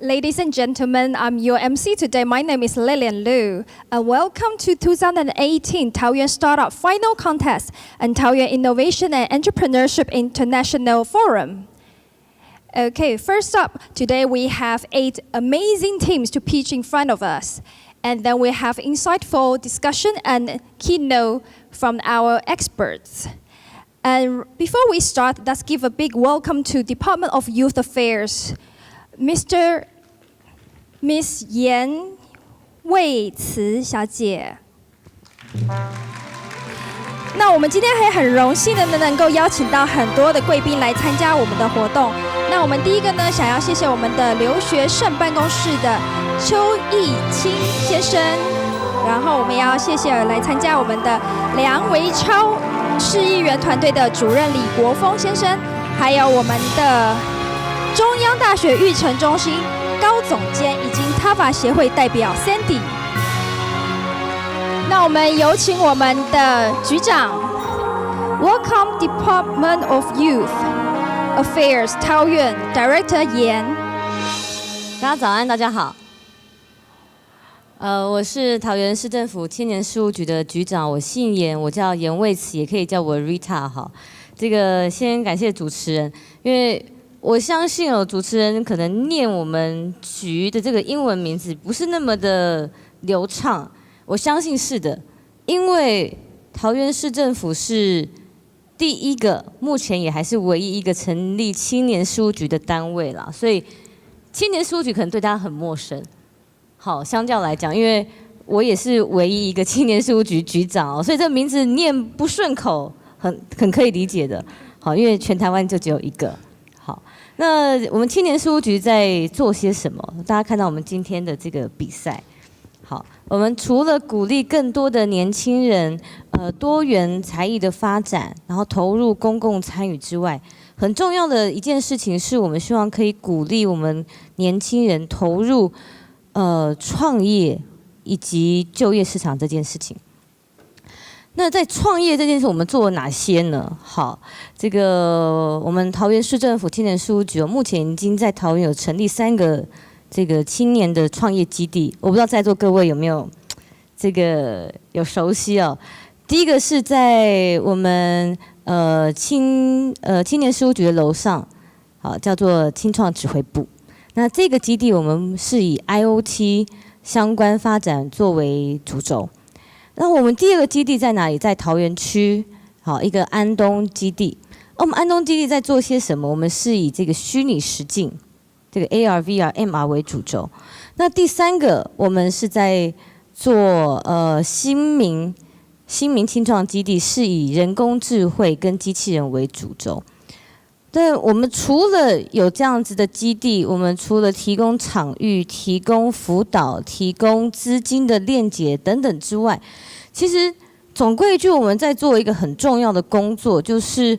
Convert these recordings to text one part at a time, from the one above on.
Ladies and gentlemen, I'm your MC today. My name is Lillian Liu. Welcome to 2018 Taoyuan Startup Final Contest and Taoyuan Innovation and Entrepreneurship International Forum. Okay, first up, today we have 8 amazing teams to pitch in front of us. And then we have insightful discussion and keynote from our experts. And before we start, let's give a big welcome to Department of Youth Affairs, Miss 严卫慈小姐。那我们今天还很荣幸的能够邀请到很多的贵宾来参加我们的活动。那我们第一个呢，想要谢谢我们的留学生办公室的邱义清先生，然后我们要谢谢来参加我们的梁维超市议员团队的主任李国峰先生，还有我们的中央大学育成中心高总监以及 TAVA 协会代表 Sandy。那我们有请我们的局长 ，Welcome Department of Youth Affairs 桃园 Director 严。大家早安，大家好。我是桃园市政府青年事务局的局长，我姓严，我叫严卫慈，也可以叫我 Rita 哈。这个先感谢主持人，因为我相信主持人可能念我们局的这个英文名字不是那么的流畅，我相信是的，因为桃园市政府是第一个，目前也还是唯一一个成立青年事务局的单位啦，所以青年事务局可能对大家很陌生。好，相较来讲，因为我也是唯一一个青年事务局局长所以这名字念不顺口，很可以理解的。好，因为全台湾就只有一个。好，那我们青年事务局在做些什么？大家看到我们今天的这个比赛。好，我们除了鼓励更多的年轻人多元才艺的发展，然后投入公共参与之外，很重要的一件事情是我们希望可以鼓励我们年轻人投入创业以及就业市场这件事情。那在创业这件事，我们做了哪些呢？好，这个我们桃园市政府青年事务局目前已经在桃园有成立3个这个青年的创业基地，我不知道在座各位有没有有熟悉哦。第一个是在我们青年事务局的楼上，好，叫做青创指挥部。那这个基地我们是以 IoT 相关发展作为主轴。那我们第2个基地在哪里？在桃园区，好，一个安东基地。我们安东基地在做些什么？我们是以这个虚拟实境，这个 AR、VR、MR 为主轴。那第3个，我们是在做新民青创基地，是以人工智慧跟机器人为主轴。但我们除了有这样子的基地，我们除了提供场域、提供辅导、提供资金的链接等等之外，其实总归一句，我们在做一个很重要的工作，就是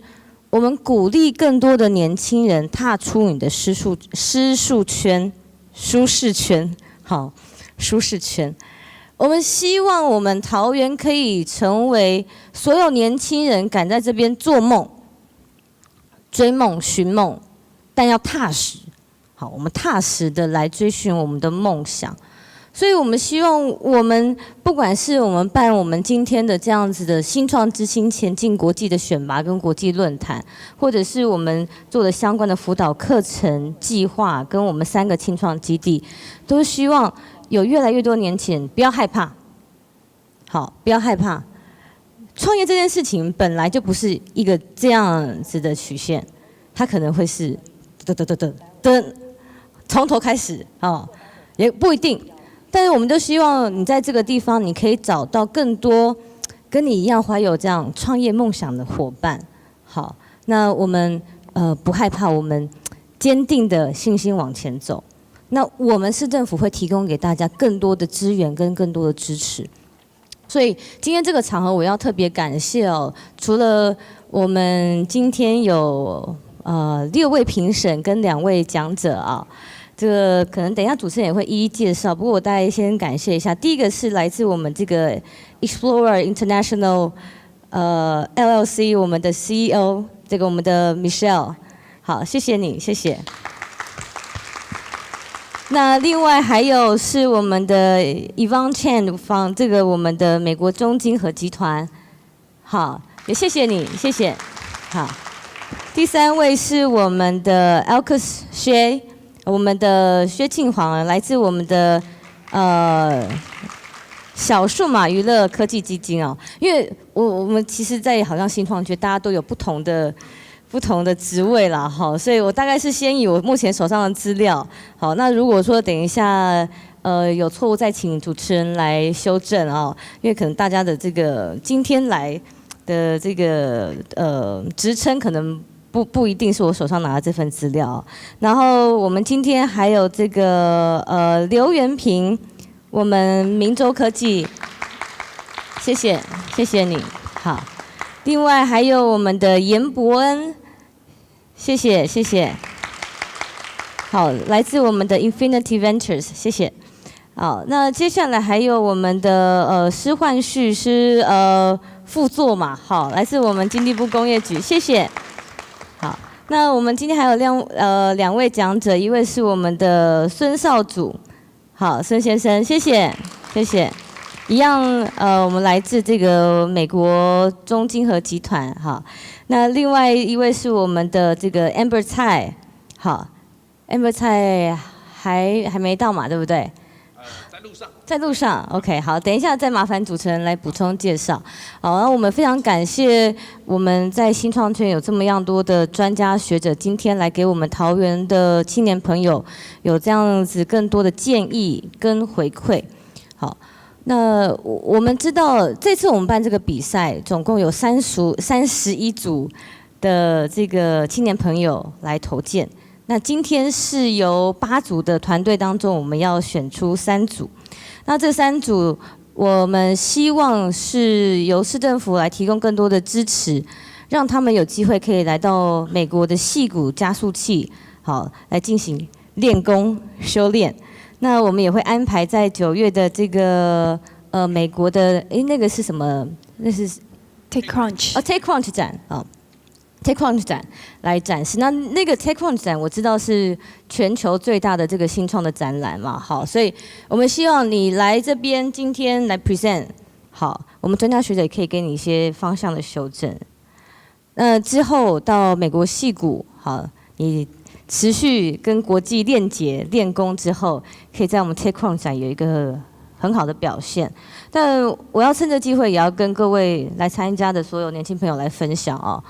我们鼓励更多的年轻人踏出你的舒适圈。好，舒适圈。我们希望我们桃园可以成为所有年轻人敢在这边做梦、追梦、寻梦，但要踏实。好，我们踏实的来追寻我们的梦想。所以我们希望我们不管是我们办我们今天的这样子的新创之星前进国际的选拔跟国际论坛，或者是我们做的相关的辅导课程计划，跟我们3个青创基地，都希望有越来越多年轻人不要害怕。好，不要害怕。创业这件事情本来就不是一个这样子的曲线，它可能会是从头开始也不一定。但是我们都希望你在这个地方，你可以找到更多跟你一样怀有这样创业梦想的伙伴。好，那我们不害怕，我们坚定的信心往前走。那我们市政府会提供给大家更多的资源跟更多的支持。所以今天这个场合，我要特别感谢除了我们今天有6位评审跟2位讲者这个可能等一下主持人也会一一介绍，不过我大概先感谢一下。第一个是来自我们这个 Explorer International LLC 我们的 CEO， 这个我们的 Michelle， 好，谢谢你，谢谢。那另外还有是我们的 Yvonne Chen 这个我们的美国中金和集团，好，也谢谢你，谢谢。好，第3位是我们的 Alcus 薛，我们的薛庆煌，来自我们的小数码娱乐科技基金哦，因为我们其实，在好像新创圈，大家都有不同的职位啦，好，所以我大概是先以我目前手上的资料，好，那如果说等一下有错误，再请主持人来修正哦，因为可能大家的这个今天来的这个职称可能不一定是我手上拿的这份资料，然后我们今天还有这个刘元平，我们明州科技，谢谢你，好，另外还有我们的严伯恩，谢谢，好，来自我们的 Infinity Ventures， 谢谢，好，那接下来还有我们的施焕旭是副座嘛，好，来自我们经济部工业局，谢谢。好，那我们今天还有两位讲者，一位是我们的孙少祖，好，孙先生，谢谢。一样我们来自这个美国中金和集团，好，那另外一位是我们的这个 Amber 蔡，好 ，Amber 蔡还没到嘛，对不对？在路上 ，OK， 好，等一下再麻烦主持人来补充介绍。好，那我们非常感谢我们在新创圈有这么样多的专家学者，今天来给我们桃园的青年朋友有这样子更多的建议跟回馈。好，那我们知道这次我们办这个比赛，总共有31组的这个青年朋友来投件。那今天是由8组的团队当中，我们要选出3组。那这3组，我们希望是由市政府来提供更多的支持，让他们有机会可以来到美国的矽谷加速器，好，来进行练功修炼。那我们也会安排在9月的这个美国的那个是什么？那是 TechCrunch TechCrunch 展啊。TechCrunch 展来展示，那个 TechCrunch 展我知道是全球最大的这个新创的展览嘛，好，所以我们希望你来这边今天来 present， 好，我们专家学者也可以给你一些方向的修正。之后到美国矽谷，好，你持续跟国际链接练功之后，可以在我们 TechCrunch 展有一个很好的表现。但我要趁这机会，也要跟各位来参加的所有年轻朋友来分享哦。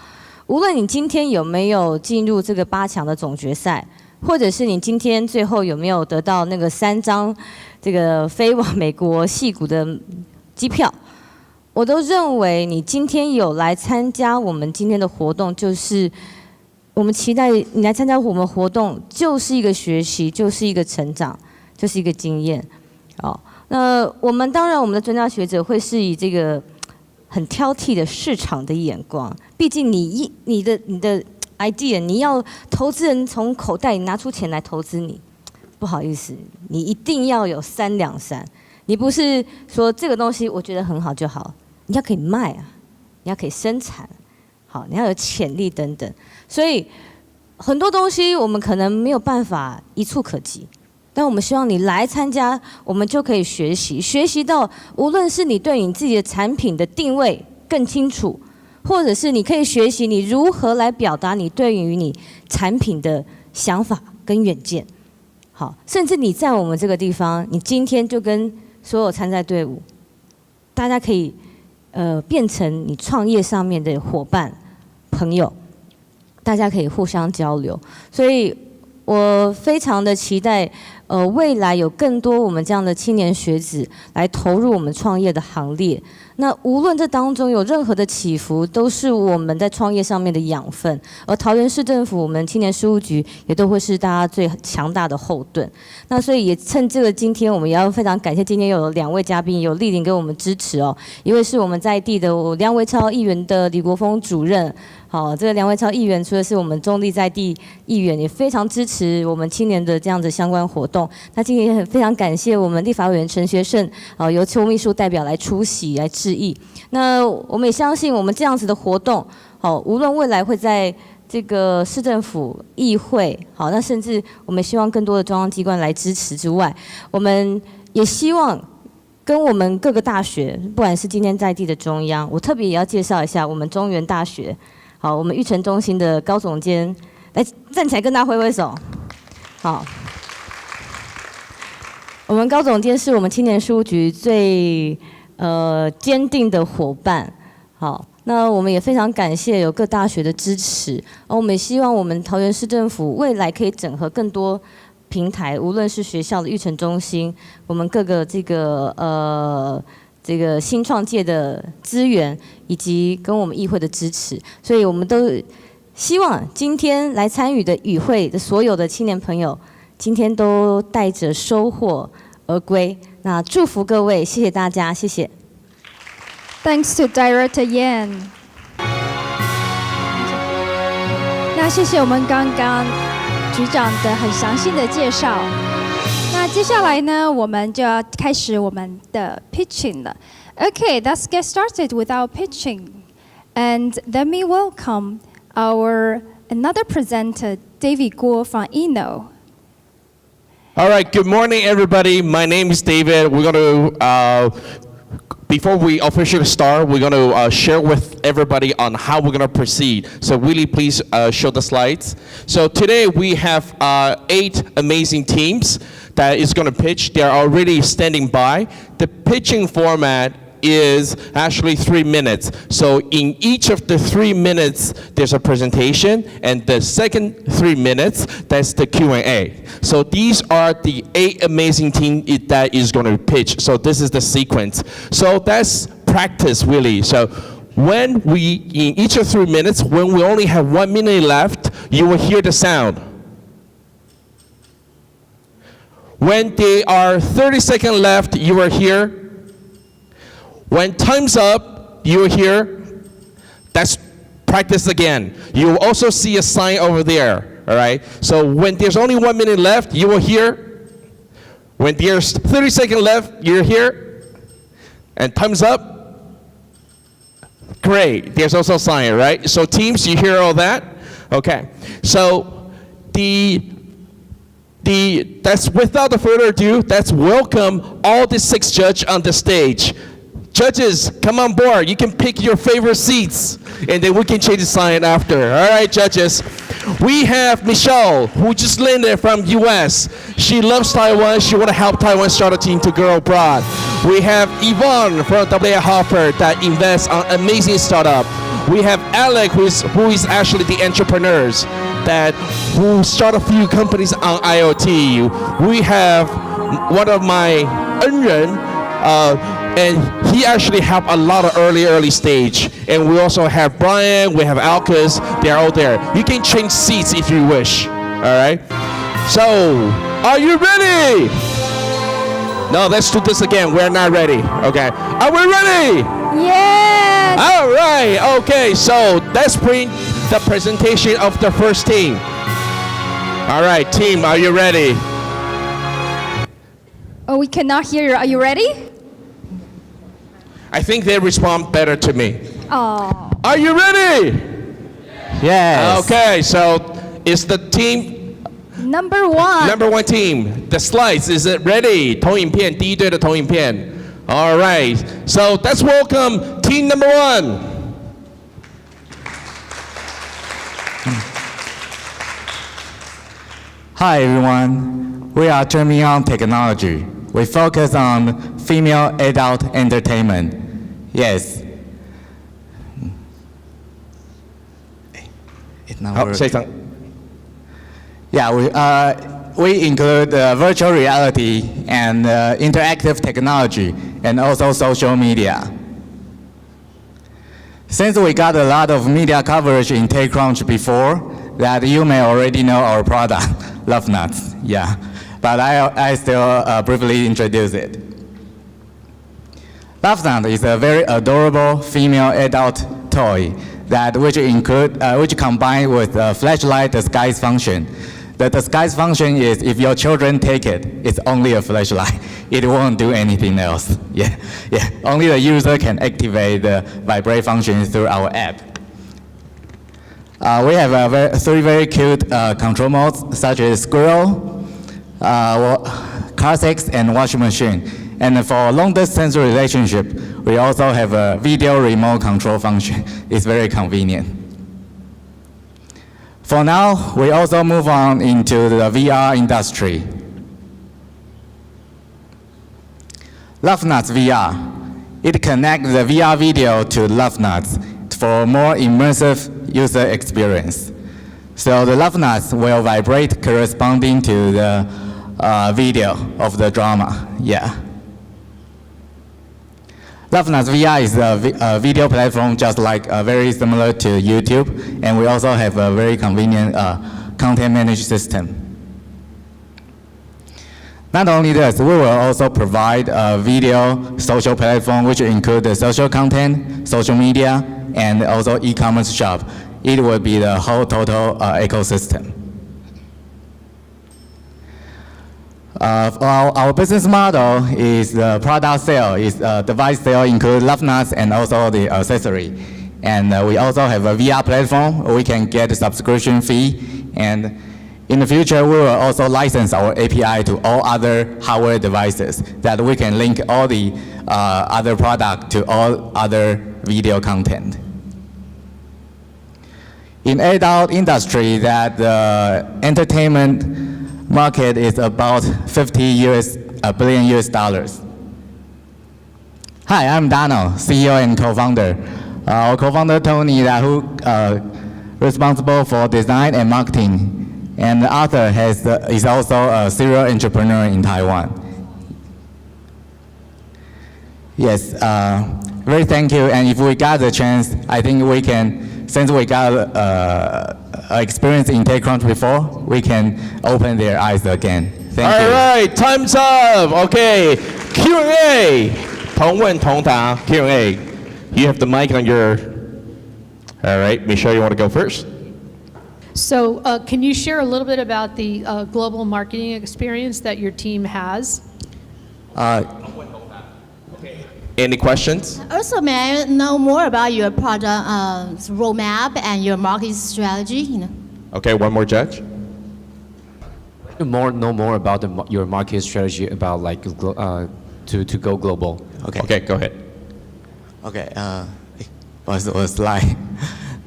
无论你今天有没有进入这个8强的总决赛，或者是你今天最后有没有得到那个3张这个飞往美国矽谷的机票，我都认为你今天有来参加我们今天的活动，就是我们期待你来参加我们活动，就是一个学习，就是一个成长，就是一个经验。哦，那我们当然我们的专家学者会是以这个很挑剔的市场的眼光，毕竟你的 idea， 你要投资人从口袋里拿出钱来投资你，不好意思，你一定要有3两3，你不是说这个东西我觉得很好就好，你要可以卖啊，你要可以生产，好，你要有潜力等等，所以很多东西我们可能没有办法一触可及。但我们希望你来参加，我们就可以学习到，无论是你对你自己的产品的定位更清楚，或者是你可以学习你如何来表达你对于你产品的想法跟远见。好，甚至你在我们这个地方，你今天就跟所有参赛队伍，大家可以变成你创业上面的伙伴、朋友，大家可以互相交流。所以我非常的期待。未来有更多我们这样的青年学子来投入我们创业的行列。那无论这当中有任何的起伏，都是我们在创业上面的养分。而桃园市政府我们青年事务局也都会是大家最强大的后盾。那所以也趁这个今天，我们也要非常感谢今天有2位嘉宾有莅临给我们支持哦。一位是我们在地的梁维超议员的李国峰主任。好，这个梁维超议员除了是我们中立在地议员，也非常支持我们青年的这样的相关活动。那今天也很非常感谢我们立法委员陈学圣，由邱秘书代表来出席来致意。那我们也相信我们这样子的活动，好，无论未来会在这个市政府、议会，好，那甚至我们希望更多的中央机关来支持之外，我们也希望跟我们各个大学，不管是今天在地的中央，我特别也要介绍一下我们中原大学，好，我们育成中心的高总监，来站起来跟大家挥挥手，好。我们高总监是我们青年事务局最坚定的伙伴，好。那我们也非常感谢有各大学的支持，而我们也希望我们桃园市政府未来可以整合更多平台，无论是学校的育成中心，我们各个这个新创界的资源，以及跟我们议会的支持，所以我们都希望今天来参与的与会的所有的青年朋友，今天都带着收获而归。那祝福各位，谢谢大家，谢谢。Thanks to Director Yan。那谢谢我们刚刚局长的很详细的介绍。那接下来呢，我们就要开始我们的 pitching 了。Okay, let's get started with our pitching. And let me welcome our another presenter, David Guo from Eno. All right, good morning, everybody. My name is David. We're going to before we officially start, we're going to share with everybody on how we're going to proceed. So really, please show the slides. So today we have 8 amazing teams that is going to pitch. They're already standing by. The pitching format is actually 3 minutes. So in each of the 3 minutes, there's a presentation, and the second 3 minutes, that's the Q&A. So these are the 8 amazing teams that is going to pitch. So this is the sequence. So that's practice, really. So when we, in each of 3 minutes, when we only have 1 minute left, you will hear the sound. When there are 30 seconds left, you will hear. When time's up, you will hear. That's practice again. You will also see a sign over there, all right? So when there's only 1 minute left, you will hear. When there's 30 seconds left, you're here. And time's up. Great, there's also a sign, right? So teams, you hear all that? Okay, so that's without further ado, let's welcome all the 6 judges on the stage. Judges, come on board. You can pick your favorite seats, and then we can change the sign after. All right, judges. We have Michelle, who just landed from US. She loves Taiwan. She want to help Taiwan startup team to grow abroad. We have Yvonne from WA Hopper that invests on amazing startup. We have Alec, who is actually the entrepreneurs who start a few companies on IoT. We have one of my 恩人, and he actually helped a lot of early stage. And we also have Brian, we have Alcus, they're all there. You can change seats if you wish, all right? So, are you ready? No, let's do this again, we're not ready, okay? Are we ready? Yes! All right, okay, so let's bring the presentation of the first team. All right, team, are you ready? Oh, we cannot hear you. Are you ready? I think they respond better to me. Oh. Are you ready? Yes. Okay, so it's the team Number 1. number 1 team. The slides, is it ready? 投影片，第一队的投影片。All right, so let's welcome team number 1. Hi everyone. We are Termion Technology. We focus on female adult entertainment. Yes. It's not working. 好，下一张。 Yeah, we include virtual reality and interactive technology and also social media. Since we got a lot of media coverage in TechCrunch before, that you may already know our product, Love Nuts, yeah. But I still briefly introduce it. Love Nuts is a very adorable female adult toy which combined with a flashlight disguise function. The disguise function is if your children take it, it's only a flashlight. It won't do anything else. Yeah. Only the user can activate the vibrate function through our app. We have three very cute control modes, such as squirrel, car sex, and washing machine. And for long distance relationship, we also have a video remote control function. It's very convenient. For now, we also move on into the VR industry. LoveNuts VR. It connects the VR video to LoveNuts for more immersive user experience. So the LoveNuts will vibrate corresponding to the video of the drama. Yeah. LoveNuts VR is a video platform just like very similar to YouTube, and we also have a very convenient content management system. Not only this, we will also provide a video social platform which include the social content, social media, and also e-commerce shop. It will be the whole total ecosystem. Our business model is the product sale, is device sale, include LoveNuts and also the accessory. And we also have a VR platform. We can get a subscription fee. And in the future, we will also license our API to all other hardware devices that we can link all the other product to all other video content. In adult industry, that the entertainment market is about $50 billion. Hi, I'm Donald, CEO and co-founder. Our co-founder Tony, who responsible for design and marketing, and Arthur is also a serial entrepreneur in Taiwan. Yes, very thank you. And if we got the chance, I think we can, since we got experience in TechCrunch before, we can open their eyes again. Thank you. All right, time's up. Okay, Q&A. 同问同答 Q&A. You have the mic on your. All right, Michelle, you want to go first? So can you share a little bit about the global marketing experience that your team has? Any questions? Also, may I know more about your product roadmap and your marketing strategy? Okay, one more judge. Know more about your market strategy about like to go global. Okay, go ahead. Okay, was slide.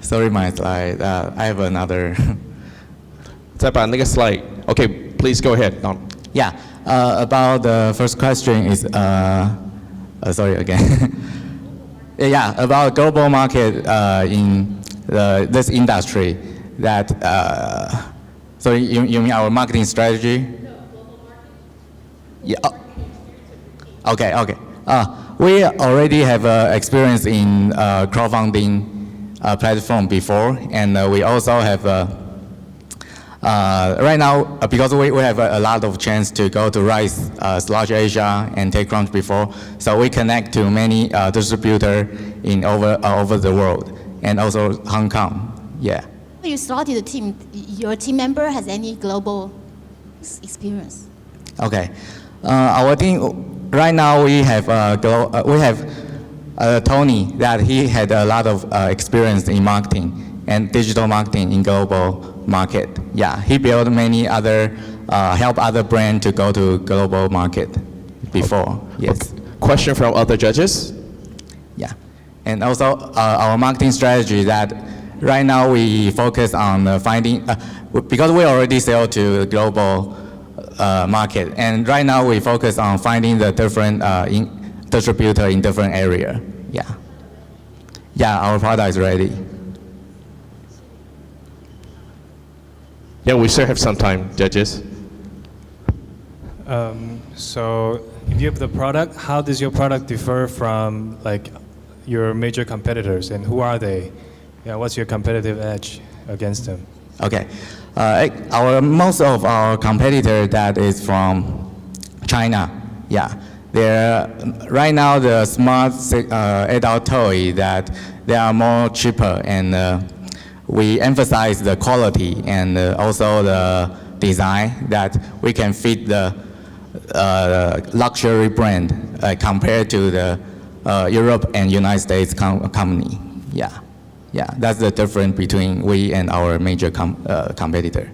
Sorry, my slide. I have another. 再把那个 slide. Okay, please go ahead. Yeah, about the first question is, sorry again. Yeah, about global market in this industry. That so you mean our marketing strategy? No, global market. Yeah. Okay. We already have experience in crowdfunding platform before, and we also have right now because we have a lot of chance to go to Rise, Slush Asia, and TechCrunch before, so we connect to many distributors in over the world, and also Hong Kong. Yeah. You started the team. Your team member has any global experience? Okay, our team. Right now we have Tony that he had a lot of experience in marketing and digital marketing in global market. Yeah, he built many other help other brands to go to global market before. Yes. Question from other judges? Yeah, and also our marketing strategy that right now we focus on finding because we already sell to global market, and right now we focus on finding the different distributor in different area. Yeah, our product is ready. Yeah, we still have some time, judges. So if you have the product, how does your product differ from like your major competitors, and who are they? Yeah, what's your competitive edge against them? Okay, most of our competitor that is from China. Yeah, they're right now the smart adult toy that they are more cheaper, and we emphasize the quality and also the design that we can fit the luxury brand compared to the Europe and United States company. Yeah. Yeah, that's the difference between we and our major competitor.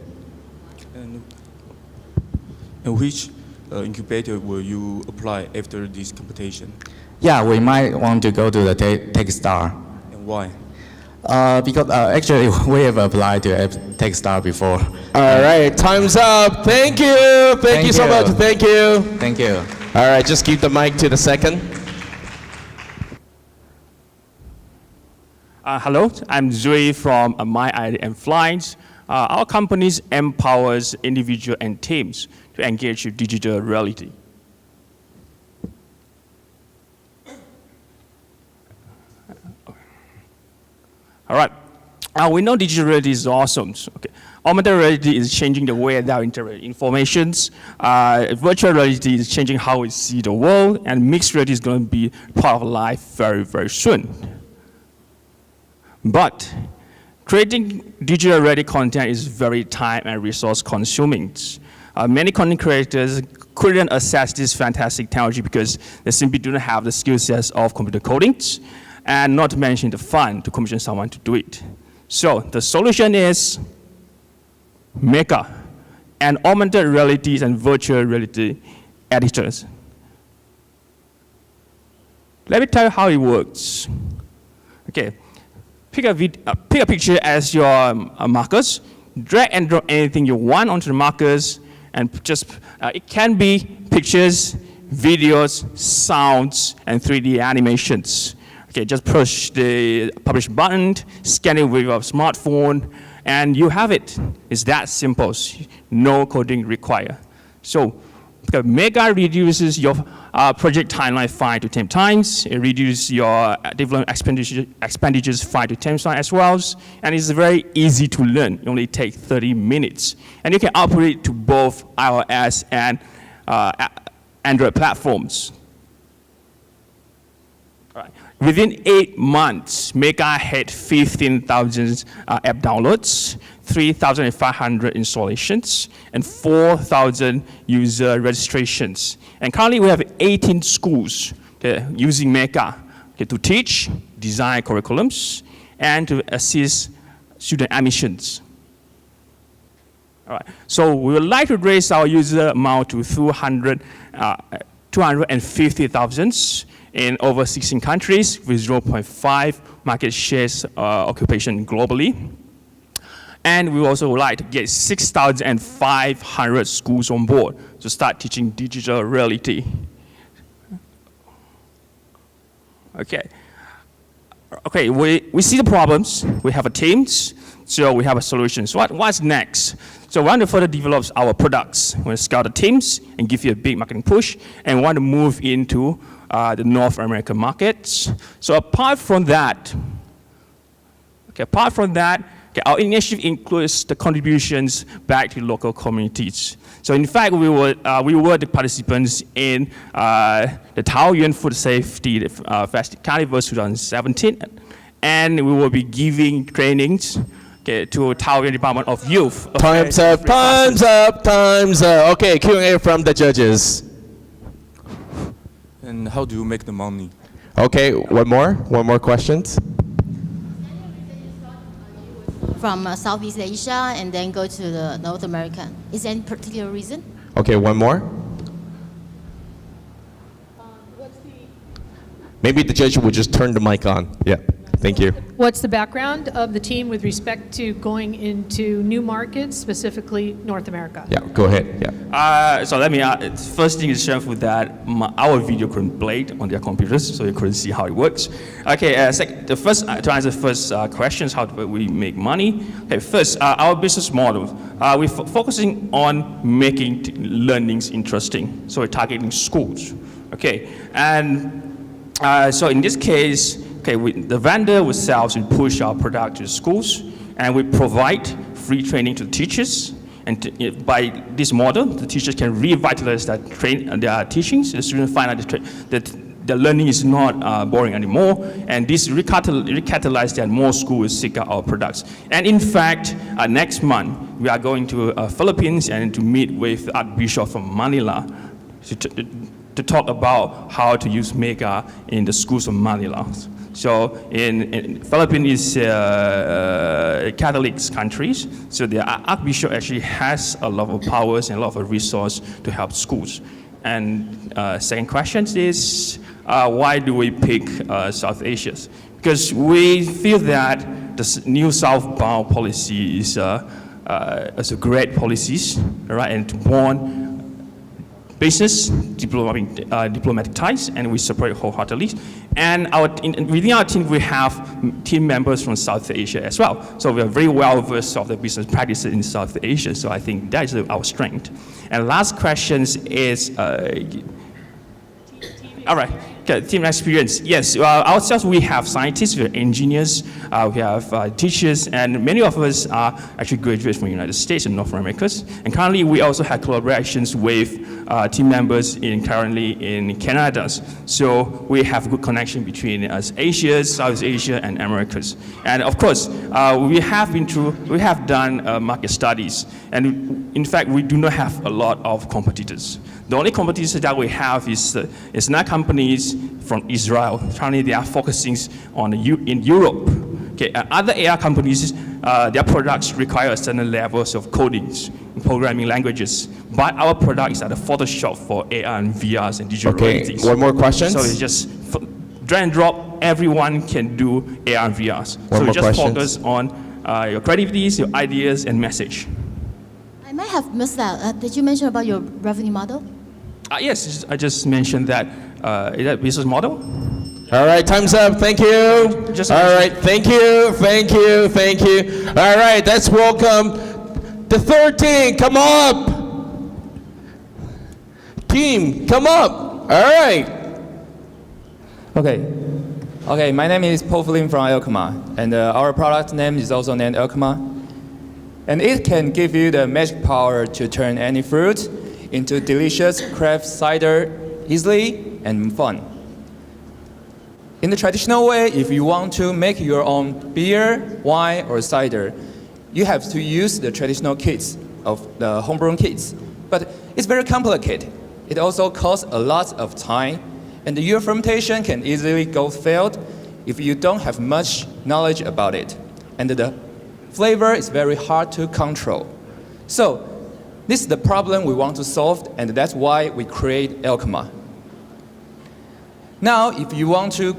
And which incubator will you apply after this competition? Yeah, we might want to go to the TechStar. And why? Because actually we have applied to TechStar before. All right, time's up. Thank you. Thank you so you. much. Thank you. Thank you. All right, just keep the mic to the second. Hello, I'm Zui from My ID and Flights. Our company empowers individuals and teams to engage with digital reality. All right, we know digital reality is awesome. Okay. Augmented reality is changing the way that we interact with information. Virtual reality is changing how we see the world, and mixed reality is going to be part of life very, very soon. But creating digital ready content is very time and resource consuming. Many content creators couldn't access this fantastic technology because they simply do not have the skill sets of computer coding, and not to mention the fun to commission someone to do it. So the solution is Mecha, and augmented realities and virtual reality editors. Let me tell you how it works. Okay. Pick a picture as your markers, drag and drop anything you want onto the markers, and just, it can be pictures, videos, sounds, and 3D animations. Okay, just push the publish button, scan it with your smartphone, and you have it. It's that simple, no coding required. So, Mega reduces your project timeline 5 to 10 times. It reduces your development expenditures 5 to 10 times as well. And it's very easy to learn. It only takes 30 minutes. And you can upgrade to both iOS and Android platforms. All right. Within 8 months, Mega had 15,000 app downloads, 3,500 installations, and 4,000 user registrations. And currently we have 18 schools using Mega to teach, design curriculums, and to assist student admissions. All right. So we would like to raise our user amount to 250,000 in over 16 countries with 0.5 market shares occupation globally. And we also would like to get 6,500 schools on board to start teaching digital reality. Okay. Okay, we see the problems, we have a teams, so we have a solution. So what's next? So we want to further develop our products. We want to scout the teams and give you a big marketing push, and we want to move into the North American markets. So apart from that, our initiative includes the contributions back to local communities. So in fact, we were the participants in the Taoyuan Food Safety Carnival 2017, and we will be giving trainings to Taoyuan Department of Youth. Time's up, time's up, time's up. Okay, Q&A from the judges. And how do you make the money? Okay, one more questions. From Southeast Asia and then go to the North American. Is there any particular reason? Okay, one more. Maybe the judge will just turn the mic on. Yeah, thank you. What's the background of the team with respect to going into new markets, specifically North America? Yeah, go ahead. Yeah. So let me, first thing is share with that our video couldn't play it on their computers, so you couldn't see how it works. Okay, to answer the first questions, how do we make money? Okay, first, our business model. We're focusing on making learnings interesting, so we're targeting schools. Okay, and so in this case, the vendor will sell and push our product to the schools, and we provide free training to teachers. And by this model, the teachers can revitalize their teachings. The students find out that the learning is not boring anymore, and this recatalyzes that more schools will seek out our products. And in fact, next month, we are going to Philippines and to meet with Archbishop from Manila to talk about how to use Mega in the schools of Manila. So in Philippines is Catholic countries, so the Archbishop actually has a lot of powers and a lot of resource to help schools. And second question is, why do we pick South Asia? Because we feel that the new southbound policy is a great policies, right, and to bond business, diplomatic ties, and we support it wholeheartedly. And within our team, we have team members from South Asia as well. So we are very well versed of the business practices in South Asia. So I think that is our strength. And last question is, all right. Okay, team experience. Yes, ourselves we have scientists, we have engineers, we have teachers, and many of us are actually graduates from the United States and North America. And currently, we also have collaborations with team members currently in Canada. So we have good connection between us, Asia, South Asia, and Americas. And of course, we have done market studies, and in fact, we do not have a lot of competitors. The only competitors that we have is not companies from Israel. Currently, they are focusing on in Europe. Okay, other AR companies, their products require certain levels of codings, programming languages. But our products are the Photoshop for AR and VRs and digital realities. One more question. So it's just drag and drop. Everyone can do AR and VRs. So we just focus on your creativities, your ideas, and message. I might have missed that. Did you mention about your revenue model? Yes, I just mentioned that. Is that business model? All right, time's up. Thank you. All right, thank you. All right, let's welcome the third team. Come up. Team, come up. All right. Okay, my name is Paul Flynn from Alkema, and our product name is also named Alkema. And it can give you the magic power to turn any fruit into delicious craft cider easily and fun. In the traditional way, if you want to make your own beer, wine, or cider, you have to use the traditional kits of the homegrown kits. But it's very complicated. It also costs a lot of time, and your fermentation can easily go failed if you don't have much knowledge about it. And the flavor is very hard to control. So this is the problem we want to solve, and that's why we create Alkema. Now, if you want to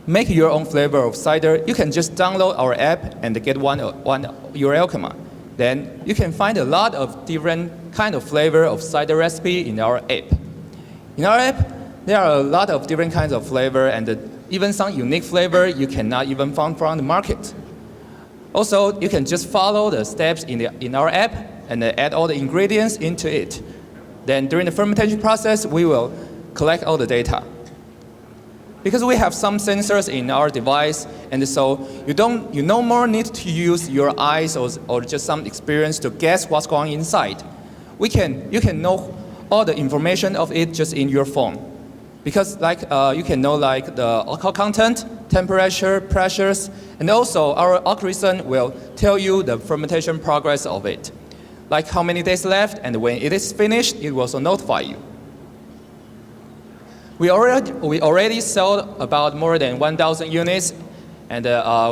make your own flavor of cider, you can just download our app and get one your Alkema. Then you can find a lot of different kind of flavor of cider recipe in our app. In our app, there are a lot of different kinds of flavor and even some unique flavor you cannot even find from the market. Also, you can just follow the steps in our app and add all the ingredients into it. Then during the fermentation process, we will collect all the data. Because we have some sensors in our device, and so you no more need to use your eyes or just some experience to guess what's going inside. You can know all the information of it just in your phone. Because you can know like the alcohol content, temperature, pressures, and also our algorithm will tell you the fermentation progress of it. Like how many days left, and when it is finished, it will also notify you. We already sold about more than 1,000 units, and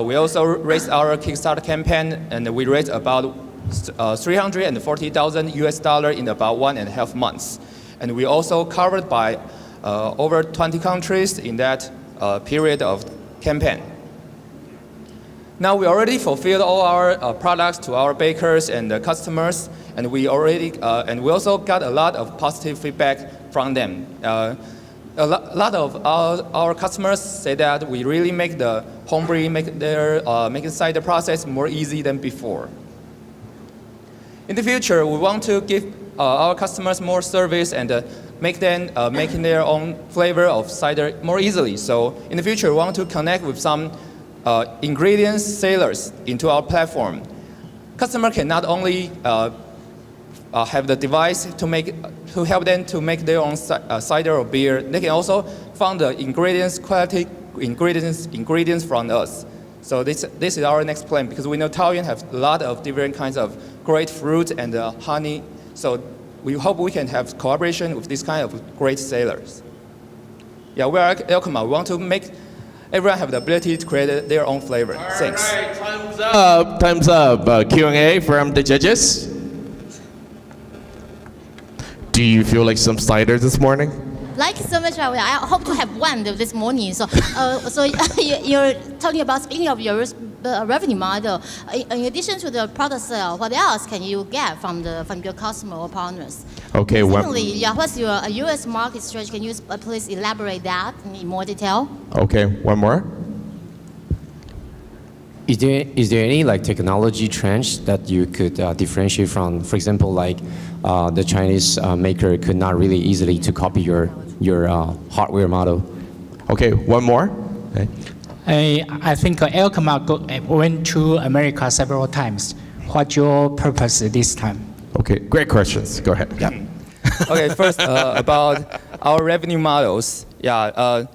we also raised our Kickstarter campaign, and we raised about $340,000 US in about 1.5 months. And we also covered by over 20 countries in that period of campaign. Now we already fulfilled all our products to our bakers and the customers, and we also got a lot of positive feedback from them. A lot of our customers say that we really make the homebrew, make the cider process more easy than before. In the future, we want to give our customers more service and make them making their own flavor of cider more easily. So in the future, we want to connect with some ingredients sellers into our platform. Customer can not only have the device to help them to make their own cider or beer. They can also find the ingredients, quality ingredients from us. So this is our next plan, because we know Taoyuan have a lot of different kinds of great fruit and honey. So we hope we can have collaboration with this kind of great sellers. Yeah, we are Alkema. We want to make everyone have the ability to create their own flavor. Thanks. All right, time's up. Time's up. Q&A from the judges. Do you feel like some cider this morning? Like so much, I hope to have one this morning. So, you're talking about speaking of your revenue model. In addition to the product sale, what else can you get from your customer or partners? Okay. Secondly, what's your U.S. market strategy? Can you please elaborate that in more detail? Okay. One more. Is there any like technology trends that you could differentiate from? For example, like the Chinese maker could not really easily to copy your hardware model. Okay. One more. Okay. I think Elkama went to America several times. What's your purpose this time? Okay. Great questions. Go ahead. Yeah. Okay, first about our revenue models. Yeah,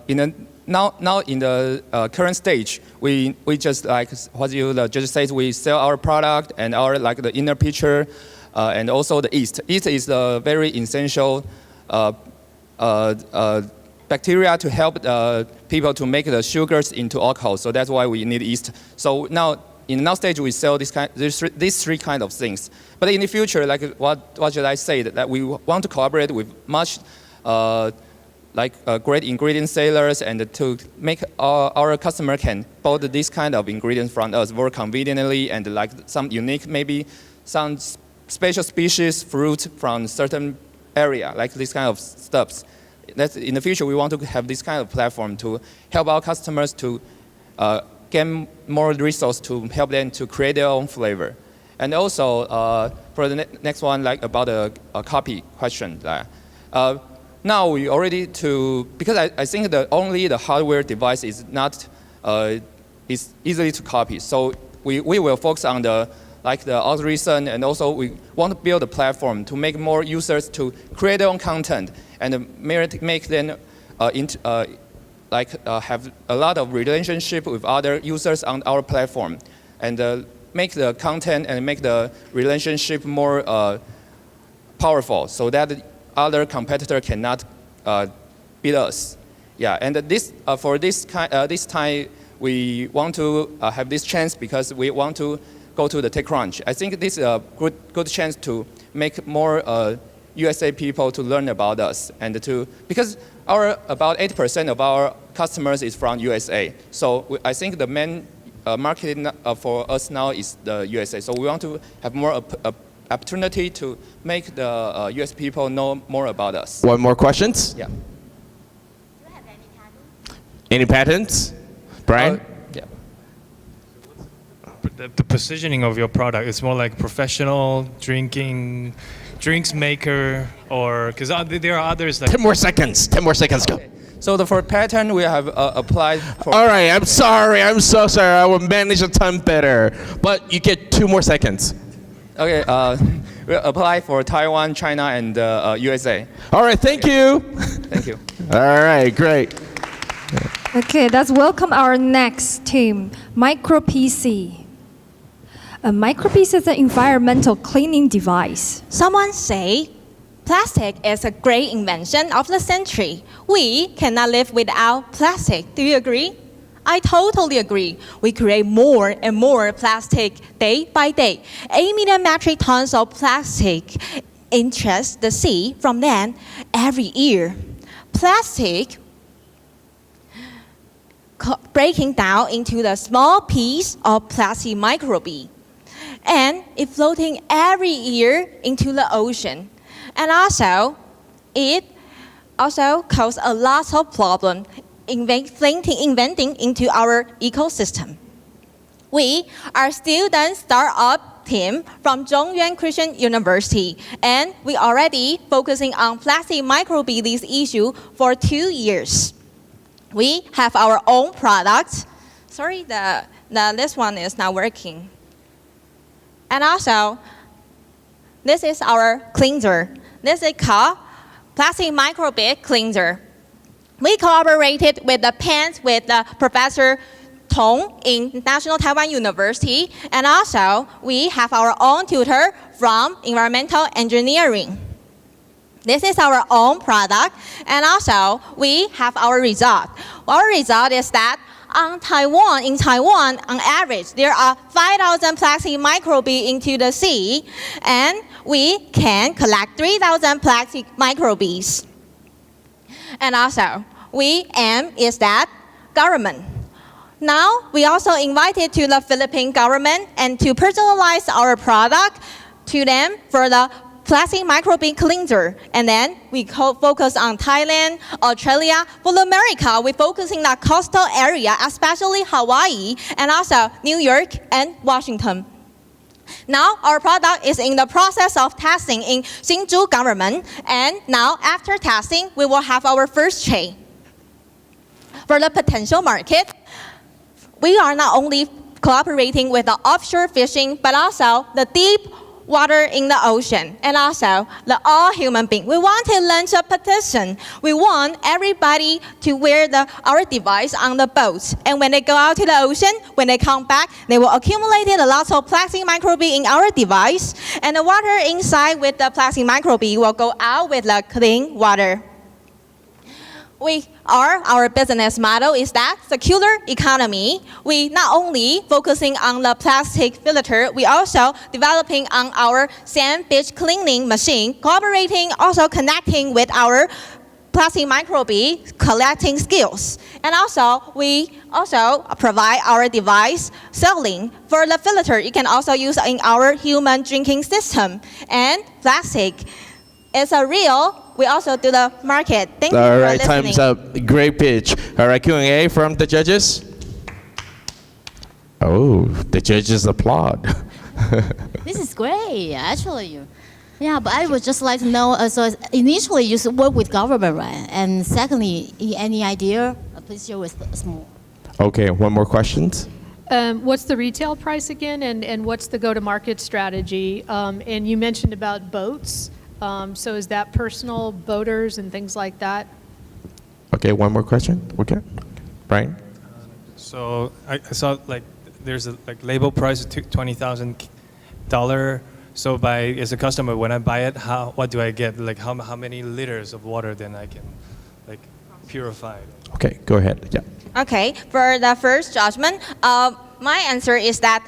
now in the current stage, we just like what the judge says, we sell our product and our like the inner picture, and also the yeast. Yeast is a very essential bacteria to help people to make the sugars into alcohol. So that's why we need yeast. So now in the now stage, we sell these three kind of things. But in the future, like what should I say, that we want to collaborate with much great ingredient sellers and to make our customer can buy this kind of ingredients from us very conveniently and like some unique, maybe some special species fruit from certain area, like this kind of stuffs. That's in the future, we want to have this kind of platform to help our customers to get more resource to help them to create their own flavor. And also, for the next one, like about a copy question. Now we already because I think that only the hardware device is not is easily to copy. So we will focus on the algorithm, and also we want to build a platform to make more users to create their own content and make them have a lot of relationship with other users on our platform, and make the content and make the relationship more powerful, so that other competitor cannot beat us. Yeah, and for this time we want to have this chance because we want to go to the TechCrunch. I think this is a good chance to make more USA people to learn about us, and because about 80% of our customers is from USA. So I think the main market for us now is the USA. So we want to have more opportunity to make the US people know more about us. One more questions? Yeah. Do you have any patents? Any patents? Brian? Yeah. The positioning of your product is more like professional drinks maker, or because there are others like 10 more seconds. 10 more seconds. Go. Okay. So for patent, we have applied for. All right. I'm sorry. I'm so sorry. I will manage the time better. But you get 2 more seconds. Okay. We apply for Taiwan, China, and USA. All right. Thank you. Thank you. All right. Great. Okay, let's welcome our next team, Micro PC. A micro PC is an environmental cleaning device. Someone say, plastic is a great invention of the century. We cannot live without plastic. Do you agree? I totally agree. We create more and more plastic day by day. 8 million metric tons of plastic enters the sea from land every year. Plastic breaking down into the small piece of plastic microbe. And it floating every year into the ocean. And also, it also causes a lot of problem inventing into our ecosystem. We are student startup team from Zhongyuan Christian University, and we already focusing on plastic microbeads issue for 2 years. We have our own products. Sorry, this one is not working. And also, this is our cleanser. This is called plastic microbead cleanser. We collaborated with the pens with Professor Tong in National Taiwan University, and also we have our own tutor from environmental engineering. This is our own product, and also we have our result. Our result is that in Taiwan, on average, there are 5,000 plastic microbeads into the sea, and we can collect 3,000 plastic microbeads. And also, we aim is that government. Now, we also invited to the Philippine government and to personalize our product to them for the plastic microbead cleanser. And then we focus on Thailand, Australia. For America, we're focusing on the coastal area, especially Hawaii, and also New York and Washington. Now, our product is in the process of testing in Hsinchu government. And now, after testing, we will have our first trade. For the potential market, we are not only cooperating with the offshore fishing, but also the deep water in the ocean, and also the all human being. We want to launch a petition. We want everybody to wear our device on the boat. And when they go out to the ocean, when they come back, they will accumulate a lot of plastic microbead in our device. And the water inside with the plastic microbead will go out with the clean water. Our business model is that circular economy. We not only focusing on the plastic filter, we also developing on our sand beach cleaning machine, cooperating, also connecting with our plastic microbead collecting skills. And also, we also provide our device selling. For the filter, you can also use in our human drinking system. And plastic is a real. We also do the market. Thank you for listening. All right, time's up. Great pitch. All right, Q&A from the judges. Oh, the judges applaud. This is great, actually. Yeah, but I would just like to know, so initially you work with government, right? And secondly, any idea? Please share with us more. Okay, one more question. What's the retail price again, and what's the go-to-market strategy? And you mentioned about boats. So is that personal boaters and things like that? Okay, one more question. Okay, Brian. So I saw like there's a label price of $20,000. So as a customer, when I buy it, what do I get? Like how many liters of water then I can purify it? Okay, go ahead. Yeah. Okay, for the first judgment, my answer is that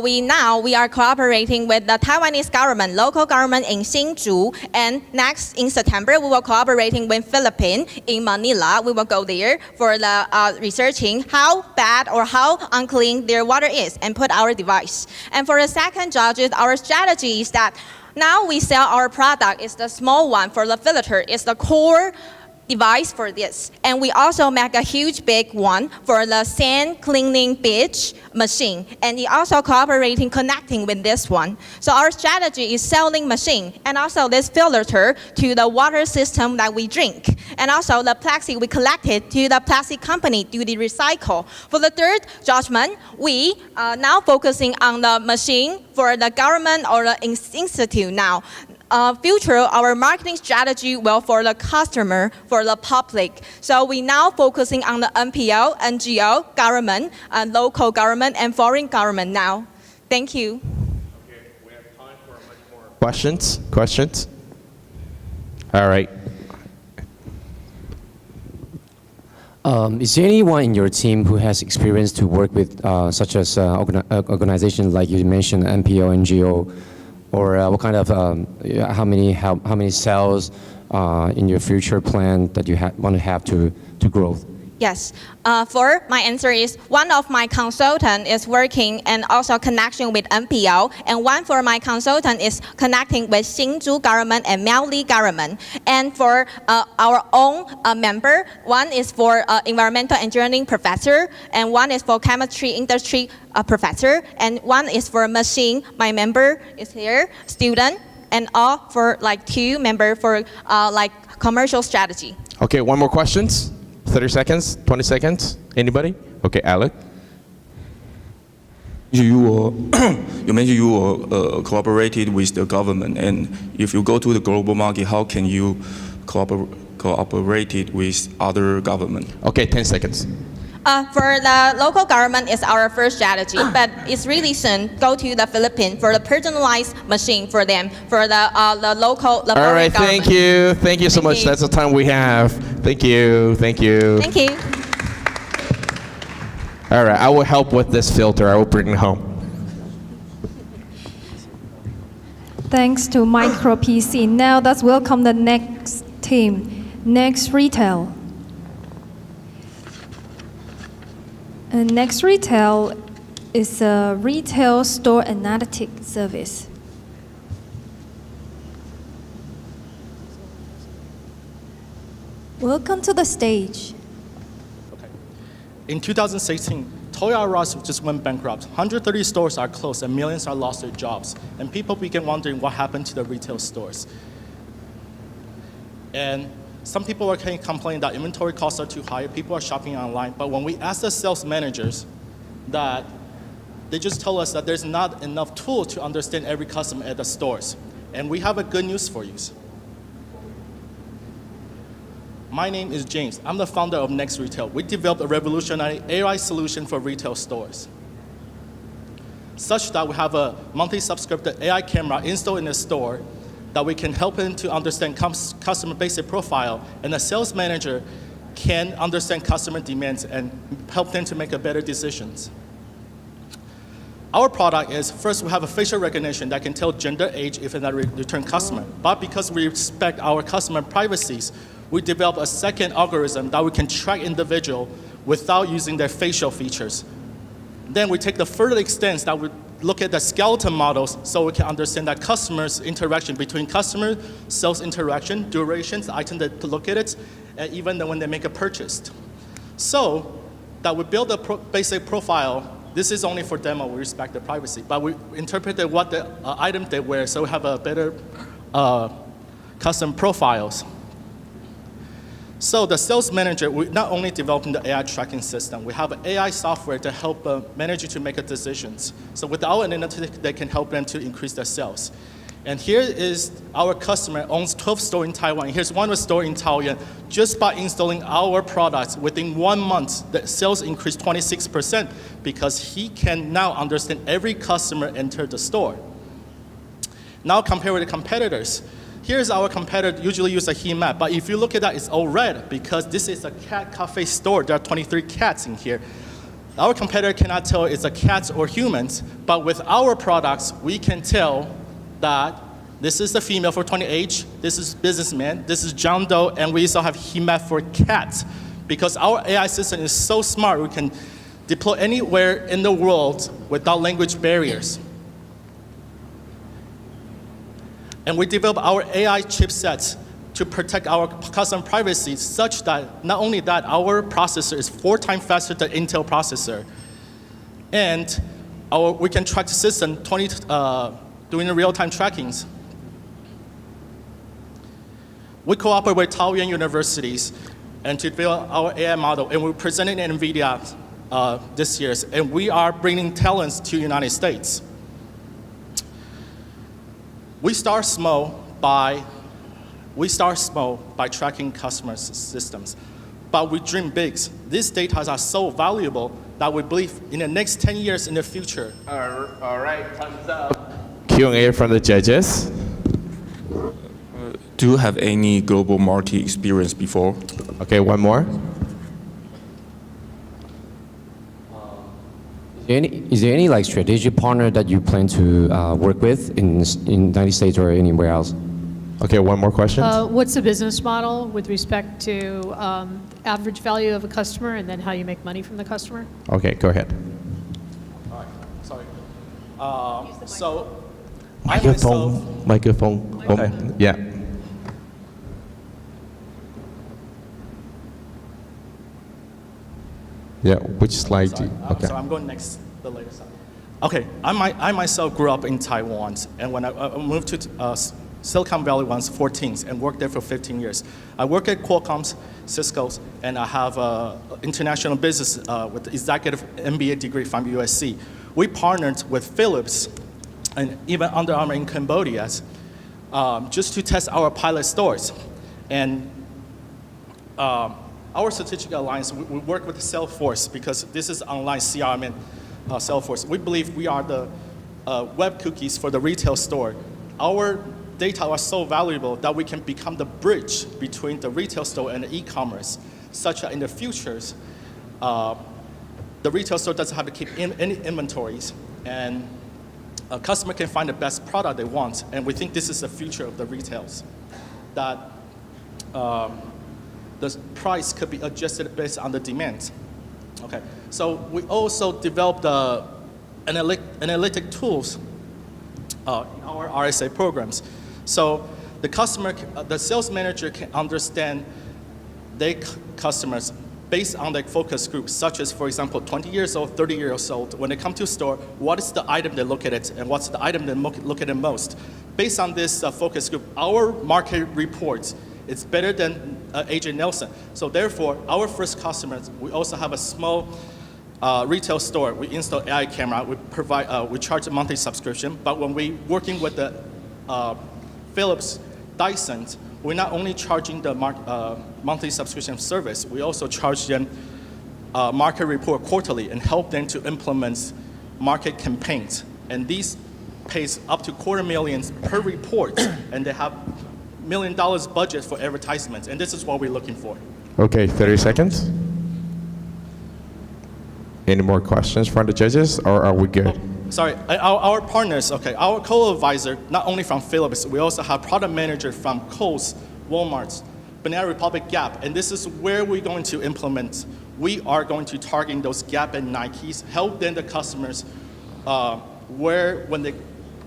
we are cooperating with the Taiwanese government, local government in Hsinchu, and next in September we will cooperating with Philippines in Manila. We will go there for the researching how bad or how unclean their water is and put our device. And for the second judges, our strategy is that now we sell our product. It's the small one for the filter. It's the core device for this. And we also make a huge big one for the sand cleaning beach machine. And we also cooperating, connecting with this one. So our strategy is selling machine and also this filter to the water system that we drink. And also the plastic we collected to the plastic company do the recycle. For the third judgment, we are now focusing on the machine for the government or the institute now. Future, our marketing strategy will for the customer, for the public. So we now focusing on the NPO, NGO, government, local government, and foreign government now. Thank you. Okay, we have time for much more questions. Questions? All right. Is there anyone in your team who has experience to work with such as organizations like you mentioned, NPO, NGO? Or what kind of how many sales in your future plan that you want to have to grow? Yes. For my answer is one of my consultant is working and also connection with NPO, and one for my consultant is connecting with Hsinchu government and Miaoli government. And for our own member, one is for environmental engineering professor, and one is for chemistry industry professor, and one is for machine. My member is here, student, and all for like 2 member for like commercial strategy. Okay, one more questions. 30 seconds, 20 seconds. Anybody? Okay, Alec. You mentioned you cooperated with the government, and if you go to the global market, how can you cooperate with other government? Okay, 10 seconds. For the local government is our first strategy, but it's really soon go to the Philippines for the personalized machine for them, for the local All right, government. Thank you so much. That's the time we have. Thank you. Thank you. All right, I will help with this filter. I will bring it home. Thanks to Micro PC. Now let's welcome the next team, Next Retail. And Next Retail is a retail store analytics service. Welcome to the stage. In 2016, Toys R Us just went bankrupt. 130 stores are closed and millions are lost their jobs. And people began wondering what happened to the retail stores. And some people were complaining that inventory costs are too high, people are shopping online. But when we asked the sales managers, that they just told us that there's not enough tools to understand every customer at the stores. And we have a good news for you. My name is James. I'm the founder of Next Retail. We developed a revolutionary AI solution for retail stores, such that we have a monthly subscription AI camera installed in the store that we can help them to understand customer basic profile, and the sales manager can understand customer demands and help them to make better decisions. Our product is, first we have a facial recognition that can tell gender, age if it's a return customer. But because we respect our customer privacies, we developed a second algorithm that we can track individual without using their facial features. Then we take the further extent that we look at the skeleton models so we can understand that customers' interaction between customer, sales interaction, durations, items to look at it, and even when they make a purchase. So that we build a basic profile. This is only for demo, we respect their privacy, but we interpreted what the item they wear so we have a better custom profiles. So the sales manager, we not only developing the AI tracking system, we have AI software to help manager to make decisions. So with our analytics, they can help them to increase their sales. And here is our customer owns 12 stores in Taiwan. Here's one store in Taoyuan. Just by installing our products, within 1 month, the sales increased 26% because he can now understand every customer enter the store. Now compare with the competitors. Here's our competitor, usually use a heat map, but if you look at that, it's all red because this is a cat cafe store. There are 23 cats in here. Our competitor cannot tell it's a cats or humans, but with our products, we can tell that this is the female for 20H, this is businessman, this is John Doe, and we also have heat map for cats. Because our AI system is so smart, we can deploy anywhere in the world without language barriers. And we develop our AI chipsets to protect our customer privacy such that not only that, our processor is 4 times faster than Intel processor. And we can track the system doing the real-time trackings. We cooperate with Taoyuan universities and to develop our AI model, and we presented in NVIDIA this year, and we are bringing talents to the United States. We start small by tracking customer systems, but we dream big. These data are so valuable that we believe in the next 10 years in the future. All right, time's up. Q&A from the judges. Do you have any global market experience before? Okay, one more. Is there any like strategic partner that you plan to work with in United States or anywhere else? Okay, one more question. What's the business model with respect to average value of a customer and then how you make money from the customer? Okay, go ahead. All right, sorry. So, Microphone. Okay. Yeah. Yeah, which slide do you? Okay. So I'm going next, the later slide. Okay, I myself grew up in Taiwan, and when I moved to Silicon Valley once, 14, and worked there for 15 years. I work at Qualcomm, Cisco's, and I have international business with executive MBA degree from USC. We partnered with Philips and even Under Armour in Cambodia just to test our pilot stores. And our strategic alliance, we work with Salesforce because this is online CRM and Salesforce. We believe we are the web cookies for the retail store. Our data are so valuable that we can become the bridge between the retail store and the e-commerce, such that in the futures, the retail store doesn't have to keep any inventories, and a customer can find the best product they want. And we think this is the future of the retails, that the price could be adjusted based on the demand. Okay, so we also developed analytic tools in our RSA programs. So the customer, the sales manager can understand their customers based on their focus groups, such as, for example, 20 years old, 30 years old. When they come to a store, what is the item they look at it, and what's the item they look at it most? Based on this focus group, our market reports, it's better than Agent Nelson. So therefore, our first customers, we also have a small retail store. We install AI camera. We charge a monthly subscription. But when we working with the Philips, Dyson, we're not only charging the monthly subscription service, we also charge them market report quarterly and help them to implement market campaigns. And these pays up to $250,000 per report, and they have $1 million budget for advertisements, and this is what we're looking for. Okay, 30 seconds. Any more questions from the judges, or are we good? Sorry, our partners, okay, our co-advisor, not only from Philips, we also have product manager from Kohl's, Walmart, Banana Republic, Gap, and this is where we're going to implement. We are going to target those Gap and Nikes, help them the customers where when the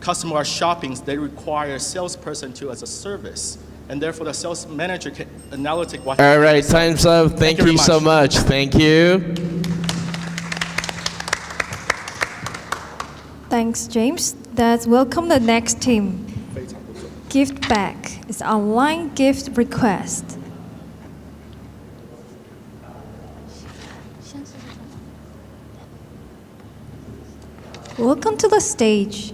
customer are shopping, they require a salesperson to as a service, and therefore the sales manager can analytic what. All right, time's up. Thank you so much. Thank you. Thanks, James. Let's welcome the next team. Gift back. It's online gift request. Welcome to the stage.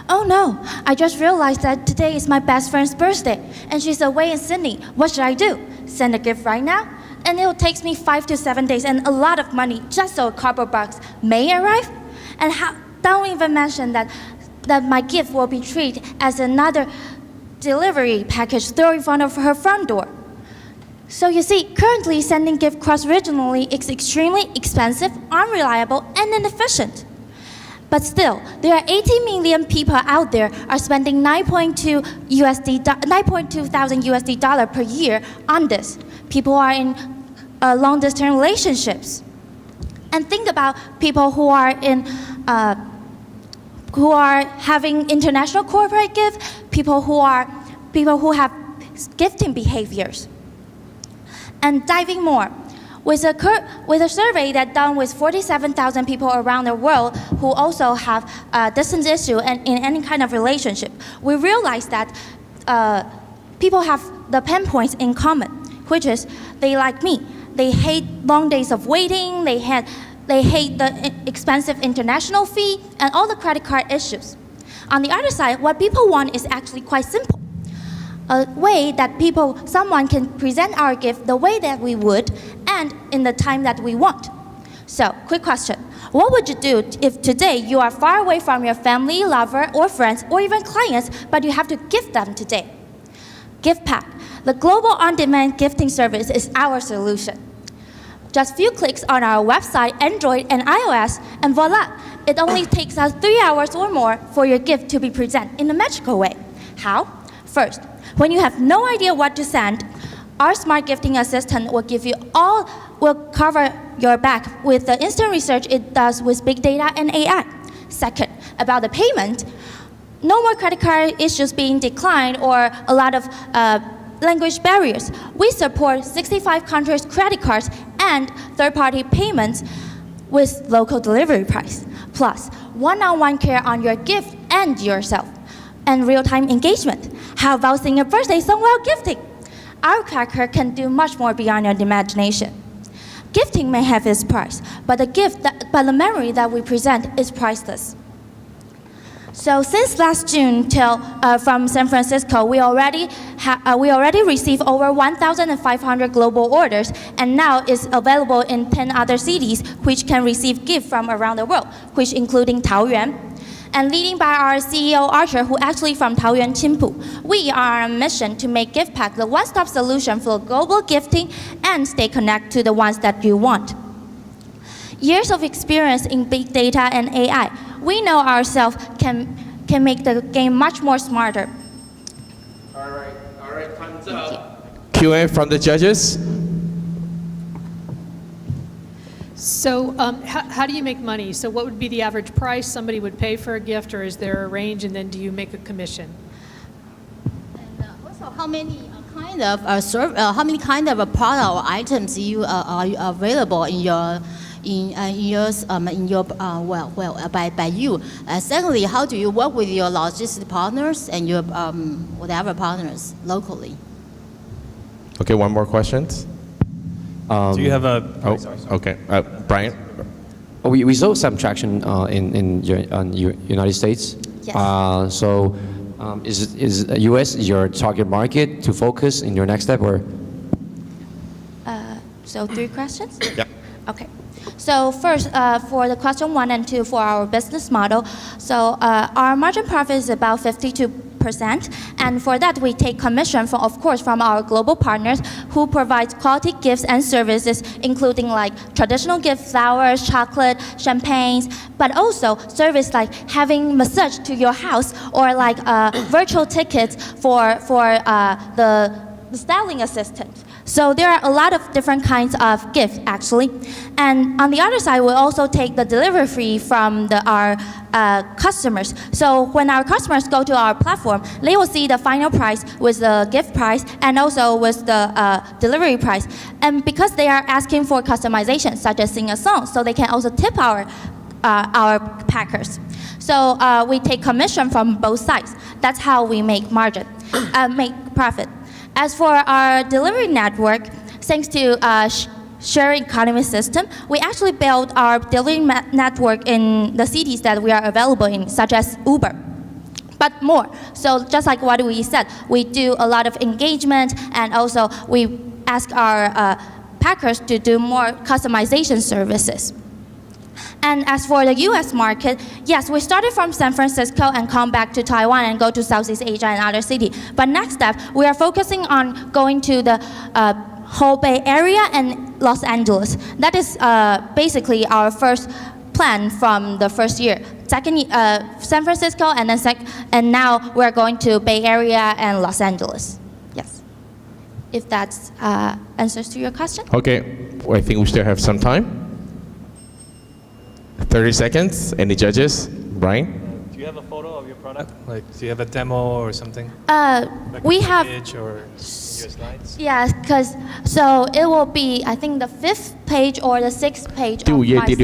Oh no, I just realized that today is my best friend's birthday and she's away in Sydney. What should I do? Send a gift right now? And it will take me 5 to 7 days and a lot of money just so a cardboard box may arrive? And don't even mention that my gift will be treated as another delivery package thrown in front of her front door. So you see, currently sending gift cross-regionally is extremely expensive, unreliable, and inefficient. But still, there are 80 million people out there are spending $9.2 thousand USD per year on this. People are in long-distance relationships. And think about people who are having international corporate gifts, people who have gifting behaviors. And diving more, with a survey that done with 47,000 people around the world who also have distance issue and in any kind of relationship, we realized that people have the pain points in common, which is they like me. They hate long days of waiting. They hate the expensive international fee and all the credit card issues. On the other side, what people want is actually quite simple. A way that someone can present our gift the way that we would and in the time that we want. So, quick question. What would you do if today you are far away from your family, lover, or friends, or even clients, but you have to gift them today? Gift Pack, the global on-demand gifting service, is our solution. Just few clicks on our website, Android and iOS, and voila, it only takes us 3 hours or more for your gift to be presented in a magical way. How? First, when you have no idea what to send, our smart gifting assistant will cover your back with the instant research it does with big data and AI. Second, about the payment, no more credit card issues being declined or a lot of language barriers. We support 65 countries' credit cards and third-party payments with local delivery price. Plus, one-on-one care on your gift and yourself, and real-time engagement. How about singing a birthday song while gifting? Our cracker can do much more beyond your imagination. Gifting may have its price, but the memory that we present is priceless. So since last June till from San Francisco, we already received over 1,500 global orders, and now is available in 10 other cities which can receive gifts from around the world, which including Taoyuan. And leading by our CEO Archer, who actually from Taoyuan Qingpu, we are on a mission to make Gift Pack the one-stop solution for global gifting and stay connected to the ones that you want. years of experience in big data and AI, we know ourselves can make the game much more smarter. All right, time's up. Q&A from the judges. So how do you make money? So what would be the average price somebody would pay for a gift, or is there a range, and then do you make a commission? And also, how many kind of a product or items are available in your by you? Secondly, how do you work with your logistics partners and your whatever partners locally? Okay, one more question. Do you have a? Oh, okay. Brian? We saw some traction in United States. Yes. So is US your target market to focus in your next step, or? So 3 questions? Yeah. Okay. So first, for the question 1 and 2 for our business model, so our margin profit is about 52%, and for that we take commission from, of course, from our global partners who provide quality gifts and services, including like traditional gifts, flowers, chocolate, champagnes, but also service like having massage to your house, or like virtual tickets for the styling assistant. So there are a lot of different kinds of gifts, actually. And on the other side, we also take the delivery fee from our customers. So when our customers go to our platform, they will see the final price with the gift price and also with the delivery price. And because they are asking for customization, such as sing a song, so they can also tip our packers. So we take commission from both sides. That's how we make margin, make profit. As for our delivery network, thanks to sharing economy system, we actually built our delivery network in the cities that we are available in, such as Uber, but more. So just like what we said, we do a lot of engagement, and also we ask our packers to do more customization services. And as for the US market, yes, we started from San Francisco and come back to Taiwan and go to Southeast Asia and other cities. But next step, we are focusing on going to the whole Bay Area and Los Angeles. That is basically our first plan from the first year. Second, San Francisco, and then and now we're going to Bay Area and Los Angeles. Yes. If that answers to your question. Okay, well, I think we still have some time. 30 seconds. Any judges? Brian? Do you have a photo of your product? Like, do you have a demo or something? Like we have. Or your slides? Yes, because so it will be, I think, the 5th page or the 6th page of my slide.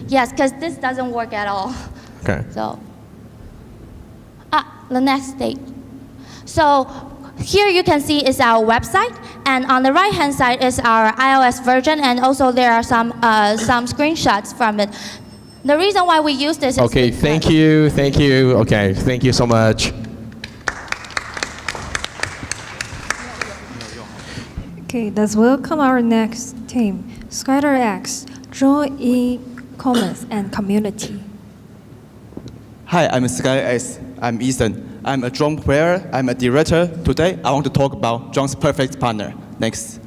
Yes, because this doesn't work at all. Okay. So, the next stage. So here you can see is our website, and on the right-hand side is our iOS version, and also there are some screenshots from it. The reason why we use this is okay, thank you. Okay, thank you so much. Okay, let's welcome our next team, Skyler X, Draw e-commerce and community. Hi, I'm Skyler X. I'm Ethan. I'm a drone player. I'm a director. Today, I want to talk about drone's perfect partner. Next.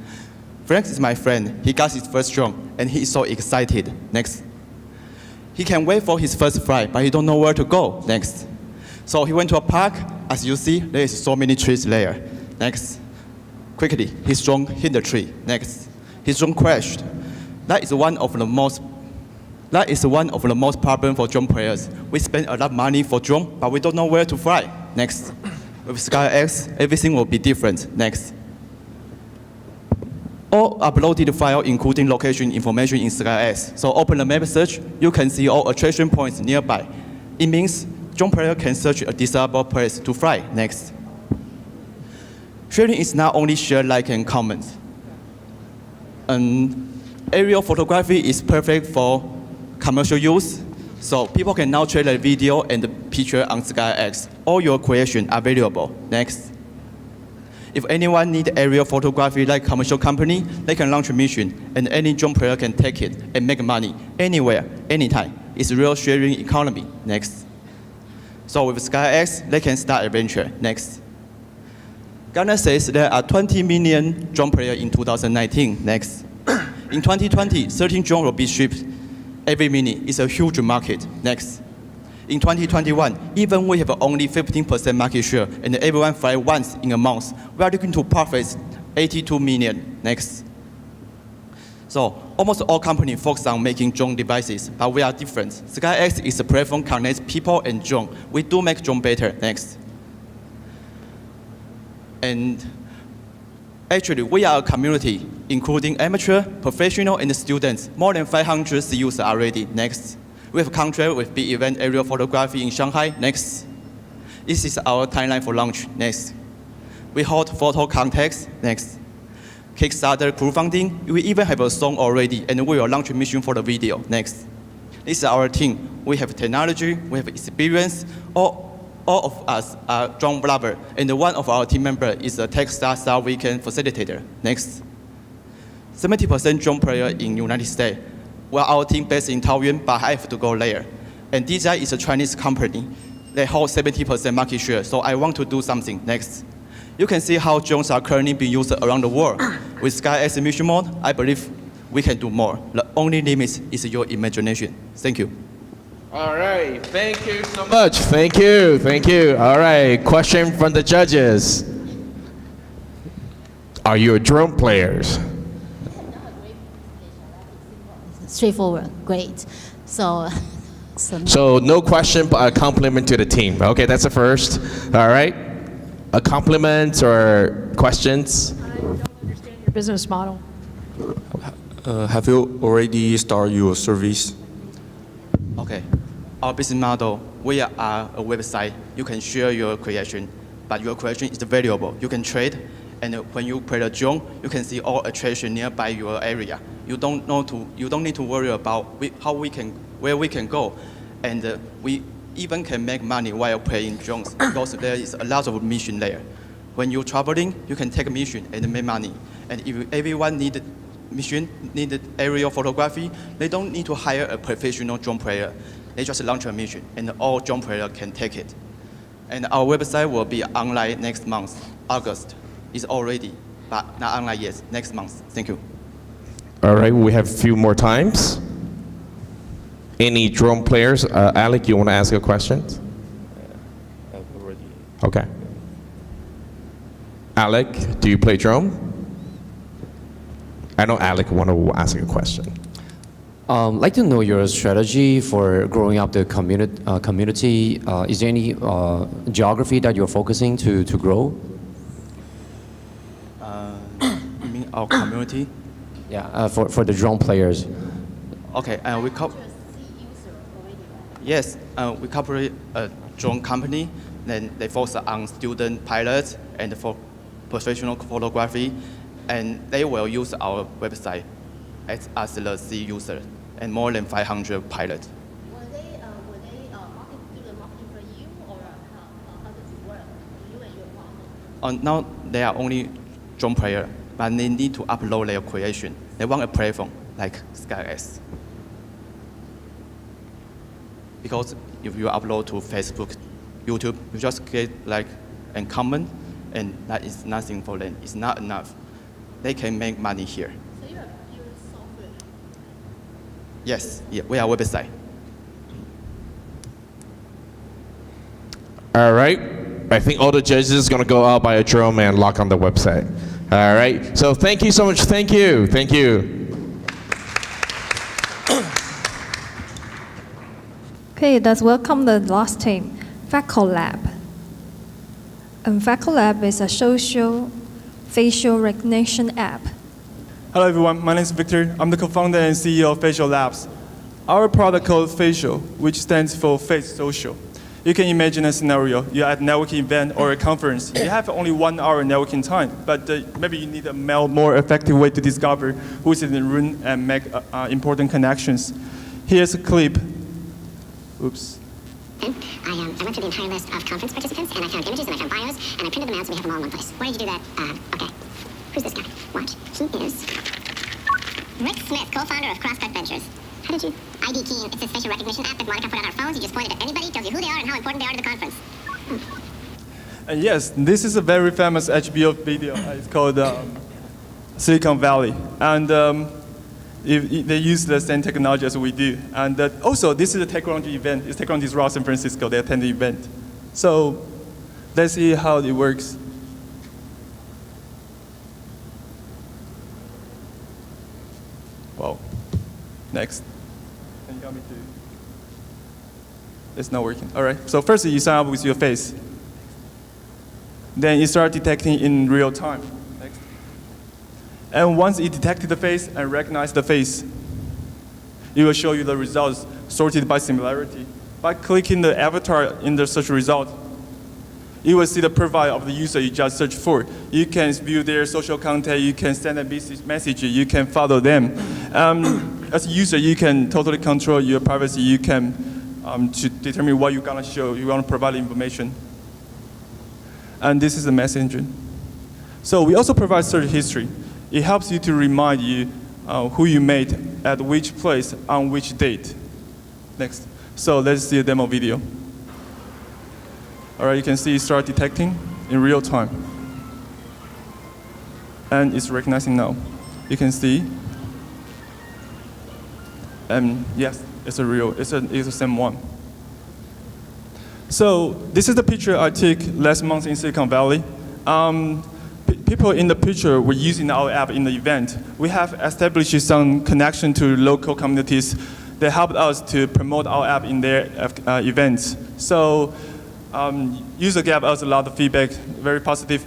Frank is my friend. He got his first drone, and he is so excited. Next. He can wait for his first flight, but he don't know where to go. Next. So he went to a park. As you see, there is so many trees there. Next. Quickly, his drone hit the tree. Next. His drone crashed. That is one of the most problem for drone players. We spend a lot of money for drone, but we don't know where to fly. Next. With SkyX, everything will be different. Next. All uploaded file including location information in SkyX. So open the map search, you can see all attraction points nearby. It means drone player can search a desirable place to fly. Next. Sharing is not only share, like, and comment. Aerial photography is perfect for commercial use. So people can now trade the video and the picture on SkyX. All your creation are available. Next. If anyone need aerial photography like commercial company, they can launch a mission, and any drone player can take it and make money anywhere, anytime. It's real sharing economy. Next. So with SkyX, they can start adventure. Next. Gartner says there are 20 million drone players in 2019. Next. In 2020, 13 drones will be shipped every minute. It's a huge market. Next. In 2021, even we have only 15% market share and everyone fly once in a month, we are looking to profit 82 million. Next. So almost all companies focus on making drone devices, but we are different. SkyX is a platform connects people and drone. We do make drone better. Next. And actually, we are a community, including amateur, professional, and students. More than 500 users already. Next. We have a contract with big event aerial photography in Shanghai. Next. This is our timeline for launch. Next. We hold photo contests. Next. Kickstarter crowdfunding. We even have a song already, and we will launch a mission for the video. Next. This is our team. We have technology, we have experience. All of us are drone lover, and one of our team members is a Techstar Star Weekend facilitator. Next. 70% drone player in United States. Well, our team based in Taoyuan, but I have to go there. And DJI is a Chinese company. They hold 70% market share, so I want to do something. Next. You can see how drones are currently being used around the world. With SkyX mission mode, I believe we can do more. The only limit is your imagination. Thank you. All right, thank you so much. Thank you, thank you. All right, question from the judges. Are you drone players? Straightforward, great. So no question, but a compliment to the team. Okay, that's the first. All right. A compliment or questions? I don't understand your business model. Have you already started your service? Okay. Our business model, we are a website. You can share your creation, but your creation is valuable. You can trade, and when you create a drone, you can see all attraction nearby your area. You don't need to worry about where we can go, and we even can make money while playing drones because there is a lot of mission there. When you're traveling, you can take a mission and make money. And if everyone needed aerial photography, they don't need to hire a professional drone player. They just launch a mission, and all drone players can take it. And our website will be online next month, August. It's already, but not online yet. Next month. Thank you. All right, we have a few more times. Any drone players? Alec, you want to ask a question? I've already. Okay. Alec, do you play drone? I know Alec want to ask a question. Like to know your strategy for growing up the community. Is there any geography that you're focusing to grow? You mean our community? Yeah, for the drone players. Okay, Yes, we cooperate a drone company. Then they focus on student pilots and for professional photography, and they will use our website as the C user, and more than 500 pilots. Will they do the marketing for you, or how does it work? You and your partner? Now they are only drone player, but they need to upload their creation. They want a platform like SkyX. Because if you upload to Facebook, YouTube, you just get like a comment, and that is nothing for them. It's not enough. They can make money here. So you have your software? Yes, yeah, we are a website. All right. I think all the judges are going to go out by a drone and lock on the website. All right. So thank you so much. Thank you. Thank you. Okay, let's welcome the last team, Facolab. Facolab is a social facial recognition app. Hello everyone, my name is Victor. I'm the co-founder and CEO of Facial Labs. Our product called Facial, which stands for Face Social. You can imagine a scenario. You're at a networking event or a conference. You have only 1 hour networking time, but maybe you need a more effective way to discover who's in the room and make important connections. Here's a clip. Oops. I went through the entire list of conference participants, and I found images and I found bios, and I printed them out so we have them all in one place. Why did you do that? Okay. Who's this guy? Watch. He is Rick Smith, co-founder of Crosscut Ventures. How did you? ID Key, it's a facial recognition app that Monica put on our phones. You just point it at anybody, tells you who they are and how important they are to the conference. And yes, this is a very famous HBO video. It's called Silicon Valley. And they use the same technology as we do. And also, this is a technology event. It's Technology Raw San Francisco. They attend the event. So let's see how it works. Wow. Next. Can you help me to? It's not working. All right. So first, you sign up with your face. Then you start detecting in real time. Next. And once it detected the face and recognized the face, it will show you the results sorted by similarity. By clicking the avatar in the search result, you will see the profile of the user you just searched for. You can view their social content, you can send a message, you can follow them. As a user, you can totally control your privacy. You can to determine what you're gonna show, you wanna provide information. And this is the message engine. So we also provide search history. It helps you to remind you who you met at which place on which date. Next. So let's see a demo video. All right, you can see it start detecting in real time. And it's recognizing now. You can see. And yes, it's the same one. So this is the picture I took last month in Silicon Valley. People in the picture were using our app in the event. We have established some connection to local communities that helped us to promote our app in their events. So user gave us a lot of feedback, very positive.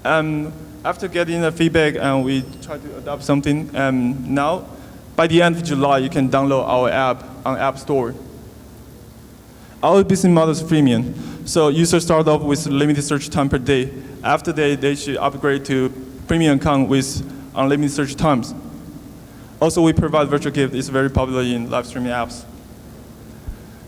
After getting the feedback, we tried to adopt something. Now, by the end of July, you can download our app on App Store. Our business model is freemium. So users start off with limited search time per day. After they should upgrade to premium account with unlimited search times. Also, we provide virtual gift. It's very popular in live streaming apps.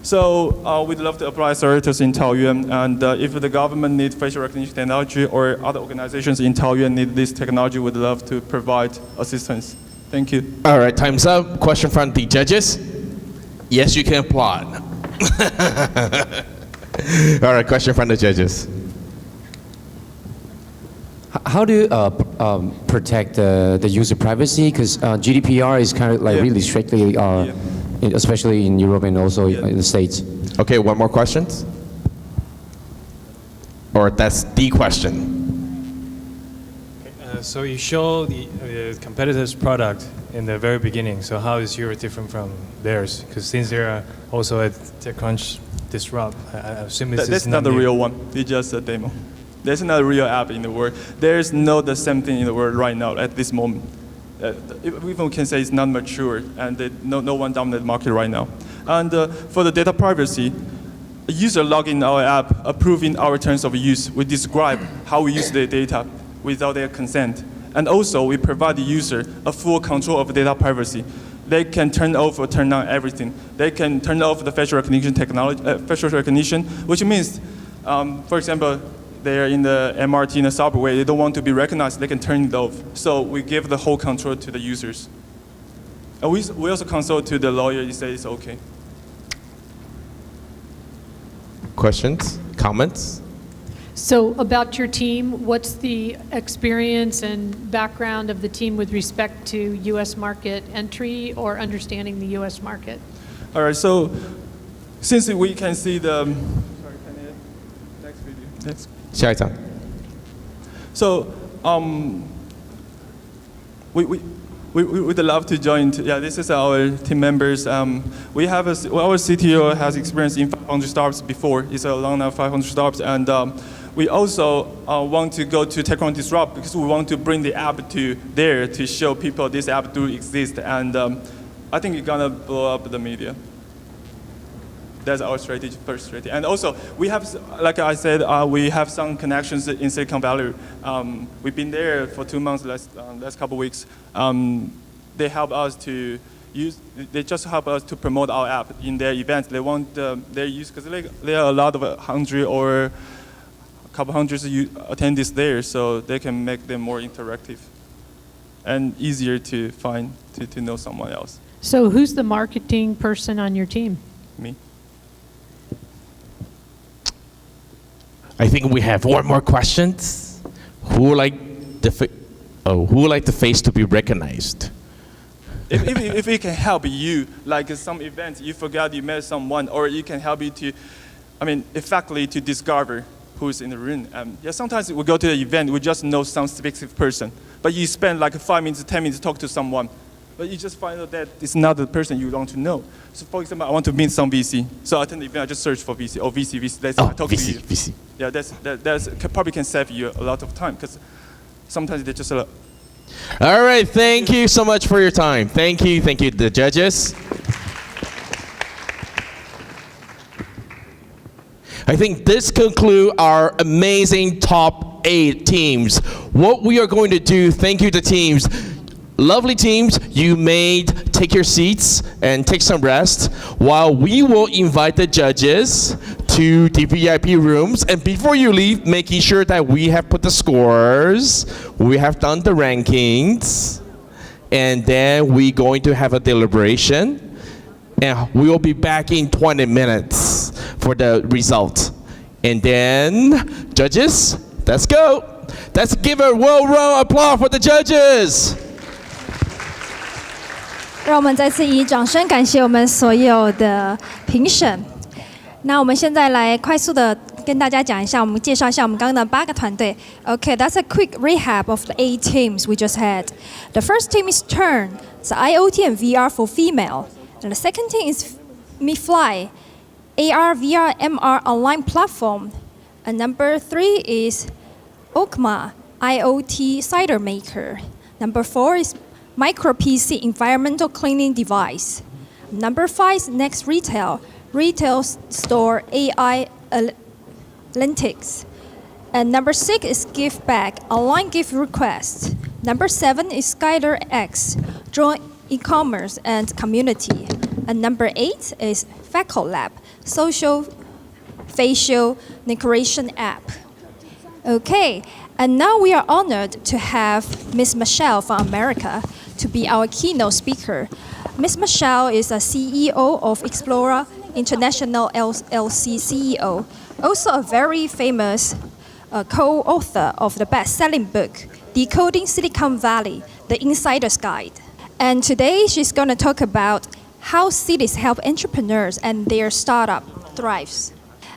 So we'd love to apply accelerators in Taoyuan. And if the government needs facial recognition technology or other organizations in Taoyuan need this technology, we'd love to provide assistance. Thank you. All right, time's up. Question from the judges. Yes, you can applaud. All right, question from the judges. How do you protect the user privacy? Because GDPR is kind of like really strictly, especially in Europe and also in the States. Okay, one more question? Or that's the question? So you show the competitor's product in the very beginning. So how is yours different from theirs? Because since they're also at TechCrunch Disrupt, I assume that's not the real one. It's just a demo. There's not a real app in the world. There's no the same thing in the world right now at this moment. Even can say it's not mature, and no one dominates the market right now. And for the data privacy, a user log in our app, approving our terms of use. We describe how we use the data without their consent. And also, we provide the user a full control of data privacy. They can turn off or turn on everything. They can turn off the facial recognition technology, facial recognition, which means, for example, they're in the MRT in the subway, they don't want to be recognized, they can turn it off. So we give the whole control to the users. And we also consult to the lawyer, he says it's okay. Questions, comments? So about your team, what's the experience and background of the team with respect to US market entry or understanding the US market? All right, so since we can see the, sorry, can you, next video. Next. So we'd love to join. This is our team members. We have our CTO has experience in 500 startups before. He's a long enough 500 startups, and we also want to go to TechCrunch Disrupt because we want to bring the app to there to show people this app do exist, and I think it's gonna blow up the media. That's our strategy, first strategy. And also, we have, like I said, we have some connections in Silicon Valley. We've been there for 2 months, last couple weeks. They help us to they just help us to promote our app in their events. They want their use, because there are a lot of 100 or a couple hundreds attendees there, so they can make them more interactive and easier to find, to know someone else. So who's the marketing person on your team? Me. I think we have one more questions. Who would like the face to be recognized? if it can help you, like some event, you forgot you met someone, or it can help you to, effectively to discover who's in the room. Sometimes we go to the event, we just know some specific person, but you spend like 5 minutes, 10 minutes to talk to someone, but you just find out that it's not the person you want to know. So for example, I want to meet some VC, so I attend the event, I just search for VC, VC, let's talk to you. VC. Yeah, that's probably can save you a lot of time, because sometimes they just All right, thank you so much for your time. Thank you, the judges. I think this concludes our amazing top 8 teams. What we are going to do, thank you to teams. Lovely teams, you may take your seats and take some rest while we will invite the judges to the VIP rooms. And before you leave, making sure that we have put the scores, we have done the rankings, and then we're going to have a deliberation. And we will be back in 20 minutes for the result. And then, judges, let's go. Let's give a well-round applause for the judges. 让我们再次以掌声感谢我们所有的评审。那我们现在来快速的跟大家讲一下，我们介绍一下我们刚刚的8个团队。Okay, that's a quick recap of the 8 teams we just had. The first team is Turn, it's IoT and VR for female. And the second team is MeFly, AR, VR, MR online platform. And number 3 is Okma, IoT cider maker. Number 4 is Micro PC environmental cleaning device. Number 5 is Next Retail store AI analytics. And number 6 is Gift Bag, online gift request. Number 7 is Skyler X, joint e-commerce and community. And number 8 is Faco Lab, social facial decoration app. Okay, and now we are honored to have Ms. Michelle from America to be our keynote speaker. Ms. Michelle is a CEO of Explorer International LLC CEO, also a very famous co-author of the best-selling book, Decoding Silicon Valley, The Insider's Guide. And today she's going to talk about how cities help entrepreneurs and their startup thrives.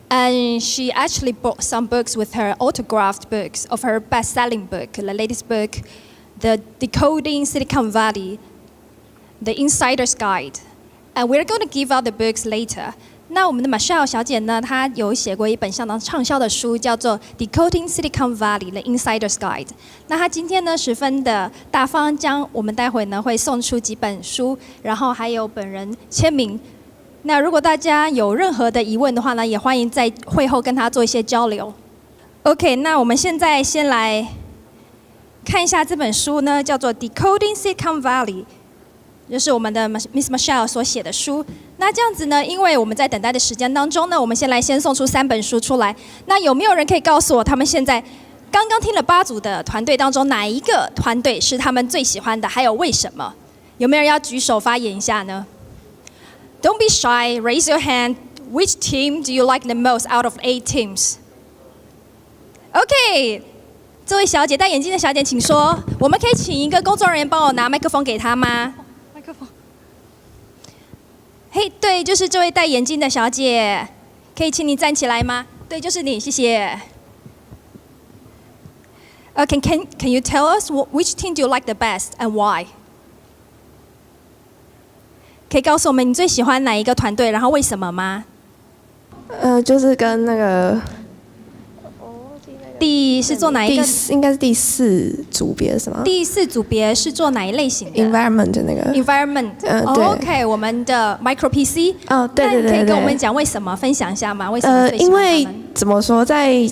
And she actually brought some books with her, autographed books of her best-selling book, the latest book, The Decoding Silicon Valley, The Insider's Guide. And we're going to give out the books later. 那我们的 Michelle 小姐呢，她有写过一本相当畅销的书，叫做 Decoding Silicon Valley, The Insider's Guide. 那她今天呢，十分的大方，将我们待会呢会送出几本书，然后还有本人签名。那如果大家有任何的疑问的话呢，也欢迎在会后跟她做一些交流。OK， 那我们现在先来看一下这本书呢，叫做 Decoding Silicon Valley。就是我们的 Miss Michelle 所写的书。那这样子呢，因为我们在等待的时间当中呢，我们先送出3本书出来。那有没有人可以告诉我，他们现在刚刚听了8组的团队当中，哪一个团队是他们最喜欢的？还有为什么？有没有人要举手发言一下呢 ？Don't be shy, raise your hand. Which team do you like the most out of 8 teams? OK， 这位小姐戴眼镜的小姐，请说。我们可以请一个工作人员帮我拿麦克风给她吗？嘿，对，就是这位戴眼镜的小姐，可以请你站起来吗？对，就是你，谢谢。Can you tell us which team do you like the best and why? 可以告诉我们你最喜欢哪一个团队，然后为什么吗？就是跟那个。是做哪一个？应该是第4组别是吗？第4组别是做哪一类型的 ？Environment 那个。Environment。对。OK， 我们的 Micro PC。哦，对对对。可以跟我们讲为什么？分享一下吗？为什么最喜欢他们？因为怎么说，在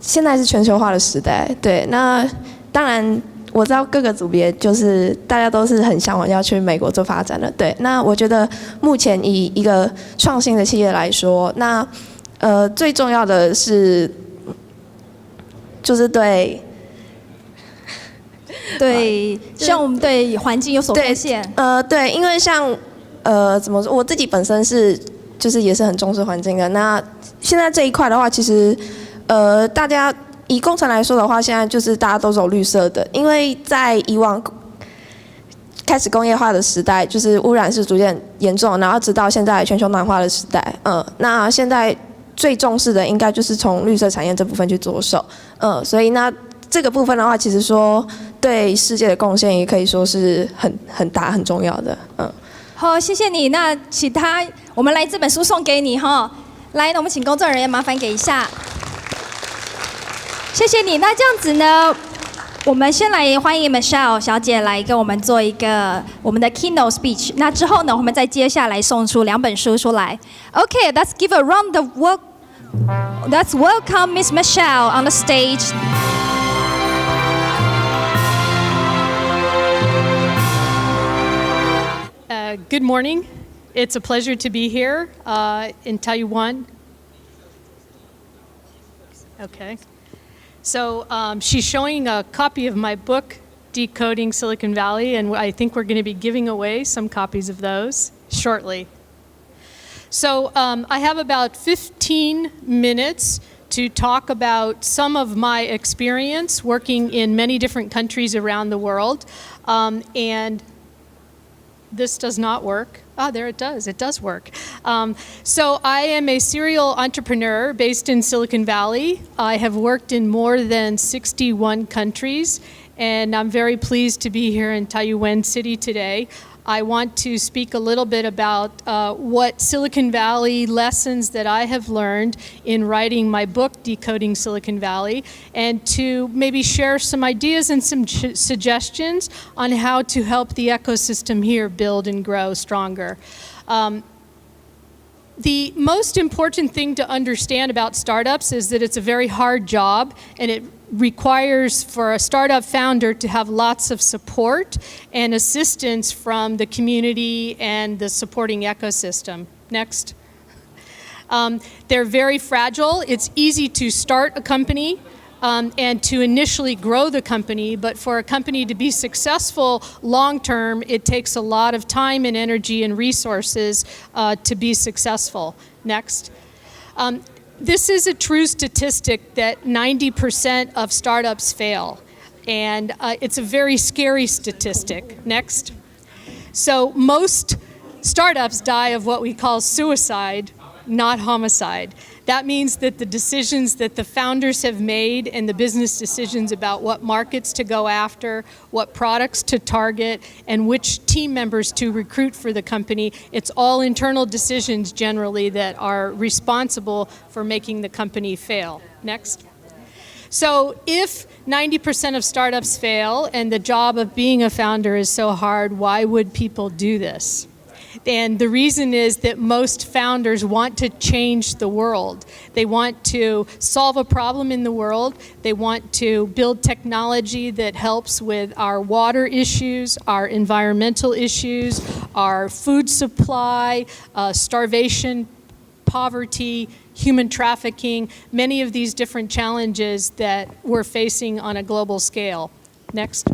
现在是全球化的时代，对，那当然我知道各个组别就是大家都是很向往要去美国做发展的，对。那我觉得目前以一个创新的企业来说，那最重要的是。就是对，像我们对环境有所贡献。对，因为像怎么说，我自己本身就是也是很重视环境的。那现在这一块的话，其实大家以工程来说的话，现在就是大家都走绿色的，因为在以往开始工业化的时代，就是污染是逐渐严重，然后直到现在全球暖化的时代，那现在最重视的应该就是从绿色产业这部分去着手，所以那这个部分的话，其实说对世界的贡献也可以说是很大很重要的，好，谢谢你。那其他我们来这本书送给你哈。来，那我们请工作人员麻烦给一下。谢谢你。那这样子呢，我们先来欢迎 Michelle 小姐来跟我们做一个我们的 keynote speech。那之后呢，我们再接下来送出2本书出来。Okay, let's give a round of Let's welcome Miss Michelle on the stage. Good morning. It's a pleasure to be here in Taoyuan. Okay. So she's showing a copy of my book, Decoding Silicon Valley, and I think we're going to be giving away some copies of those shortly. So I have about 15 minutes to talk about some of my experience working in many different countries around the world. And this does not work. Ah, there it does. It does work. So I am a serial entrepreneur based in Silicon Valley. I have worked in more than 61 countries, and I'm very pleased to be here in Taoyuan City today. I want to speak a little bit about what Silicon Valley lessons that I have learned in writing my book, Decoding Silicon Valley, and to maybe share some ideas and some suggestions on how to help the ecosystem here build and grow stronger. The most important thing to understand about startups is that it's a very hard job, and it requires for a startup founder to have lots of support and assistance from the community and the supporting ecosystem. Next. They're very fragile. It's easy to start a company and to initially grow the company, but for a company to be successful long-term, it takes a lot of time and energy and resources to be successful. Next. This is a true statistic that 90% of startups fail, and it's a very scary statistic. Next. So most startups die of what we call suicide, not homicide. That means that the decisions that the founders have made and the business decisions about what markets to go after, what products to target, and which team members to recruit for the company, it's all internal decisions generally that are responsible for making the company fail. Next. So if 90% of startups fail and the job of being a founder is so hard, why would people do this? And the reason is that most founders want to change the world. They want to solve a problem in the world. They want to build technology that helps with our water issues, our environmental issues, our food supply, starvation, poverty, human trafficking, many of these different challenges that we're facing on a global scale. Next.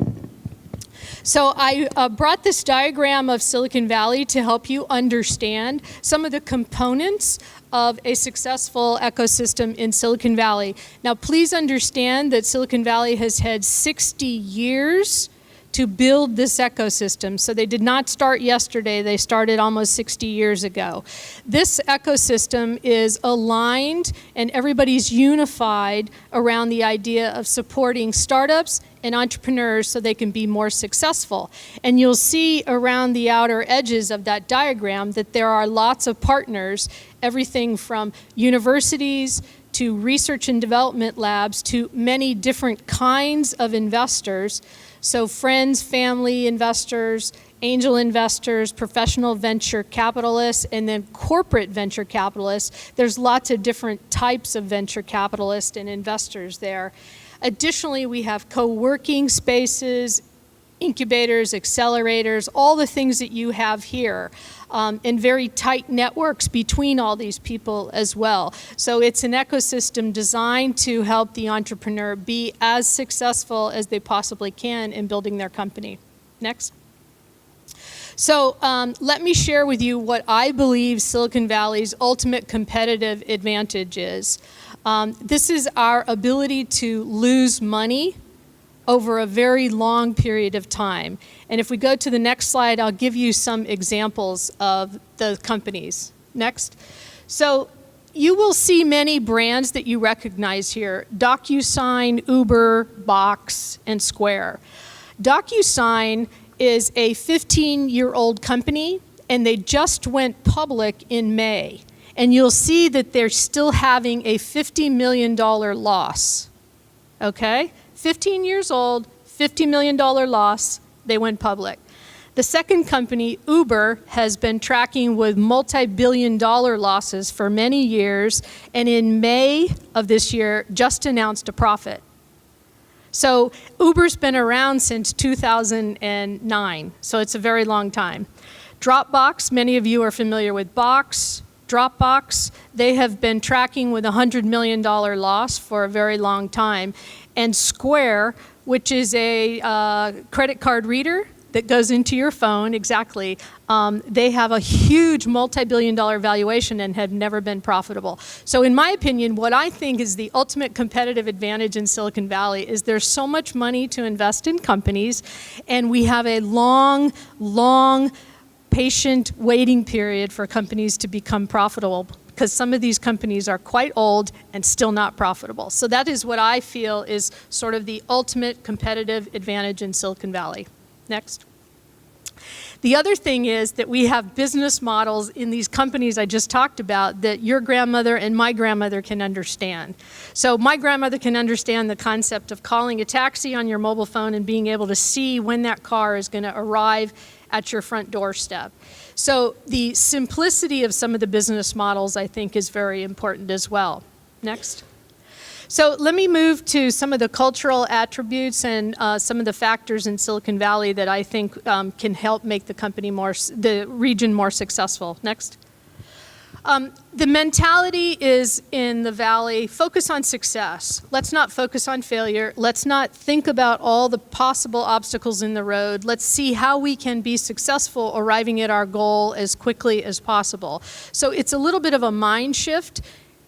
So I brought this diagram of Silicon Valley to help you understand some of the components of a successful ecosystem in Silicon Valley. Now, please understand that Silicon Valley has had 60 years to build this ecosystem. So they did not start yesterday, they started almost 60 years ago. This ecosystem is aligned and everybody's unified around the idea of supporting startups and entrepreneurs so they can be more successful. And you'll see around the outer edges of that diagram that there are lots of partners, everything from universities to research and development labs to many different kinds of investors. So friends, family investors, angel investors, professional venture capitalists, and then corporate venture capitalists. There's lots of different types of venture capitalists and investors there. Additionally, we have co-working spaces, incubators, accelerators, all the things that you have here, and very tight networks between all these people as well. So it's an ecosystem designed to help the entrepreneur be as successful as they possibly can in building their company. Next. So let me share with you what I believe Silicon Valley's ultimate competitive advantage is. This is our ability to lose money over a very long period of time. And if we go to the next slide, I'll give you some examples of the companies. Next. So you will see many brands that you recognize here: DocuSign, Uber, Box, and Square. DocuSign is a 15-year-old company, and they just went public in May. And you'll see that they're still having a $50 million loss. Okay? 15 years old, $50 million loss, they went public. The second company, Uber, has been tracking with multi-billion-dollar losses for many years, and in May of this year, just announced a profit. So Uber's been around since 2009, so it's a very long time. Dropbox, many of you are familiar with Dropbox, they have been tracking with a $100 million loss for a very long time. And Square, which is a credit card reader that goes into your phone, exactly, they have a huge multi-billion-dollar valuation and have never been profitable. So in my opinion, what I think is the ultimate competitive advantage in Silicon Valley is there's so much money to invest in companies, and we have a long, patient waiting period for companies to become profitable, because some of these companies are quite old and still not profitable. So that is what I feel is sort of the ultimate competitive advantage in Silicon Valley. Next. The other thing is that we have business models in these companies I just talked about that your grandmother and my grandmother can understand. So my grandmother can understand the concept of calling a taxi on your mobile phone and being able to see when that car is going to arrive at your front doorstep. So the simplicity of some of the business models, I think, is very important as well. Next. So let me move to some of the cultural attributes and some of the factors in Silicon Valley that I think can help make the region more successful. Next. The mentality is in the Valley, focus on success. Let's not focus on failure. Let's not think about all the possible obstacles in the road. Let's see how we can be successful arriving at our goal as quickly as possible. So it's a little bit of a mind shift.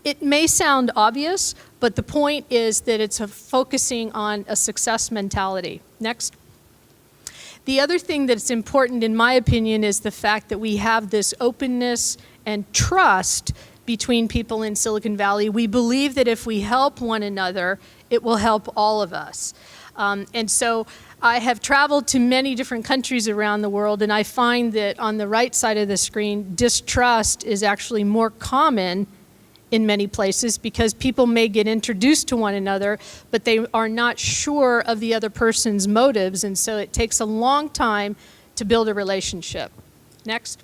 It may sound obvious, but the point is that it's focusing on a success mentality. Next. The other thing that's important, in my opinion, is the fact that we have this openness and trust between people in Silicon Valley. We believe that if we help one another, it will help all of us. And so I have traveled to many different countries around the world, and I find that on the right side of the screen, distrust is actually more common in many places because people may get introduced to one another, but they are not sure of the other person's motives, and so it takes a long time to build a relationship. Next.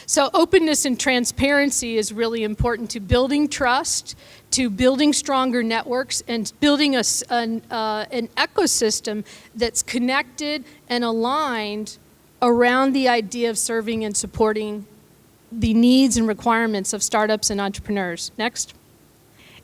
So openness and transparency is really important to building trust, to building stronger networks, and building an ecosystem that's connected and aligned around the idea of serving and supporting the needs and requirements of startups and entrepreneurs. Next.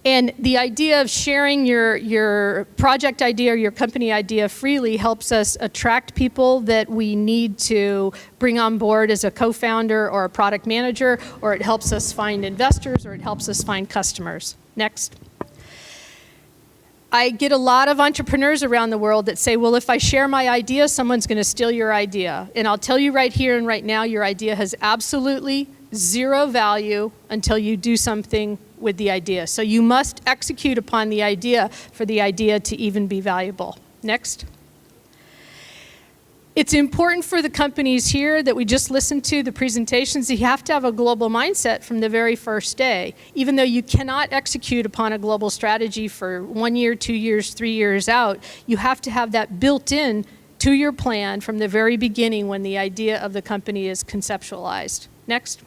And the idea of sharing your project idea or your company idea freely helps us attract people that we need to bring on board as a co-founder or a product manager, or it helps us find investors, or it helps us find customers. Next. I get a lot of entrepreneurs around the world that say, well, if I share my idea, someone's going to steal your idea. And I'll tell you right here and right now, your idea has absolutely zero value until you do something with the idea. So you must execute upon the idea for the idea to even be valuable. Next. It's important for the companies here that we just listened to, the presentations, you have to have a global mindset from the very first day. Even though you cannot execute upon a global strategy for 1 year, 2 years, 3 years out, you have to have that built in to your plan from the very beginning when the idea of the company is conceptualized. Next.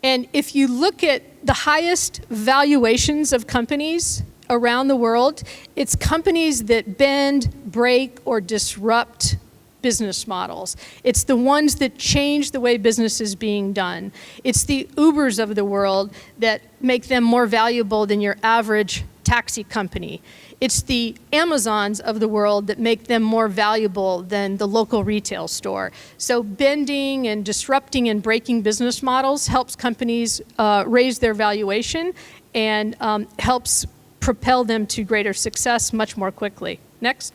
And if you look at the highest valuations of companies around the world, it's companies that bend, break, or disrupt business models. It's the ones that change the way business is being done. It's the Ubers of the world that make them more valuable than your average taxi company. It's the Amazons of the world that make them more valuable than the local retail store. So bending and disrupting and breaking business models helps companies raise their valuation and helps propel them to greater success much more quickly. Next.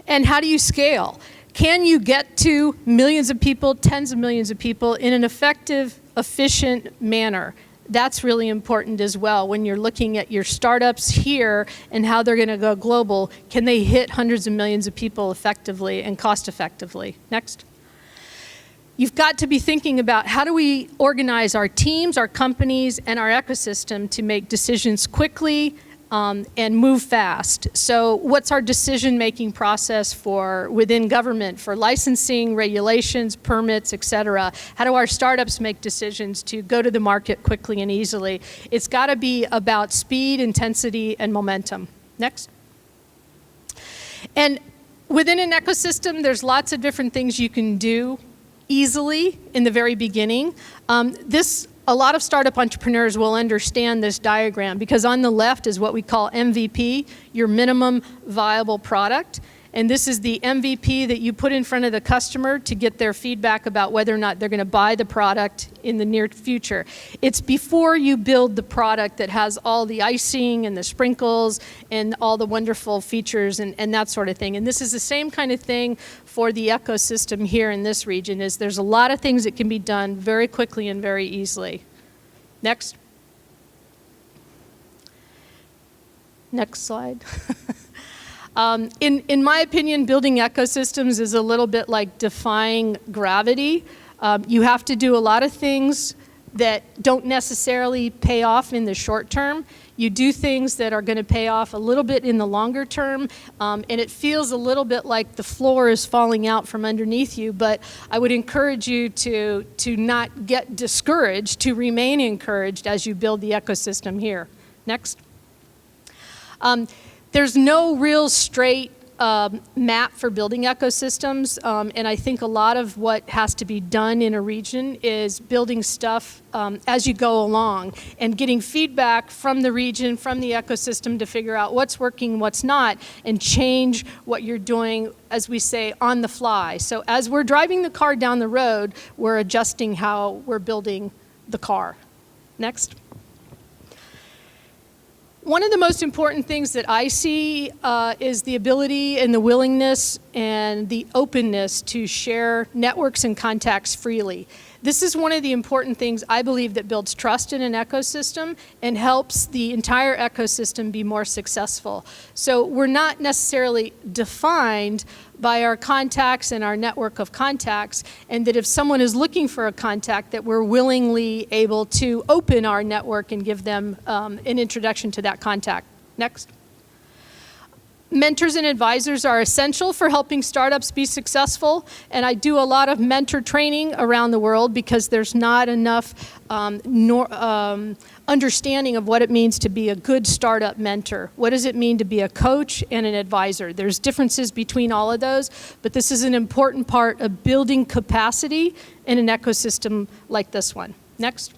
And how do you scale? Can you get to millions of people, tens of millions of people in an effective, efficient manner? That's really important as well when you're looking at your startups here and how they're going to go global. Can they hit hundreds of millions of people effectively and cost effectively? Next. You've got to be thinking about how do we organize our teams, our companies, and our ecosystem to make decisions quickly and move fast. So what's our decision-making process for within government, for licensing, regulations, permits, et cetera? How do our startups make decisions to go to the market quickly and easily? It's got to be about speed, intensity, and momentum. Next. And within an ecosystem, there's lots of different things you can do easily in the very beginning. A lot of startup entrepreneurs will understand this diagram because on the left is what we call MVP, your minimum viable product. And this is the MVP that you put in front of the customer to get their feedback about whether or not they're going to buy the product in the near future. It's before you build the product that has all the icing and the sprinkles and all the wonderful features and that sort of thing. And this is the same kind of thing for the ecosystem here in this region, is there's a lot of things that can be done very quickly and very easily. Next. Next slide. In my opinion, building ecosystems is a little bit like defying gravity. You have to do a lot of things that don't necessarily pay off in the short term. You do things that are going to pay off a little bit in the longer term, and it feels a little bit like the floor is falling out from underneath you, but I would encourage you to not get discouraged, to remain encouraged as you build the ecosystem here. Next. There's no real straight map for building ecosystems, and I think a lot of what has to be done in a region is building stuff as you go along and getting feedback from the region, from the ecosystem to figure out what's working, what's not, and change what you're doing, as we say, on the fly. So as we're driving the car down the road, we're adjusting how we're building the car. Next. One of the most important things that I see is the ability and the willingness and the openness to share networks and contacts freely. This is one of the important things I believe that builds trust in an ecosystem and helps the entire ecosystem be more successful. So we're not necessarily defined by our contacts and our network of contacts, and that if someone is looking for a contact, that we're willingly able to open our network and give them an introduction to that contact. Next. Mentors and advisors are essential for helping startups be successful, and I do a lot of mentor training around the world because there's not enough understanding of what it means to be a good startup mentor. What does it mean to be a coach and an advisor? There's differences between all of those, but this is an important part of building capacity in an ecosystem like this one. Next.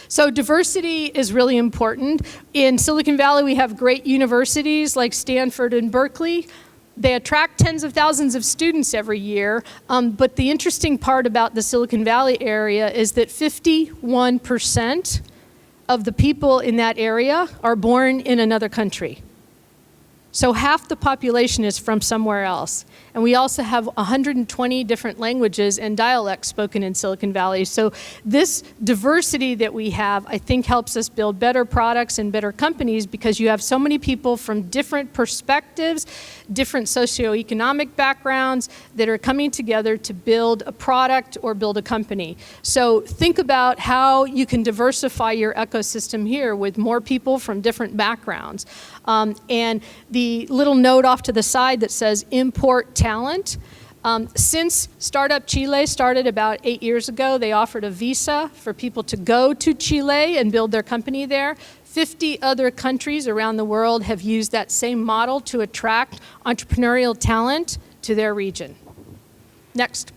So diversity is really important. In Silicon Valley, we have great universities like Stanford and Berkeley. They attract tens of thousands of students every year, but the interesting part about the Silicon Valley area is that 51% of the people in that area are born in another country. So half the population is from somewhere else. And we also have 120 different languages and dialects spoken in Silicon Valley. So this diversity that we have, I think, helps us build better products and better companies because you have so many people from different perspectives, different socioeconomic backgrounds that are coming together to build a product or build a company. So think about how you can diversify your ecosystem here with more people from different backgrounds. And the little note off to the side that says import talent. Since Startup Chile started about 8 years ago, they offered a visa for people to go to Chile and build their company there. 50 other countries around the world have used that same model to attract entrepreneurial talent to their region. Next.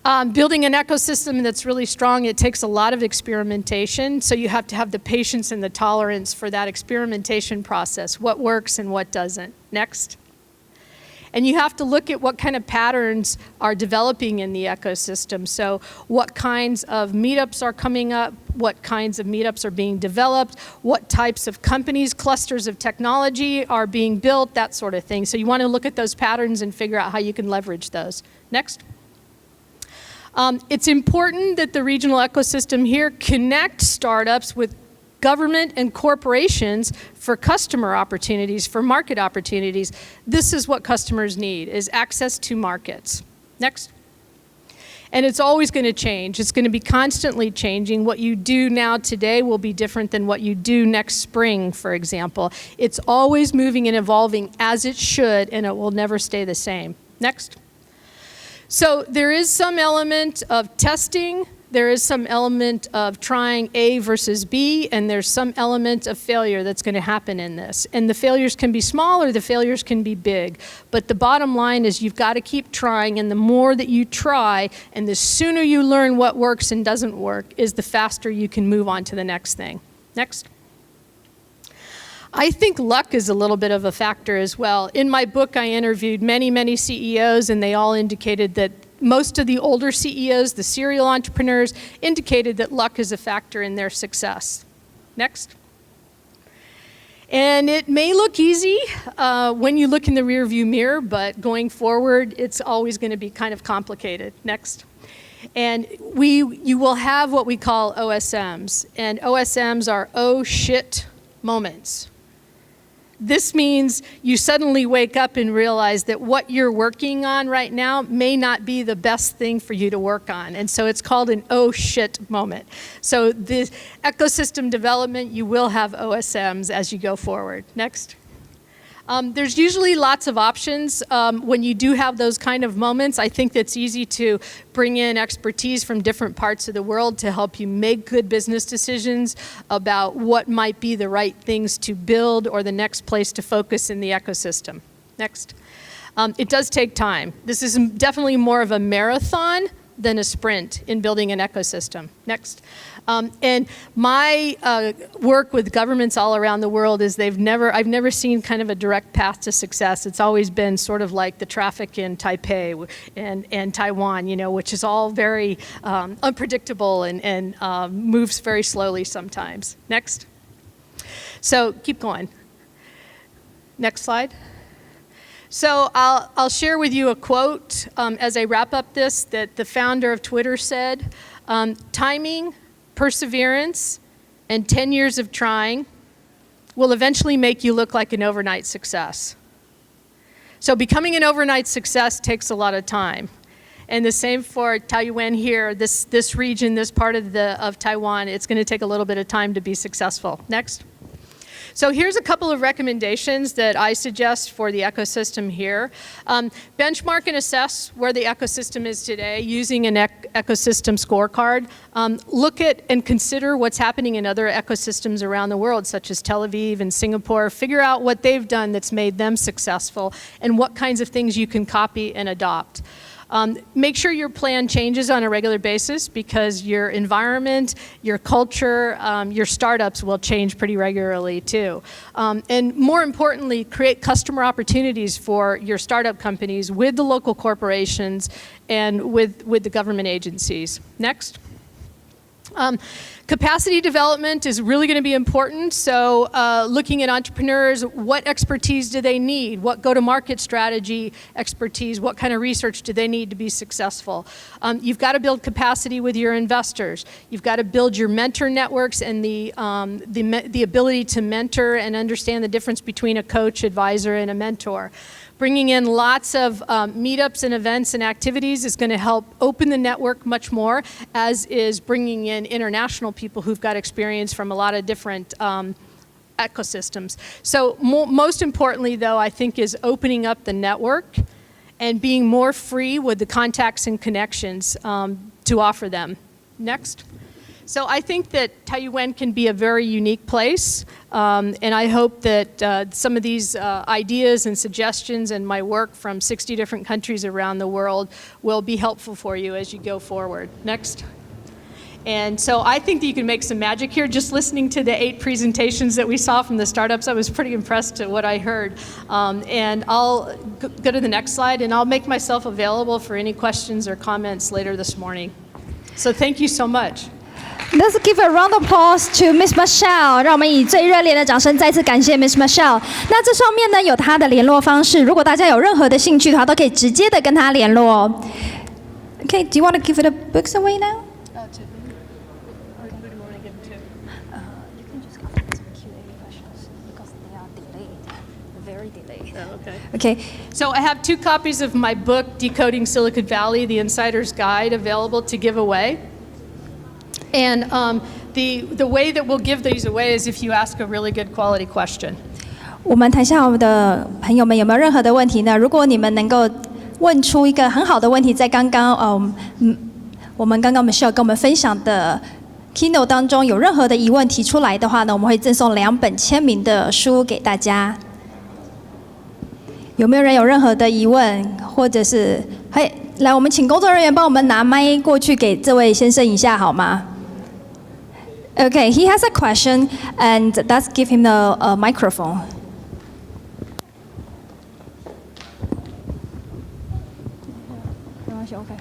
Building an ecosystem that's really strong, it takes a lot of experimentation, so you have to have the patience and the tolerance for that experimentation process, what works and what doesn't. Next. And you have to look at what kind of patterns are developing in the ecosystem. So what kinds of meetups are coming up, what kinds of meetups are being developed, what types of companies, clusters of technology are being built, that sort of thing. So you want to look at those patterns and figure out how you can leverage those. Next. It's important that the regional ecosystem here connect startups with government and corporations for customer opportunities, for market opportunities. This is what customers need, is access to markets. Next. And it's always going to change. It's going to be constantly changing. What you do now today will be different than what you do next spring, for example. It's always moving and evolving as it should, and it will never stay the same. Next. So there is some element of testing, there is some element of trying A versus B, and there's some element of failure that's going to happen in this. And the failures can be small or the failures can be big. But the bottom line is you've got to keep trying, and the more that you try, and the sooner you learn what works and doesn't work, is the faster you can move on to the next thing. Next. I think luck is a little bit of a factor as well. In my book, I interviewed many CEOs, and they all indicated that most of the older CEOs, the serial entrepreneurs, indicated that luck is a factor in their success. Next. And it may look easy when you look in the rearview mirror, but going forward, it's always going to be kind of complicated. Next. And you will have what we call OSMs, and OSMs are oh shit moments. This means you suddenly wake up and realize that what you're working on right now may not be the best thing for you to work on. And so it's called an oh shit moment. So the ecosystem development, you will have OSMs as you go forward. Next. There's usually lots of options when you do have those kind of moments. I think it's easy to bring in expertise from different parts of the world to help you make good business decisions about what might be the right things to build or the next place to focus in the ecosystem. Next. It does take time. This is definitely more of a marathon than a sprint in building an ecosystem. Next. And my work with governments all around the world is I've never seen kind of a direct path to success. It's always been sort of like the traffic in Taipei and Taiwan, you know, which is all very unpredictable and moves very slowly sometimes. Next. So keep going. Next slide. So I'll share with you a quote as I wrap up this that the founder of Twitter said, timing, perseverance, and 10 years of trying will eventually make you look like an overnight success. So becoming an overnight success takes a lot of time. And the same for Taoyuan here, this region, this part of Taiwan, it's going to take a little bit of time to be successful. Next. So here's a couple of recommendations that I suggest for the ecosystem here. Benchmark and assess where the ecosystem is today using an ecosystem scorecard. Look at and consider what's happening in other ecosystems around the world, such as Tel Aviv and Singapore. Figure out what they've done that's made them successful and what kinds of things you can copy and adopt. Make sure your plan changes on a regular basis because your environment, your culture, your startups will change pretty regularly too. And more importantly, create customer opportunities for your startup companies with the local corporations and with the government agencies. Next. Capacity development is really going to be important. So looking at entrepreneurs, what expertise do they need? What go-to-market strategy expertise? What kind of research do they need to be successful? You've got to build capacity with your investors. You've got to build your mentor networks and the ability to mentor and understand the difference between a coach, advisor, and a mentor. Bringing in lots of meetups and events and activities is going to help open the network much more, as is bringing in international people who've got experience from a lot of different ecosystems. So most importantly, though, I think is opening up the network and being more free with the contacts and connections to offer them. Next. So I think that Taoyuan can be a very unique place, and I hope that some of these ideas and suggestions and my work from 60 different countries around the world will be helpful for you as you go forward. Next. And so I think that you can make some magic here. Just listening to the 8 presentations that we saw from the startups, I was pretty impressed at what I heard. And I'll go to the next slide, and I'll make myself available for any questions or comments later this morning. So thank you so much. Let's give a round of applause to Miss Michelle. 让我们以最热烈的掌声再次感谢 Miss Michelle. 那这上面呢有她的联络方式，如果大家有任何的兴趣的话，都可以直接的跟她联络。Okay, do you want to give the books away now? Okay. So I have 2 copies of my book, Decoding Silicon Valley, The Insider's Guide, available to give away. And the way that we'll give these away is if you ask a really good quality question. 我们台下的朋友们有没有任何的问题呢？如果你们能够问出一个很好的问题，在刚刚我们Michelle 跟我们分享的 keynote 当中有任何的疑问提出来的话呢，我们会赠送2本签名的书给大家。有没有人有任何的疑问，或者是来，我们请工作人员帮我们拿麦过去给这位先生一下好吗？ Okay, he has a question, and let's give him the microphone.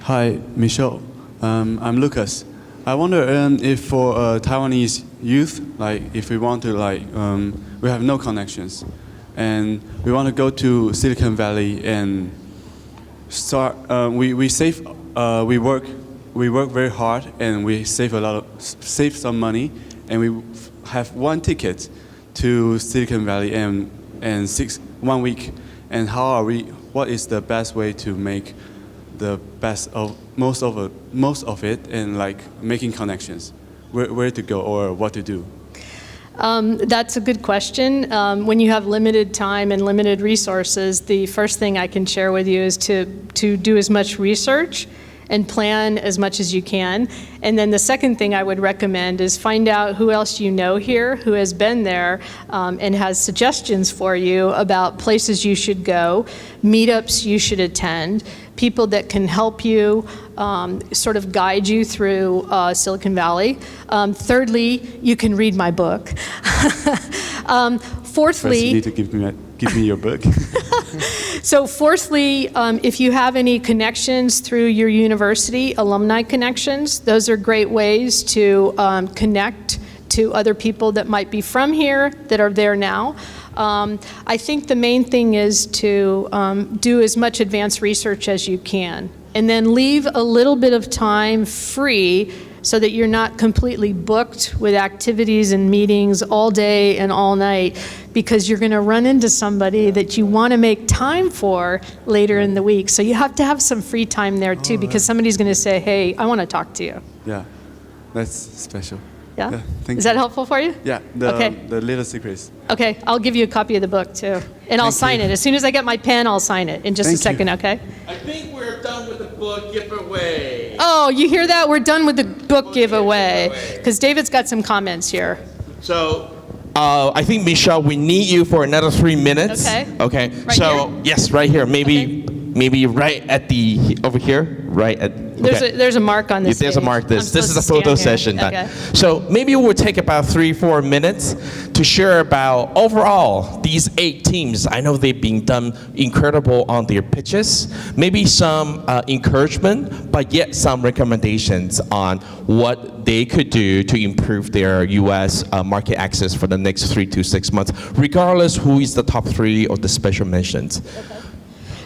Hi, Michelle. I'm Lucas. I wonder if for Taiwanese youth, like if we want to we have no connections, and we want to go to Silicon Valley and start. We save. We work very hard, and we save some money, and we have 1 ticket to Silicon Valley and 1 week. And what is the best way to make the best of most of it, and like making connections, where to go or what to do? That's a good question. When you have limited time and limited resources, the first thing I can share with you is to do as much research and plan as much as you can. And then the second thing I would recommend is find out who else you know here who has been there and has suggestions for you about places you should go, meetups you should attend, people that can help you sort of guide you through Silicon Valley. Thirdly, you can read my book. Fourthly, first you need to give me your book. So fourthly, if you have any connections through your university, alumni connections, those are great ways to connect to other people that might be from here that are there now. I think the main thing is to do as much advanced research as you can, and then leave a little bit of time free so that you're not completely booked with activities and meetings all day and all night, because you're going to run into somebody that you want to make time for later in the week. So you have to have some free time there too, because somebody's going to say, hey, I want to talk to you. Yeah, that's special. Yeah? Thank Is you. that helpful for you? Yeah, the little secrets. Okay, I'll give you a copy of the book too. And I'll sign it. As soon as I get my pen, I'll sign it in just a second, okay? I think we're done with the book giveaway. Oh, you hear that? We're done with the book giveaway. Because David's got some comments here. So, I think, Michelle, we need you for another 3 minutes. Okay. Okay. Right so, here? yes, right here. Maybe right at over here. Right at. Okay. There's a mark on this. There's a mark. This is a photo session done. Okay. So maybe we'll take about 3-4 minutes to share about overall these 8 teams. I know they've been done incredible on their pitches. Maybe some encouragement, but yet some recommendations on what they could do to improve their U.S. Market access for the next 3 to 6 months, regardless who is the top 3 or the special mentions. Okay.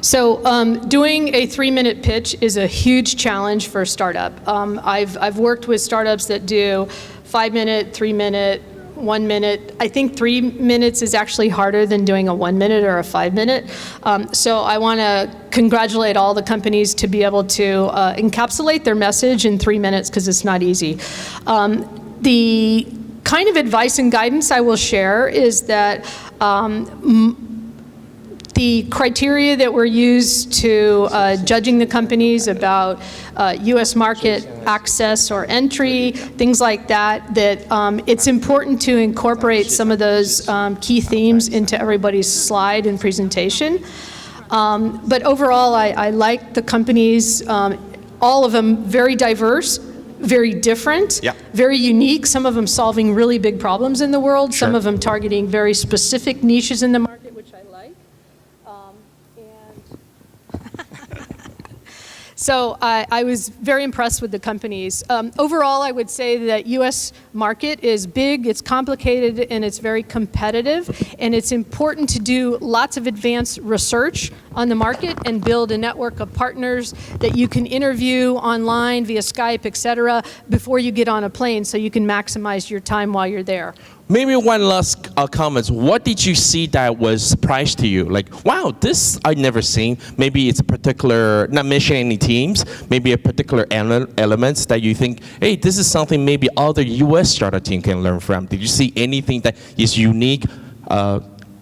So doing a 3-minute pitch is a huge challenge for a startup. I've worked with startups that do 5-minute, 3-minute, 1 minute. I think 3 minutes is actually harder than doing a 1 minute or a 5-minute. So I want to congratulate all the companies to be able to encapsulate their message in 3 minutes, because it's not easy. The kind of advice and guidance I will share is that the criteria that were used to judging the companies about U.S. market access or entry, things like that, that it's important to incorporate some of those key themes into everybody's slide and presentation. But overall, I like the companies, all of them very diverse, very different, very unique. Some of them solving really big problems in the world. Some of them targeting very specific niches in the market, which I like. So I was very impressed with the companies. Overall, I would say that U.S. market is big, it's complicated, and it's very competitive. And it's important to do lots of advanced research on the market and build a network of partners that you can interview online via Skype, etc., before you get on a plane, so you can maximize your time while you're there. Maybe one last comment. What did you see that was surprise to you? Like, wow, this I've never seen. Maybe it's a particular, not mentioning any teams, maybe a particular elements that you think, hey, this is something maybe other U.S. startup team can learn from. Did you see anything that is unique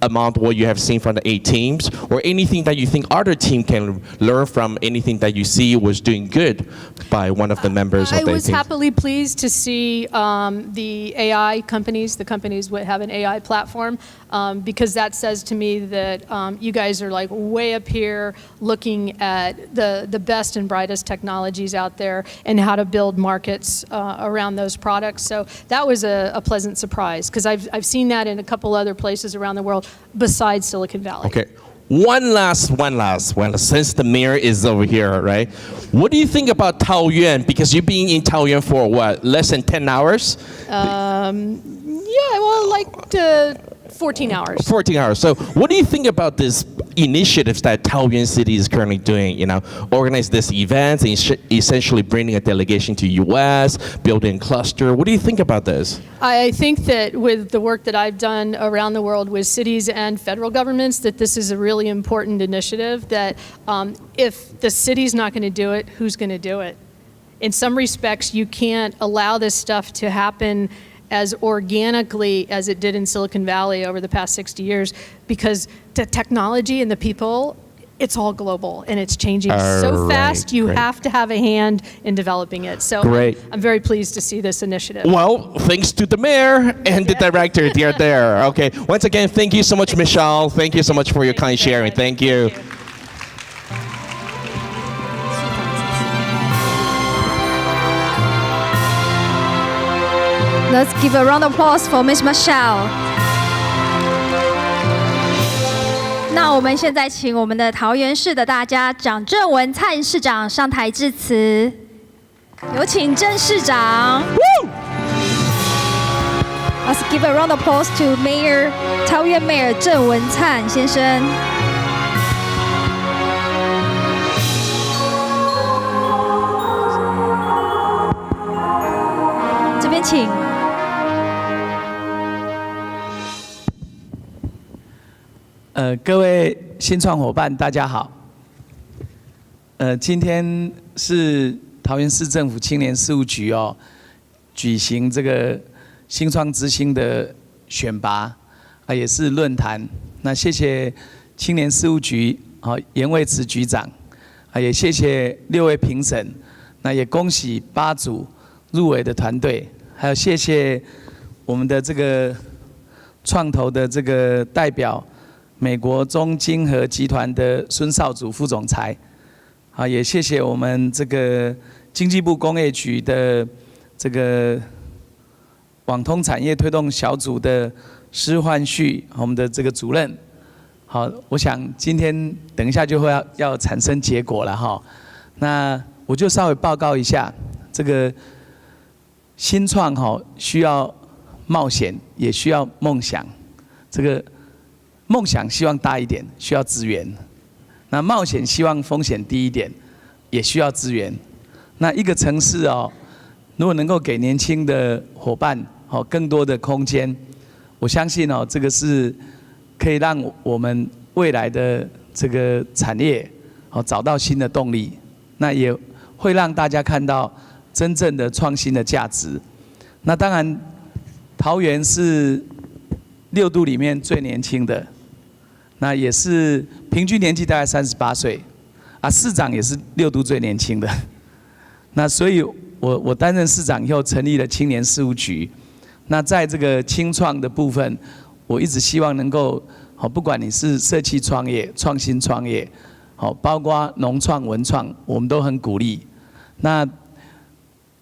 among what you have seen from the 8 teams, or anything that you think other team can learn from, anything that you see was doing good by one of the members of the 8 teams? I was happily pleased to see the AI companies, the companies would have an AI platform, because that says to me that you guys are like way up here looking at the best and brightest technologies out there and how to build markets around those products. So that was a pleasant surprise, because I've seen that in a couple other places around the world besides Silicon Valley. Okay. One last. Since the mayor is over here, right? What do you think about Taoyuan? Because you've been in Taoyuan for what, less than 10 hours? Yeah, well, like 14 hours. 14 hours. So what do you think about this initiatives that Taoyuan City is currently doing? You know, organize this events, essentially bringing a delegation to U.S., building a cluster. What do you think about this? I think that with the work that I've done around the world with cities and federal governments, that this is a really important initiative, that if the city's not going to do it, who's going to do it? In some respects, you can't allow this stuff to happen as organically as it did in Silicon Valley over the past 60 years, because the technology and the people, it's all global and it's changing so fast, you have to have a hand in developing it. So I'm very pleased to see this initiative. Well, thanks to the mayor and the director, they are there. Okay, once again, thank you so much, Michelle. Thank you so much for your kind sharing. Thank you. Let's give a round of applause for Miss Michelle. 那我们现在请我们的桃园市的大家蒋正文蔡市长上台致辞，有请郑市长。Let's give a round of applause to Mayor 桃园 Mayor 郑文灿先生。这边请。各位新创伙伴，大家好。今天是桃园市政府青年事务局举行这个新创之星的选拔，也是论坛。那谢谢青年事务局严卫慈局长，也谢谢6位评审，那也恭喜8组入围的团队，还有谢谢我们的这个创投的这个代表。美国中金和集团的孙少祖副总裁，也谢谢我们这个经济部工业局的这个网通产业推动小组的施焕旭，我们的这个主任。好，我想今天等一下就会要产生结果了哈。那我就稍微报告一下，这个新创需要冒险，也需要梦想，这个。梦想希望大一点，需要资源；那冒险希望风险低一点，也需要资源。那一个城市如果能够给年轻的伙伴更多的空间，我相信这个是可以让我们未来的这个产业找到新的动力，那也会让大家看到真正的创新的价值。那当然，桃园是6都里面最年轻的。那也是平均年纪大概38岁，市长也是6都最年轻的。那所以我担任市长以后，成立了青年事务局。那在这个青创的部分，我一直希望能够不管你是社企创业、创新创业，包括农创、文创，我们都很鼓励。那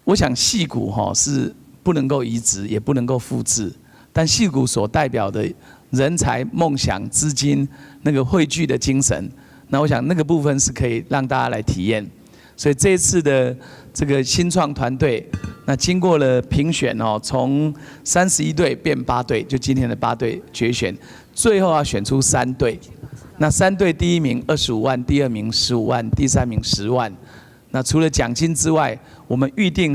我想矽谷是不能够移植，也不能够复制，但矽谷所代表的人才、梦想、资金那个汇聚的精神，那我想那个部分是可以让大家来体验。所以这一次的这个新创团队，那经过了评选从31队变8队，就今天的8队决选，最后要选出3队。那3队第1名25万，第2名15万，第3名10万。那除了奖金之外，我们预定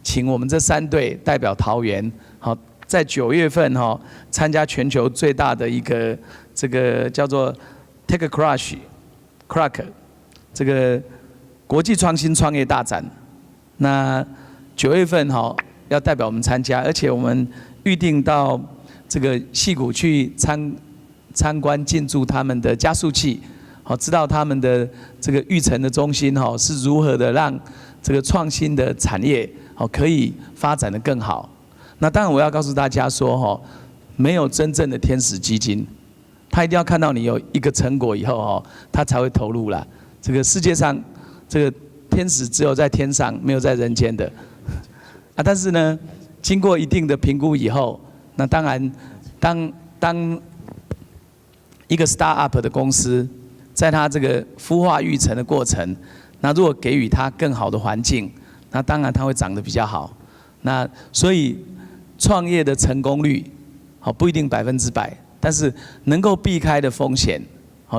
请我们这3队代表桃园，在9月份参加全球最大的一个这个叫做 Tech Crack 这个国际创新创业大展。那9月份要代表我们参加，而且我们预定到这个矽谷去参观进驻他们的加速器，知道他们的这个育成的中心是如何的让这个创新的产业可以发展得更好。那当然我要告诉大家说没有真正的天使基金，他一定要看到你有一个成果以后他才会投入啦。这个世界上这个天使只有在天上，没有在人间的但是呢，经过一定的评估以后，那当然当一个 startup 的公司，在它这个孵化育成的过程，那如果给予它更好的环境，那当然它会长得比较好。那所以创业的成功率不一定100%，但是能够避开的风险，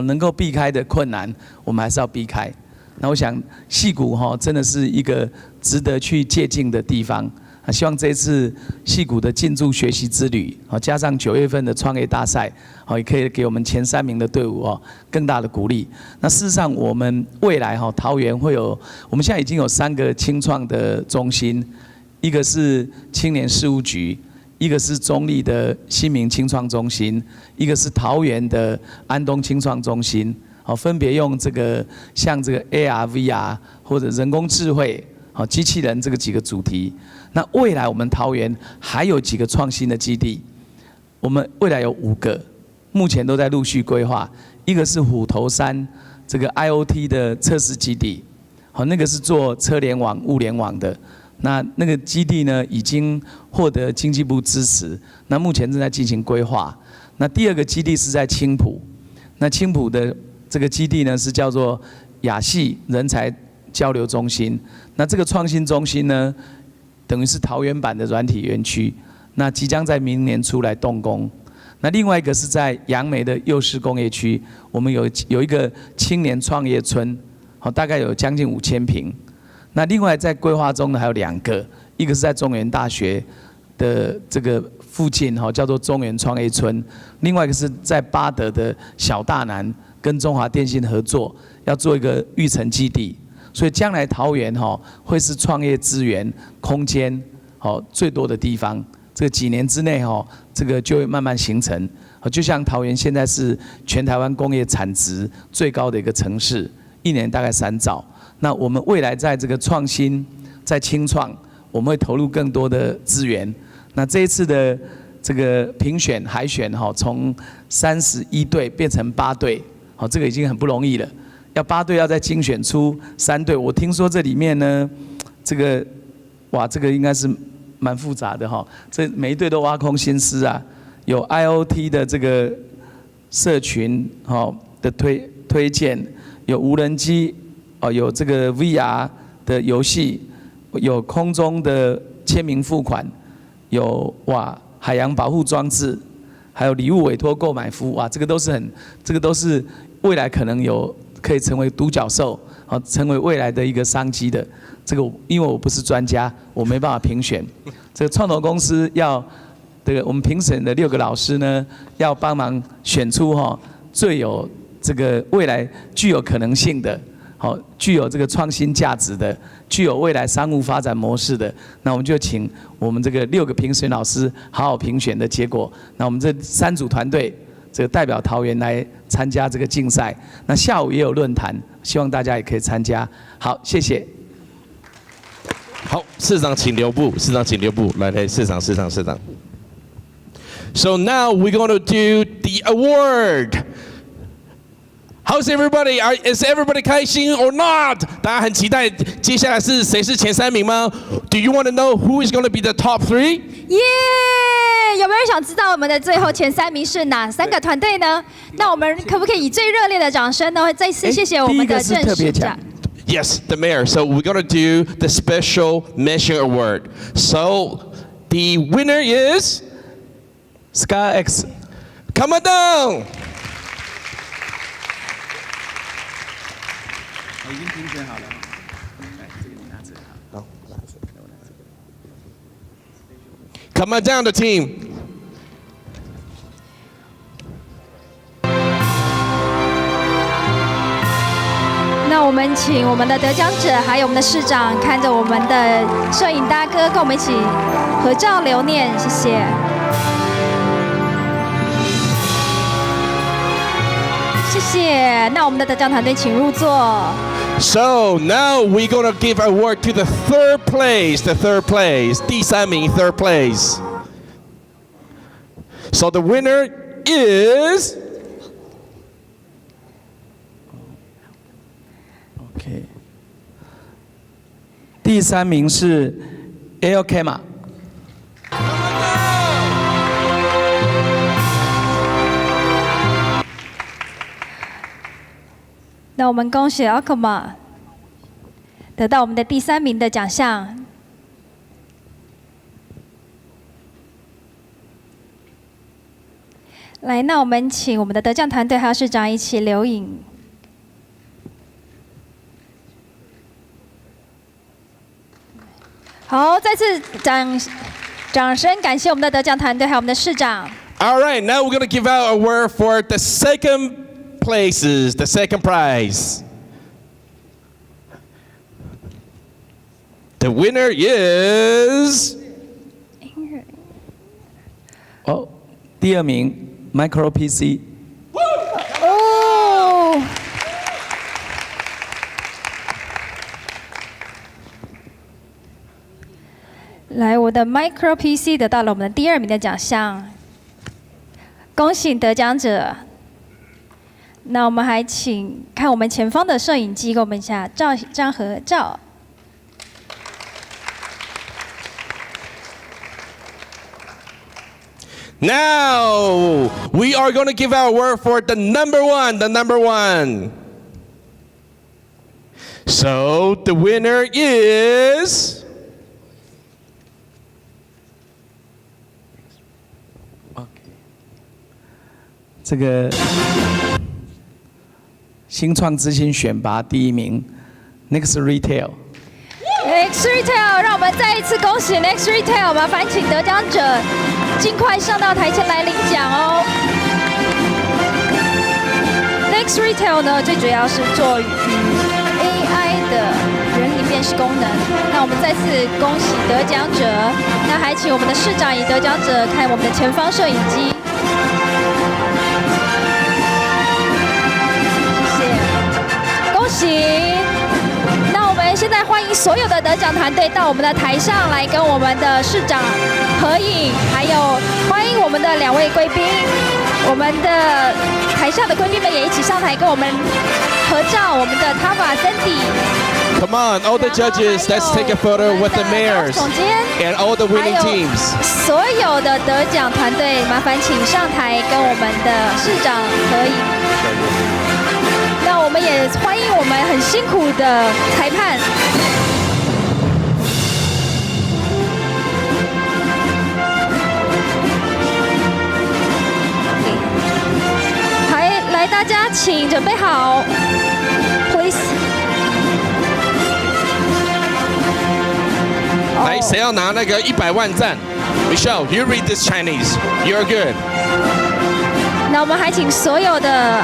能够避开的困难，我们还是要避开。那我想矽谷真的是一个值得去借鉴的地方。希望这一次矽谷的进驻学习之旅，加上9月份的创业大赛，也可以给我们前3名的队伍更大的鼓励。那事实上，我们未来桃园会有，我们现在已经有3个青创的中心，一个是青年事务局，一个是中立的新民青创中心，一个是桃园的安东青创中心，分别用这个像这个 AR、VR 或者人工智慧、机器人这个几个主题。那未来我们桃园还有几个创新的基地，我们未来有5个，目前都在陆续规划。一个是虎头山这个 IoT 的测试基地，那个是做车联网、物联网的。那个基地呢，已经获得经济部支持，那目前正在进行规划。那第2个基地是在青埔，那青埔的这个基地呢是叫做亚系人才交流中心。那这个创新中心呢，等于是桃园版的软体园区，那即将在明年初来动工。那另外一个是在杨梅的幼师工业区，我们有一个青年创业村，大概有将近5000坪。那另外在规划中呢还有2个，一个是在中原大学的这个附近，叫做中原创业村；另外一个是在八德的小大南，跟中华电信合作，要做一个育成基地。所以将来桃园会是创业资源空间最多的地方。这个几年之内这个就会慢慢形成。就像桃园现在是全台湾工业产值最高的一个城市，1年大概3兆。那我们未来在这个创新，在青创，我们会投入更多的资源。那这一次的这个评选海选从31队变成8队，这个已经很不容易了。要8队要再精选出3队，我听说这里面呢，这个应该是蛮复杂的这每一队都挖空心思啊，有 IoT 的这个社群的推荐，有无人机有这个 VR 的游戏，有空中的签名付款，有海洋保护装置，还有礼物委托购买服务，这个都是未来可能可以成为独角兽，成为未来的一个商机的。这个因为我不是专家，我没办法评选。这个创投公司我们评审的6个老师呢，要帮忙选出最有这个未来具有可能性的，具有这个创新价值的，具有未来商务发展模式的。那我们就请我们这个6个评审老师好好评选的结果。那我们这3组团队，这个代表桃园来参加这个竞赛。那下午也有论坛，希望大家也可以参加。好，谢谢。好，市长请留步，市长请留步，来，市长。So now we're going to do the award. How's everybody? Is everybody 开心 or not? 大家很期待接下来是谁是前3名吗 ？Do you want to know who is going to be the top 3? 耶！有没有人想知道我们的最后前3名是哪3个团队呢？那我们可不可以以最热烈的掌声呢？再次谢谢我们的正式长。Yes, the mayor. So we're going to do the special mention award. So the winner is Sky X. Come on down. 我已经评选好了。来，这个你拿着。好，我拿着。Come on down, the team. 那我们请我们的得奖者，还有我们的市长，看着我们的摄影大哥，跟我们一起合照留念，谢谢。谢谢。那我们的得奖团队请入座。So now we're going to give award to the third place. 第3名 third place. So the winner is. OK， 第3名是 LK 嘛。那我们恭喜 Alkma 得到我们的第3名的奖项。来，那我们请我们的得奖团队还有市长一起留影。好，再次掌声感谢我们的得奖团队还有我们的市长。All right, now we're going to give out an award for the second places, the second prize. The winner is. 哦，第2名 Micro PC。哦。来，我的 Micro PC 得到了我们的第2名的奖项，恭喜得奖者。那我们还请看我们前方的摄影机，给我们一下照一张合照。Now we are going to give our award for the number one. So the winner is. 这个新创之星选拔第1名 ，Next Retail。Next Retail， 让我们再一次恭喜 Next Retail， 麻烦请得奖者尽快上到台前来领奖哦。Next Retail 呢，最主要是做与 AI 的人脸辨识功能。那我们再次恭喜得奖者，那还请我们的市长以得奖者看我们的前方摄影机。恭喜！那我们现在欢迎所有的得奖团队到我们的台上来跟我们的市长合影，还有欢迎我们的2位贵宾，我们的台下的贵宾们也一起上台跟我们合照。我们的 Tava Cindy。Come on, all the judges, let's take a photo with the mayors and all the winning teams. 所有的得奖团队，麻烦请上台跟我们的市长合影。那我们也欢迎我们很辛苦的裁判。来，大家请准备好 ，please。来，谁要拿那个100万赞 ？Michelle, you read this Chinese. You're good. 那我们还请所有的。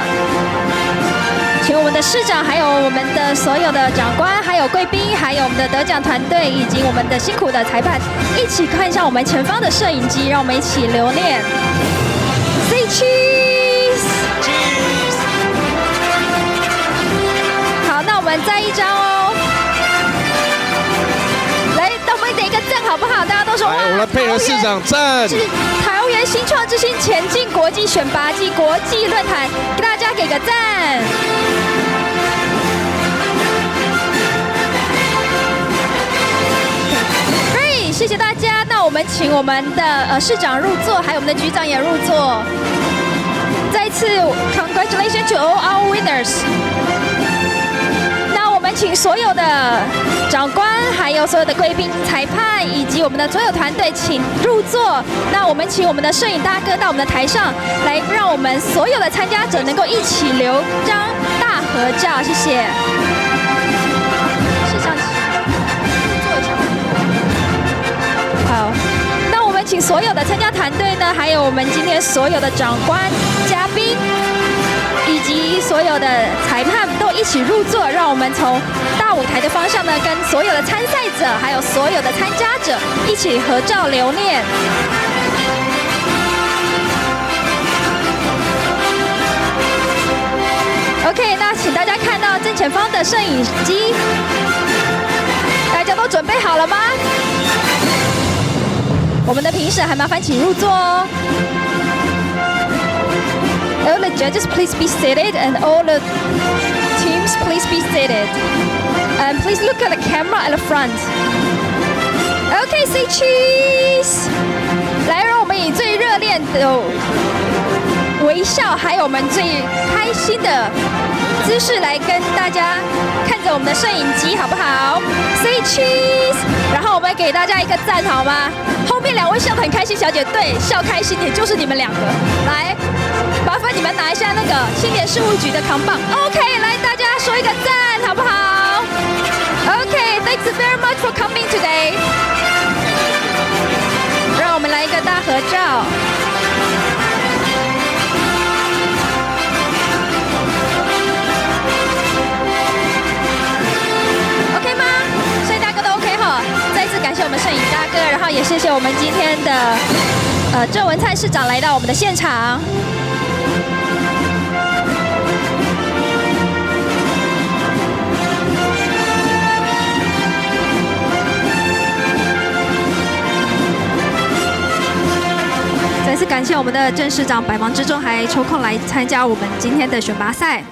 请我们的市长，还有我们的所有的长官，还有贵宾，还有我们的得奖团队，以及我们的辛苦的裁判，一起看向我们前方的摄影机，让我们一起留念。Say cheese！ Cheese！ 好，那我们再一张哦。来到我们给一个赞好不好？大家都说哇，来，我们来配合市长赞。是桃园新创之星前进国际选拔暨国际论坛，给大家给个赞。Great， 谢谢大家。那我们请我们的市长入座，还有我们的局长也入座。再次 congratulations to all our winners。那我们请所有的长官，还有所有的贵宾、裁判，以及我们的所有团队，请入座。那我们请我们的摄影大哥到我们的台上来，让我们所有的参加者能够一起留张大合照，谢谢。市长，坐一下。好，那我们请所有的参加团队呢，还有我们今天所有的长官、嘉宾，以及所有的裁判都一起入座，让我们从大舞台的方向呢，跟所有的参赛者，还有所有的参加者一起合照留念。OK， 那请大家看到正前方的摄影机，大家都准备好了吗？我们的评审还麻烦请入座哦。All the judges, please be seated, and all the teams, please be seated. And please look at the camera at the front. Okay, say cheese. 来，让我们以最热烈的微笑，还有我们最开心的姿势来跟大家看着我们的摄影机，好不好 ？Say cheese. 然后我们给大家一个赞，好吗？后面两位笑得很开心，小姐对，笑开心点就是你们两个。来，麻烦你们拿一下那个青年事务局的扛棒。OK， 来大家说一个赞，好不好 ？OK，thanks very much for coming today。让我们来一个大合照。OK 吗？摄影大哥都 OK 哈。再次感谢我们摄影大哥，然后也谢谢我们今天的郑文灿市长来到我们的现场。再次感谢我们的郑市长百忙之中还抽空来参加我们今天的选拔赛。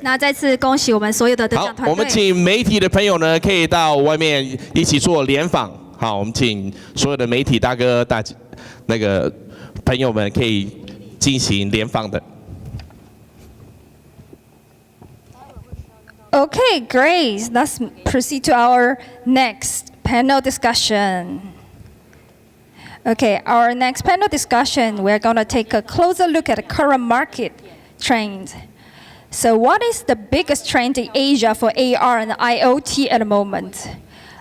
那再次恭喜我们所有的得奖团队。好，我们请媒体的朋友呢，可以到外面一起做联访。好，我们请所有的媒体大哥、那个朋友们可以进行联访的。Okay, great. Let's proceed to our next panel discussion. Okay, our next panel discussion, we're going to take a closer look at the current market trends. So what is the biggest trend in Asia for AR and IoT at the moment?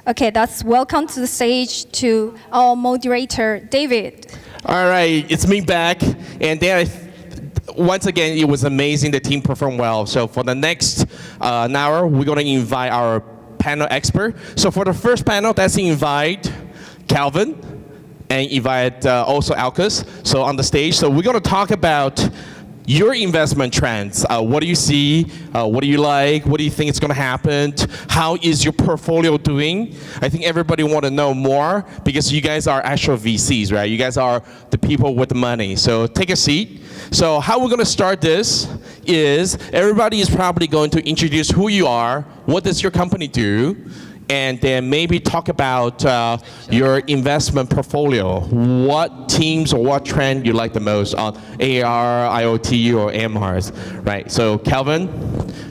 Okay, let's welcome to the stage to our moderator, David. All right, it's me back. And then once again, it was amazing. The team performed well. So for the next an hour, we're going to invite our panel expert. So for the first panel, let's invite Calvin and invite also Alcus. So on the stage, so we're going to talk about your investment trends. What do you see? What do you like? What do you think is going to happen? How is your portfolio doing? I think everybody want to know more because you guys are actual VCs, right? You guys are the people with the money. So take a seat. So how we're going to start this is everybody is probably going to introduce who you are, what does your company do, and then maybe talk about your investment portfolio. What teams or what trend you like the most on AR, IoT, or MRs, right? So Calvin,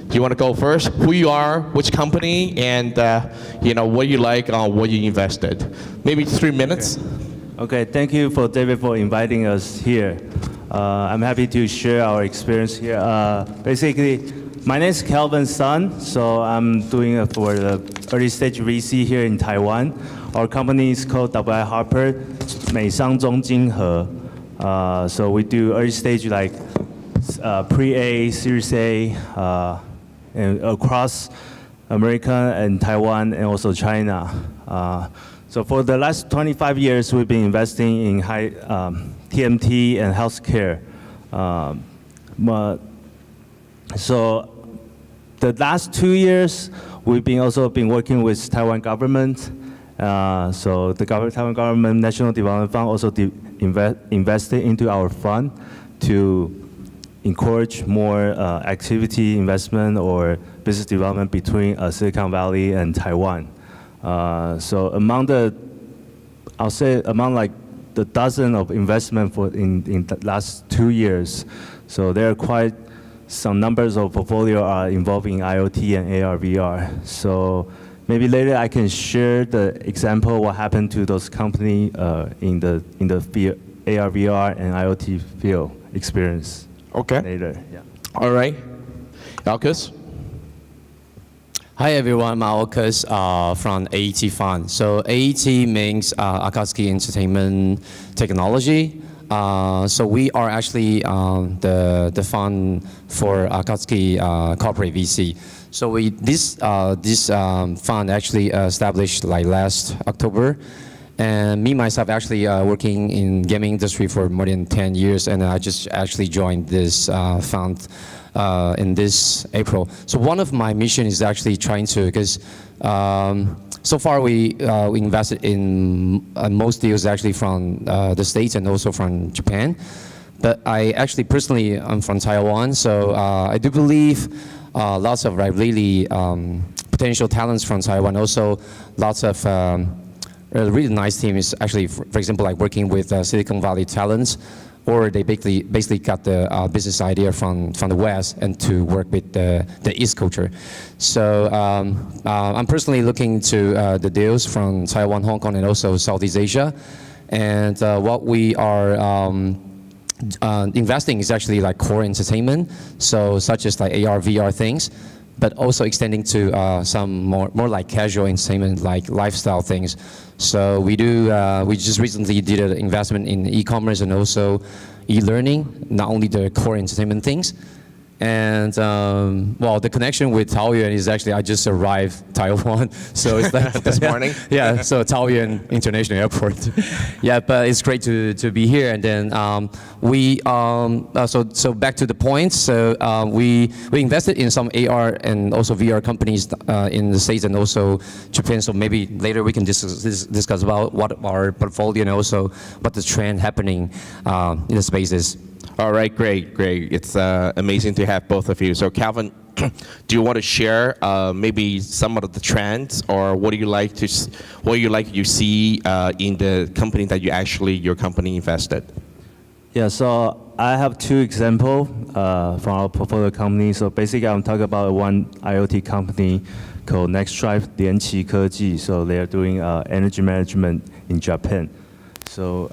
do you want to go first? Who you are, which company, and what you like on what you invested. Maybe 3 minutes. Okay, thank you for David for inviting us here. I'm happy to share our experience here. Basically, my name is Calvin Sun, so I'm doing it for the early stage VC here in Taiwan. Our company is called W.I. Harper, 美商中金和. So we do early stage like pre-A, Series A, and across America and Taiwan and also China. So for the last 25 years, we've been investing in high TMT and healthcare. So the last 2 years, we've also been working with Taiwan government So the Taiwan government National Development Fund also invested into our fund to encourage more activity, investment, or business development between Silicon Valley and Taiwan. So among I'll say among like the dozen of investment in the last 2 years, so there are quite some numbers of portfolio are involving IoT and AR VR. So maybe later I can share the example what happened to those company in the AR VR and IoT field experience. Okay. Later, yeah. All right. Alcus? Hi everyone, I'm Alcus from AET Fund. So AET means Akatsuki Entertainment Technology. So we are actually the fund for Akatsuki Corporate VC. So this fund actually established like last October. And me, myself, actually working in gaming industry for more than 10 years, and I just actually joined this fund in this April. So one of my mission is actually trying to, because so far we invested in most deals actually from the States and also from Japan. But I actually personally, I'm from Taiwan, so I do believe lots of really potential talents from Taiwan, also lots of a really nice team is actually, for example, like working with Silicon Valley talents, or they basically got the business idea from the West and to work with the East culture. So I'm personally looking to the deals from Taiwan, Hong Kong, and also Southeast Asia. And what we are investing is actually like core entertainment, so such as like AR, VR things, but also extending to some more like casual entertainment, like lifestyle things. So we just recently did an investment in e-commerce and also e-learning, not only the core entertainment things. And well, the connection with Taoyuan is actually, I just arrived Taiwan, so it's like this morning. Yeah, so Taoyuan International Airport. Yeah, but it's great to be here. And then so back to the point. So we invested in some AR and also VR companies in the States and also Japan. So maybe later we can discuss about what our portfolio and also what the trend happening in the spaces. All right, great. It's amazing to have both of you. So Calvin, do you want to share maybe some of the trends, or what do you like to see in the company that your company invested? Yeah, so I have two examples from our portfolio company. So basically, I'm talking about one IoT company called NextDrive 联奇科技. So they are doing energy management in Japan. So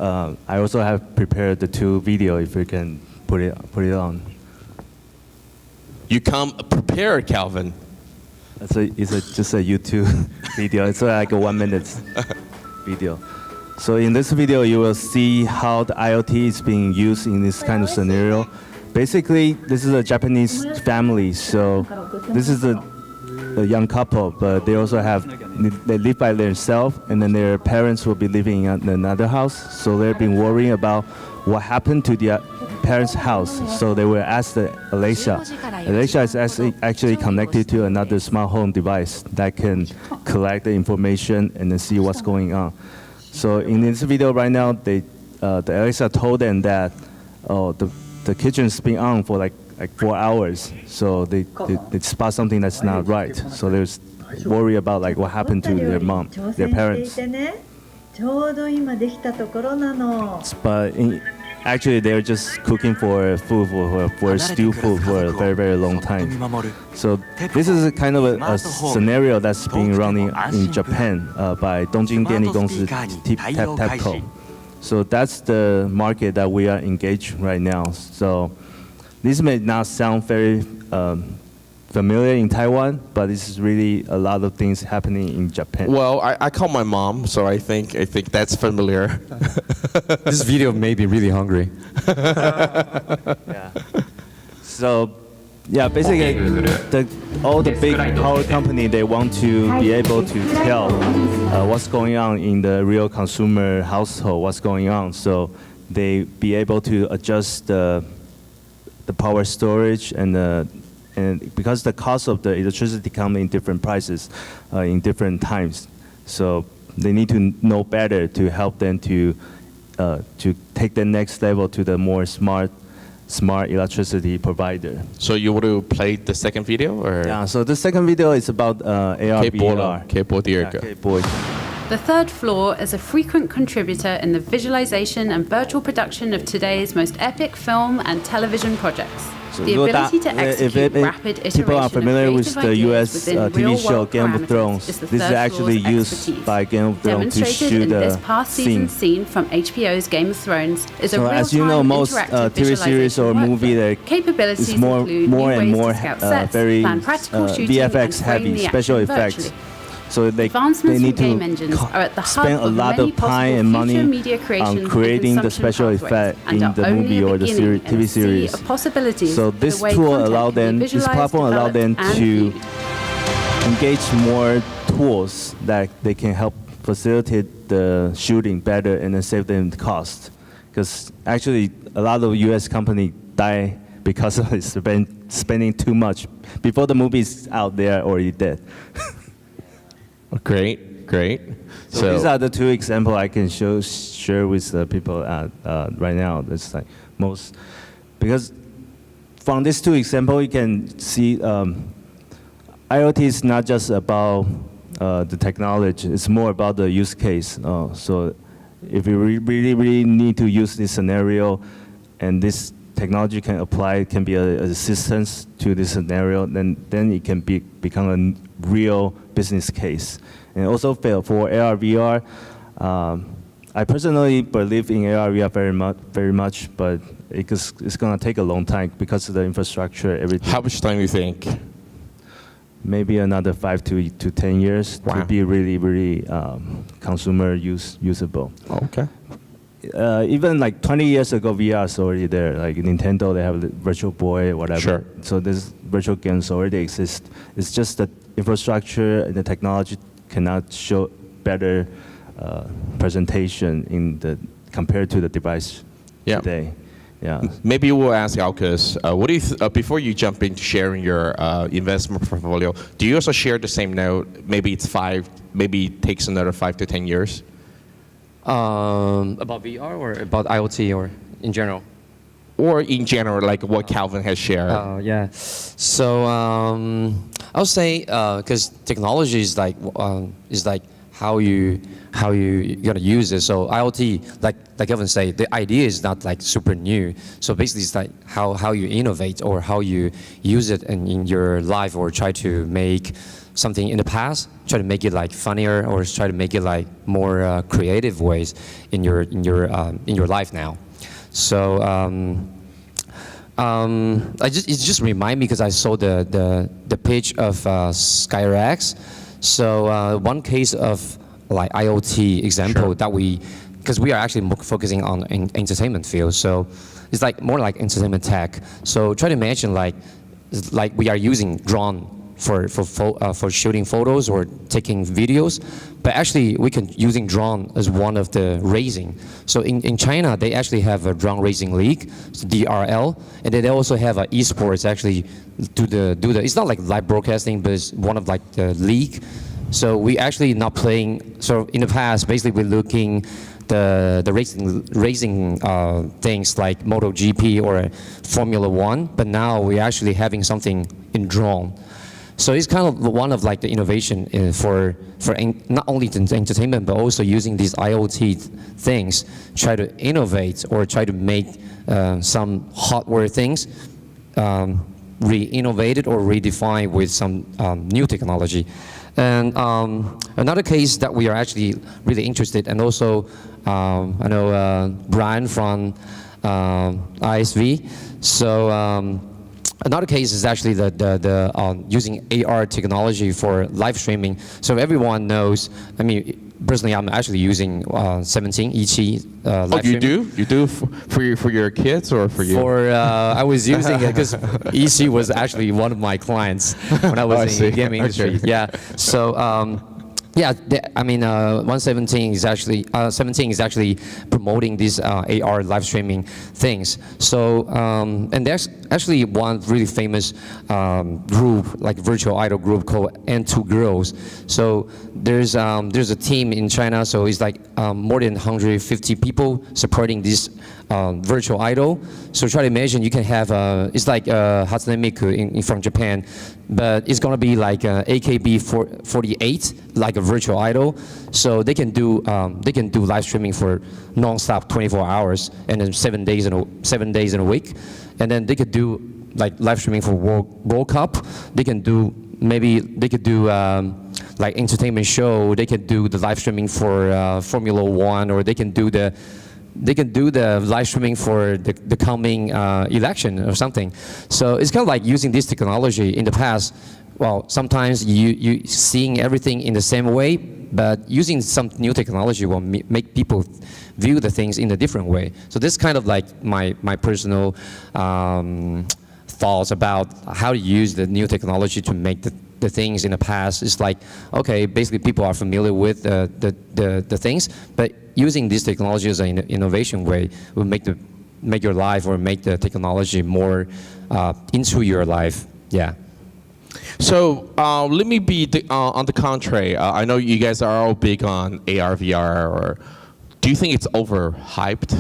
I also have prepared the two video. If we can put it on. You come prepared, Calvin. It's just a YouTube video. It's like a 1 minute video. So in this video, you will see how the IoT is being used in this kind of scenario. Basically, this is a Japanese family. So this is a young couple, but they also they live by themselves, and then their parents will be living in another house. So they've been worrying about what happened to their parents' house. So they will ask the Alexa. Alexa is actually connected to another smart home device that can collect the information and then see what's going on. So in this video right now, the Alexa told them that the kitchen's been on for like 4 hours, so they spot something that's not right. So there's worry about like what happened to their mom, their parents. But actually, they're just cooking for stew food for a very, very long time. So this is a kind of a scenario that's being running in Japan by Dongjing Dianli Gongsi TEPCO. So that's the market that we are engaged right now. So this may not sound very familiar in Taiwan, but this is really a lot of things happening in Japan. Well, I call my mom, so I think that's familiar. This video made me really hungry. Yeah. So, yeah, basically, all the big power company, they want to be able to tell what's going on in the real consumer household, what's going on. So they be able to adjust the power storage and because the cost of the electricity come in different prices in different times. So they need to know better to help them to take the next level to the more smart electricity provider. So you want to play the second video, or? Yeah. So the second video is about AR VR. The third floor is a frequent contributor in the visualization and virtual production of today's most epic film and television projects. So The ability to execute rapid iteration people are familiar of with the creative US ideas within TV show real-world Game of parameters Thrones. is the This is third actually floor's used expertise. by Game of Thrones to Demonstrated shoot in this past the season's scene. scene from HBO's Game of Thrones is a So real-time as you know, most interactive TV series or visualization movie workflow. that Capabilities is more include and new more ways to scout sets, very plan practical shooting, VFX and frame heavy the special action effects. virtually. So they Advancements need from game to engines are at the hub spend a of lot many of time possible and money future media creation on and creating the consumption special pathways, effect and in are the only movie a or the beginning in a TV sea series. of possibilities So for the this way tool content allow can be them, this visualized, platform allow them developed, and to viewed. engage more tools that they can help facilitate the shooting better and then save them the cost. Because actually a lot of US companies die because of spending too much. Before the movie's out, they are already dead. Great. So these are the two examples I can share with the people right now. It's like most, because from these two examples you can see IoT is not just about the technology, it's more about the use case. So if you really need to use this scenario and this technology can apply, can be an assistance to this scenario, then it can become a real business case. And also for AR VR, I personally believe in AR VR very much, but it's going to take a long time because of the infrastructure, everything. How much time do you think? Maybe another 5 to 10 years to be really consumer usable. Okay. Even like 20 years ago, VR is already there. Like Nintendo, they have the Virtual Boy, whatever. Sure. So this virtual games already exist. It's just that infrastructure and the technology cannot show better presentation compared to the device today. Yeah. Maybe we'll ask Alcus, what do you before you jump into sharing your investment portfolio, do you also share the same note? Maybe it takes another 5 to 10 years? About VR or about IoT or in general? Or in general, like what Calvin has shared. Yeah. So I would say because technology is like how you gonna use it. So IoT, like Calvin said, the idea is not like super new. So basically, it's like how you innovate or how you use it in your life, or try to make something in the past, try to make it like funnier, or try to make it like more creative ways in your life now. So it just remind me because I saw the page of SkyRX. So one case of like IoT example that because we are actually focusing on entertainment field. So it's like more like entertainment tech. So try to imagine like we are using drone for shooting photos or taking videos, but actually we can using drone as one of the racing. So in China, they actually have a drone racing league, DRL, and they also have a esports actually do the. It's not like live broadcasting, but it's one of like the league. So we actually not playing. So in the past, basically we're looking the racing things like MotoGP or Formula One, but now we're actually having something in drone. So it's kind of one of like the innovation for not only the entertainment, but also using these IoT things, try to innovate or try to make some hardware things re-innovated or redefined with some new technology. And another case that we are actually really interested, and also I know Brian from ISV. So another case is actually the using AR technology for live streaming. So everyone knows. I mean, personally, I'm actually using 17 EC live streaming. You do for your kids or for you? I was using it because EC was actually one of my clients when I was in the gaming industry. Yeah. So. I mean, 117 is actually 17 is actually promoting these AR live streaming things. So and there's actually one really famous group, like virtual idol group called N2 Girls. So there's a team in China, so it's like more than 150 people supporting this virtual idol. So try to imagine you can have it's like Hatsune Miku from Japan, but it's gonna be like AKB48, like a virtual idol. So they can do live streaming for non-stop 24 hours, and then 7 days in a week, and then they could do like live streaming for World Cup. They could do like entertainment show. They could do the live streaming for Formula One, or they can do the live streaming for the coming election or something. So it's kind of like using this technology. In the past, well, sometimes you seeing everything in the same way, but using some new technology will make people view the things in a different way. So this is kind of like my personal thoughts about how to use the new technology to make the things in the past. It's like, okay, basically people are familiar with the things, but using this technology as an innovation way will make your life, or make the technology more into your life. Yeah. So let me be on the contrary. I know you guys are all big on AR, VR, or do you think it's overhyped?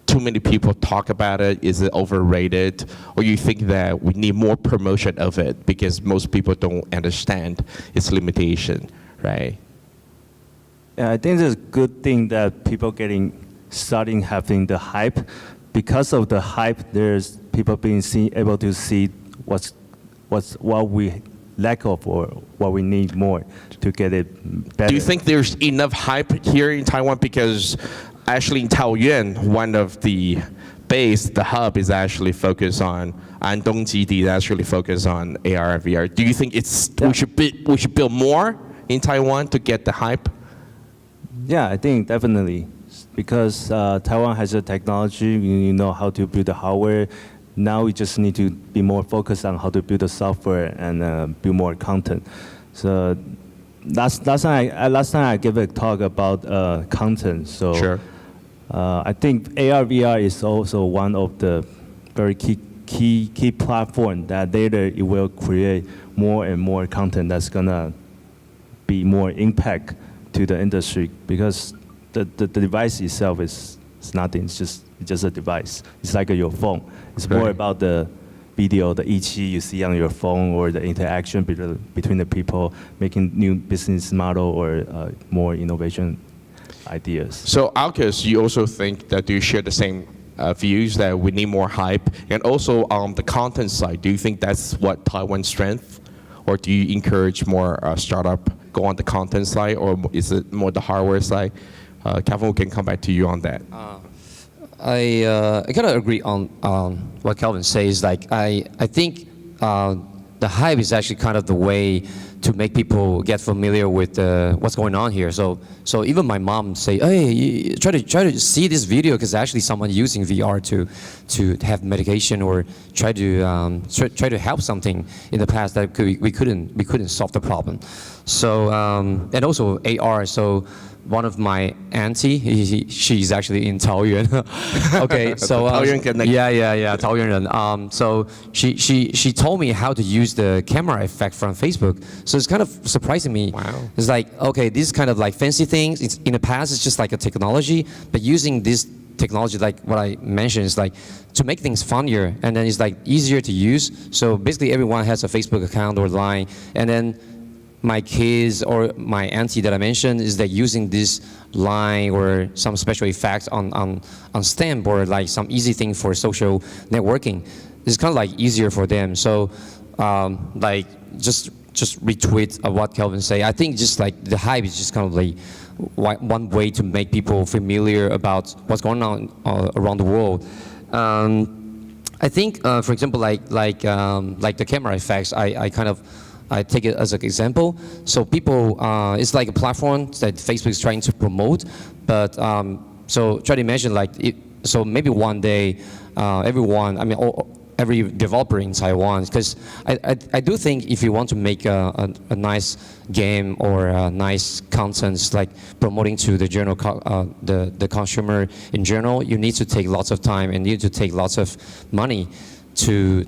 Too many people talk about it. Is it overrated? Or you think that we need more promotion of it because most people don't understand its limitation, right? Yeah, I think it's a good thing that people starting having the hype. Because of the hype, there's people being able to see what we lack of or what we need more to get it better. Do you think there's enough hype here in Taiwan? Because actually in Taoyuan, one of the base, the hub is actually focused on, and Dongjidi is actually focused on AR and VR. Do you think we should build more in Taiwan to get the hype? Yeah, I think definitely, because Taiwan has a technology. We know how to build the hardware. Now we just need to be more focused on how to build the software and build more content. So last time I gave a talk about content. So sure. I think AR VR is also one of the very key platform that later it will create more and more content that's gonna be more impact to the industry, because the device itself is nothing. It's just a device. It's like your phone. It's more about the video, the ichi you see on your phone, or the interaction between the people, making new business model or more innovation ideas. So Alcus, you also think that you share the same views that we need more hype, and also on the content side, do you think that's what Taiwan's strength, or do you encourage more startup go on the content side, or is it more the hardware side? Calvin, we can come back to you on that. I kind of agree on what Calvin says. Like I think the hype is actually kind of the way to make people get familiar with what's going on here. So even my mom say, hey, try to see this video, because actually someone using VR to have medication, or try to help something in the past that we couldn't solve the problem. So and also AR. So one of my auntie, she's actually in Taoyuan. Okay, so yeah, Taoyuan人. So she told me how to use the camera effect from Facebook. So it's kind of surprising me. Wow. It's like, okay, this is kind of like fancy things. In the past, it's just like a technology, but using this technology, like what I mentioned, is like to make things funnier, and then it's like easier to use. So basically, everyone has a Facebook account or Line, and then my kids or my auntie that I mentioned is like using this line or some special effects on stamp, or like some easy thing for social networking. It's kind of like easier for them. So like just retweet what Kelvin say. I think just like the hype is just kind of like one way to make people familiar about what's going on around the world. I think, for example, like the camera effects, I take it as an example. So people, it's like a platform that Facebook is trying to promote, but so try to imagine so maybe one day, everyone, every developer in Taiwan, because I do think if you want to make a nice game or a nice content, like promoting to the general, the consumer in general, you need to take lots of time and you need to take lots of money. to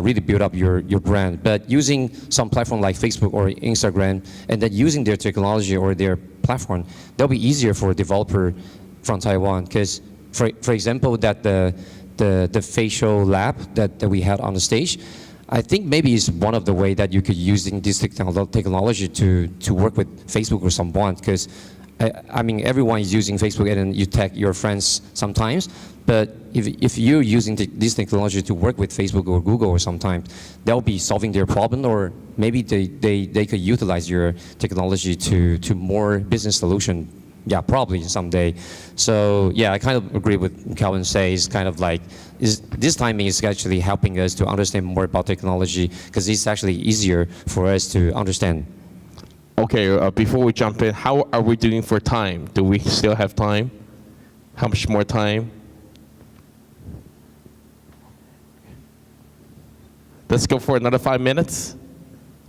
really build up your brand. But using some platform like Facebook or Instagram, and then using their technology or their platform, that'll be easier for a developer from Taiwan. Because, for example, that the facial lab that we had on the stage, I think maybe it's one of the way that you could use this technology to work with Facebook or someone. Because I mean, everyone is using Facebook, and then you tag your friends sometimes. But if you're using this technology to work with Facebook or Google or sometimes, they'll be solving their problem, or maybe they could utilize your technology to more business solution. Yeah, probably someday. So yeah, I kind of agree with Calvin says, kind of like, this timing is actually helping us to understand more about technology, because it's actually easier for us to understand. Okay, before we jump in, how are we doing for time? Do we still have time? How much more time? Let's go for another 5 minutes.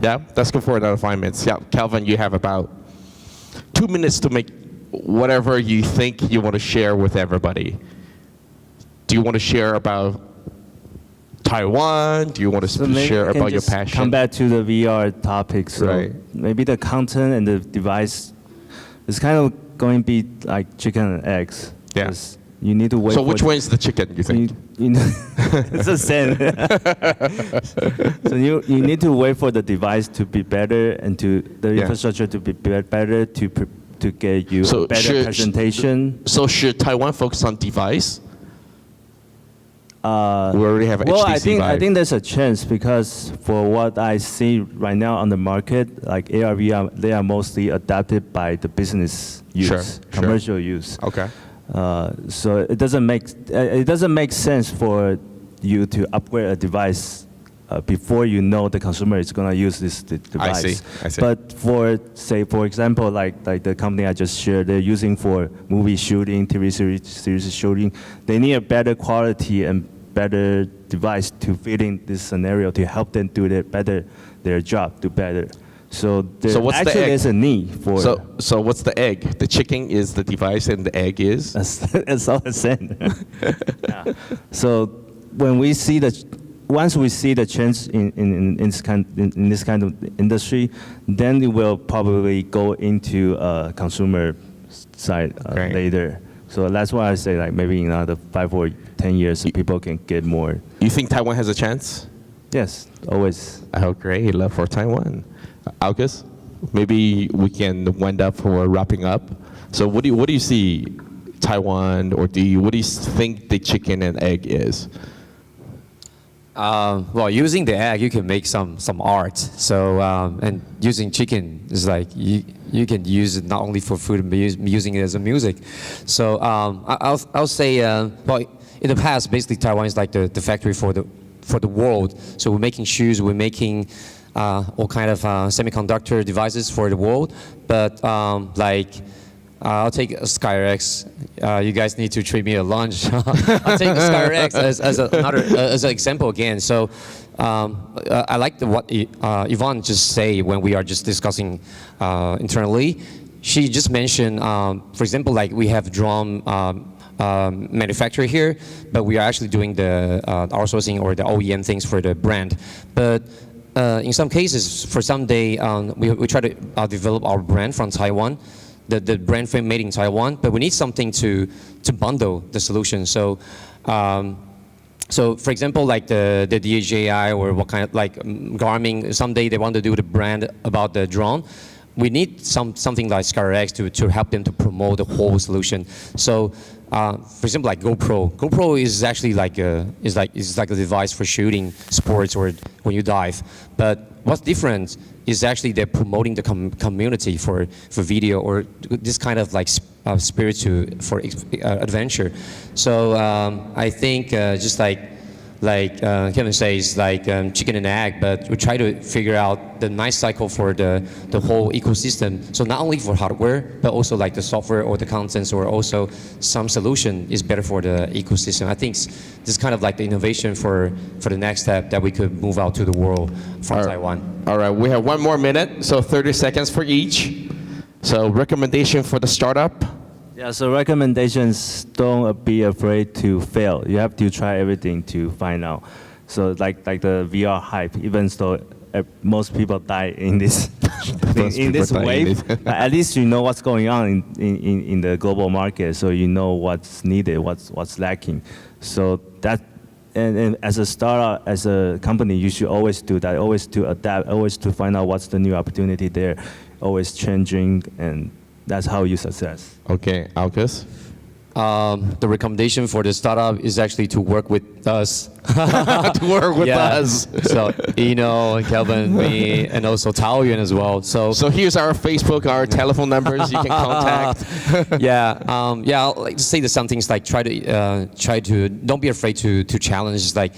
Yeah, let's go for another 5 minutes. Yeah, Calvin, you have about 2 minutes to make whatever you think you want to share with everybody. Do you want to share about Taiwan? Do you want to share about your passion? Come back to the VR topic. So right. Maybe the content and the device is kind of going to be like chicken and eggs. Yeah. You need to wait. So which one is the chicken, you think? It's the same. So you need to wait for the device to be better and to the infrastructure to be better to get you a better presentation. So should Taiwan focus on device? We already have well, HTC I think there's a chance, because for what I see right now on the market, like AR, VR, they are mostly adapted by the business use, commercial use. Okay. So it doesn't make sense for you to upgrade a device before you know the consumer is going to use this device. I see. But for example, like the company I just shared, they're using for movie shooting, TV series shooting. They need a better quality and better device to fit in this scenario to help them do their job, do better. So what's actually the egg? there's a need for. So what's the egg? The chicken is the device, and the egg is. That's all the same. Yeah. So when we see once we see the change in this kind of industry, then it will probably go into consumer side later. So that's why I say, like, maybe in another 5 or 10 years, people can get more. You think Taiwan has a chance? Yes, always. Oh, great! Love for Taiwan. August, maybe we can wind up for wrapping up. So what do you see Taiwan, or what do you think the chicken and egg is? Well, using the egg, you can make some art. So and using chicken is like you can use it not only for food, but using it as a music. So I'll say well, in the past, basically Taiwan is like the factory for the world. So we're making shoes, we're making all kind of semiconductor devices for the world. But I'll take a SkyRX. You guys need to treat me a lunch. I'll take the SkyRX as an example again. So I like what Yvonne just say when we are just discussing internally. She just mentioned, for example, like we have drone manufacturer here, but we are actually doing the outsourcing or the OEM things for the brand. But in some cases, for some day, we try to develop our brand from Taiwan. The brand frame made in Taiwan, but we need something to bundle the solution. So, for example, like the DJI or what kind of like Garmin, someday they want to do the brand about the drone. We need something like SkyRX to help them to promote the whole solution. So, for example, like GoPro. GoPro is actually like a device for shooting sports or when you dive. But what's different is actually they're promoting the community for video or this kind of like spirit for adventure. So I think just like Kevin says, like chicken and egg, but we try to figure out the nice cycle for the whole ecosystem. So not only for hardware, but also like the software or the contents, or also some solution is better for the ecosystem. I think this is kind of like the innovation for the next step that we could move out to the world from Taiwan. All right, we have 1 more minute, so 30 seconds for each. So recommendation for the startup? Yeah, so recommendations, don't be afraid to fail. You have to try everything to find out. So like the VR hype, even though most people die in this in this wave, at least you know what's going on in the global market, so you know what's needed, what's lacking. So that, and as a startup, as a company, you should always do that, always to adapt, always to find out what's the new opportunity there, always changing, and that's how you success. Okay, Alcus? The recommendation for the startup is actually to work with us. To work with us. So, Kelvin, me, and also Taoyuan as well. So here's our Facebook, our telephone numbers you can contact. I'd like to say that some things like try to don't be afraid to challenge. Like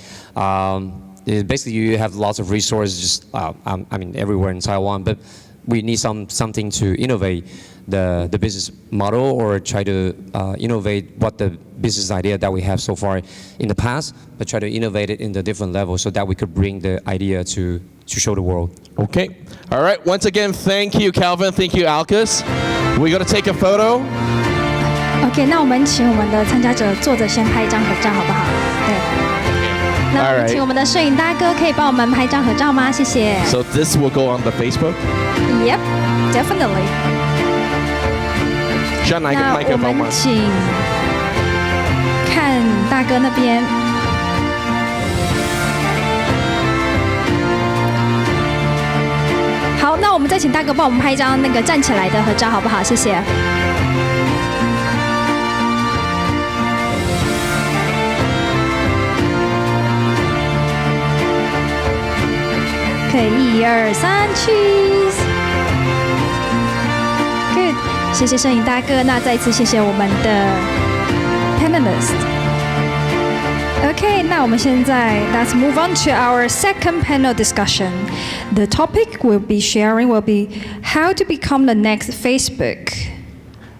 basically you have lots of resources, everywhere in Taiwan, but we need something to innovate the business model, or try to innovate what the business idea that we have so far in the past, but try to innovate it in the different levels so that we could bring the idea to show the world. Okay. All right. Once again, thank you, Calvin. Thank you, Alcus. We're going to take a photo. OK， 那我们请我们的参加者坐着先拍一张合照，好不好？对。那我们请我们的摄影大哥可以帮我们拍张合照吗？谢谢。So this will go on the Facebook? Yep, definitely. 需要拿一个麦克风吗？那我们请看大哥那边。好，那我们再请大哥帮我们拍一张那个站起来的合照，好不好？谢谢。可以，1、2、3 ，cheese。Good， 谢谢摄影大哥。那再次谢谢我们的 panelist。Okay， 那我们现在 let's move on to our second panel discussion. The topic we'll be sharing will be how to become the next Facebook.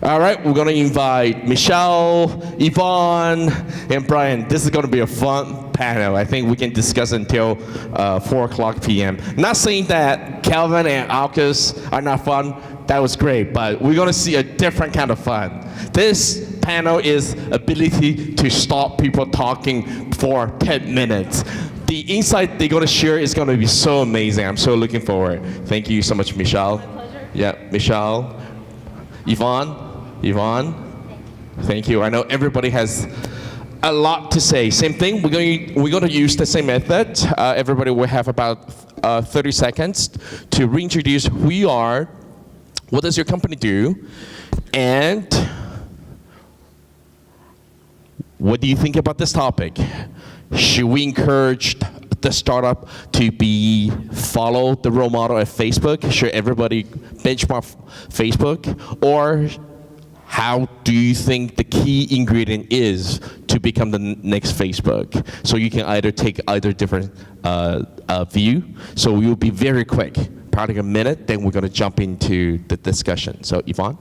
All right, we're going to invite Michelle, Yvonne, and Brian. This is going to be a fun panel. I think we can discuss until 4 o'clock p.m. Not saying that Calvin and Alcus are not fun. That was great, but we're going to see a different kind of fun. This panel is ability to stop people talking for 10 minutes. The insight they're going to share is going to be so amazing. I'm so looking forward. Thank you so much, Michelle. My pleasure. Yeah, Michelle. Yvonne, thank you. I know everybody has a lot to say. Same thing, we're going to use the same method. Everybody will have about 30 seconds to reintroduce who you are, what does your company do, and what do you think about this topic? Should we encourage the startup to follow the role model of Facebook? Should everybody benchmark Facebook? Or how do you think the key ingredient is to become the next Facebook? So you can either take either different view. So we will be very quick, probably a minute, then we're going to jump into the discussion. So Yvonne?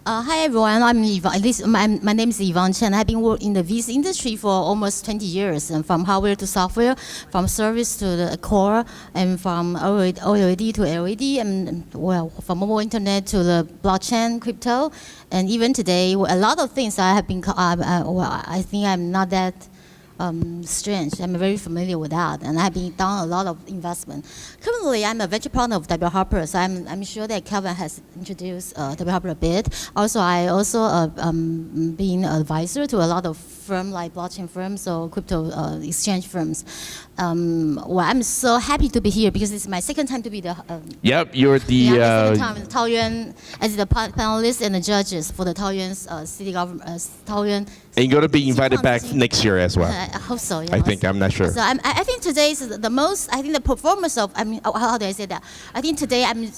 Hi everyone, I'm Yvonne. My name is Yvonne Chen. I've been working in the VC industry for almost 20 years, and from hardware to software, from service to the core, and from OLED to LED, and from mobile internet to the blockchain, crypto, and even today, a lot of things I have been. I think I'm not that strange. I'm very familiar with that, and I've been done a lot of investment. Currently, I'm a venture partner of W. Harper, so I'm sure that Kelvin has introduced W. Harper a bit. Also, I been an advisor to a lot of firms like blockchain firms or crypto exchange firms. I'm so happy to be here because it's my second time to be the. Yep, you're the. Second time Taoyuan as the panelists and the judges for the Taoyuan city government Taoyuan. And you're going to be invited back next year as well. I hope so. Yeah. I think, I'm not sure. So I think today is the most. I think the performance of. How do I say that? I think today I'm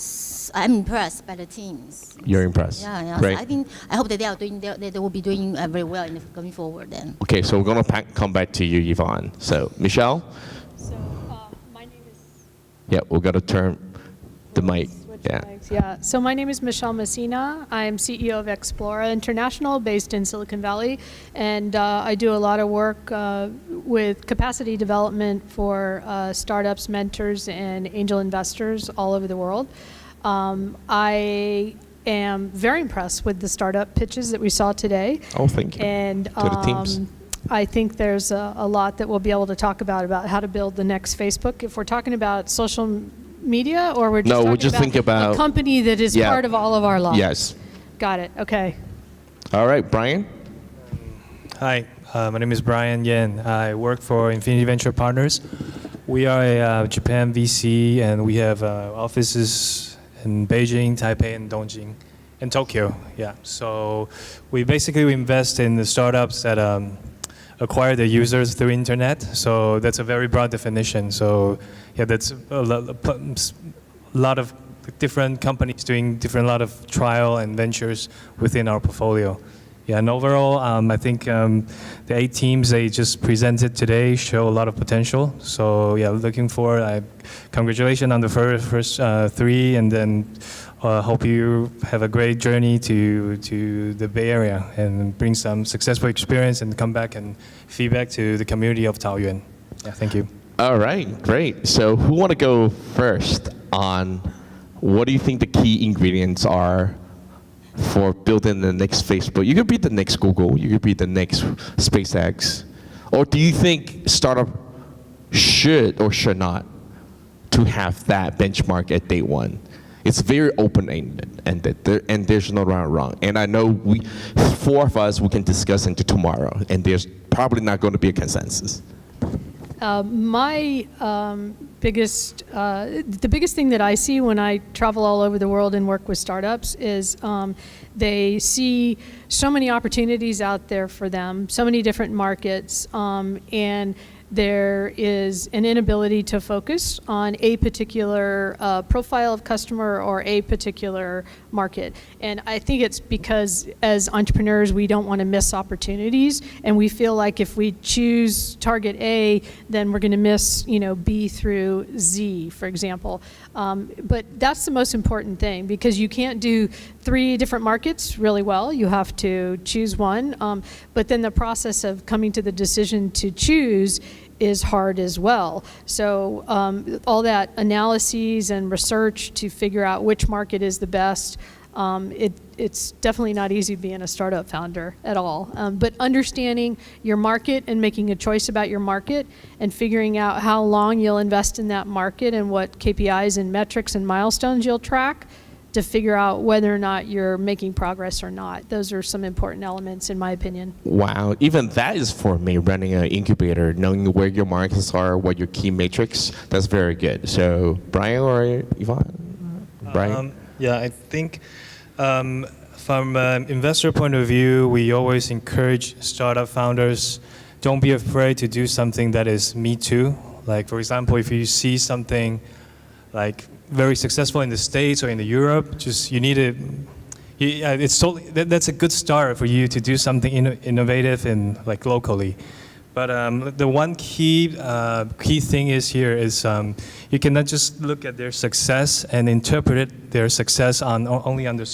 impressed by the teams. You're impressed. Yeah. Great. So I hope that they are doing. They will be doing very well going forward. Then. Okay, so we're going to come back to you, Yvonne. So Michelle. So my name is. Yeah, we're going to turn the mic. Yeah, so my name is Michelle Messina. I'm CEO of Explora International based in Silicon Valley, and I do a lot of work with capacity development for startups, mentors, and angel investors all over the world. I am very impressed with the startup pitches that we saw today. Oh, thank you. And to the teams. I think there's a lot that we'll be able to talk about how to build the next Facebook. If we're talking about social media, or we're just talking about a company that is part of all of our lives. Yes. Got it. Okay. All right, Brian. Hi, my name is Brian Yen. I work for Infinity Venture Partners. We are a Japan VC, and we have offices in Beijing, Taipei, and Dongjing, and Tokyo. Yeah. So we basically invest in the startups that acquire the users through internet. So that's a very broad definition. So yeah, that's a lot of different companies doing lot of trial and ventures within our portfolio. Yeah, and overall, I think the 8 teams they just presented today show a lot of potential. So yeah, looking forward. Congratulations on the first 3, and then hope you have a great journey to the Bay Area and bring some successful experience and come back and feedback to the community of Taoyuan. Yeah, thank you. All right, great. So who want to go first on what do you think the key ingredients are for building the next Facebook? You could be the next Google, you could be the next SpaceX. Or do you think startup should or should not to have that benchmark at day one? It's very open-ended, and there's no right or wrong. And I know 4 of us, we can discuss into tomorrow, and there's probably not going to be a consensus. My biggest thing that I see when I travel all over the world and work with startups is they see so many opportunities out there for them, so many different markets, and there is an inability to focus on a particular profile of customer or a particular market. And I think it's because as entrepreneurs, we don't want to miss opportunities, and we feel like if we choose target A, then we're going to miss, B through Z, for example. But that's the most important thing, because you can't do 3 different markets really well. You have to choose one. But then the process of coming to the decision to choose is hard as well. So all that analyses and research to figure out which market is the best, it's definitely not easy being a startup founder at all. But understanding your market and making a choice about your market and figuring out how long you'll invest in that market and what KPIs and metrics and milestones you'll track to figure out whether or not you're making progress or not. Those are some important elements, in my opinion. Wow, even that is for me, running an incubator, knowing where your markets are, what your key metrics, that's very good. So Brian or Yvonne? Brian? Yeah, I think from an investor point of view, we always encourage startup founders, don't be afraid to do something that is me too. Like, for example, if you see something like very successful in the States or in the Europe, just you need to, it's totally, that's a good start for you to do something innovative and like locally. But the one key thing is here is you cannot just look at their success and interpret their success only on the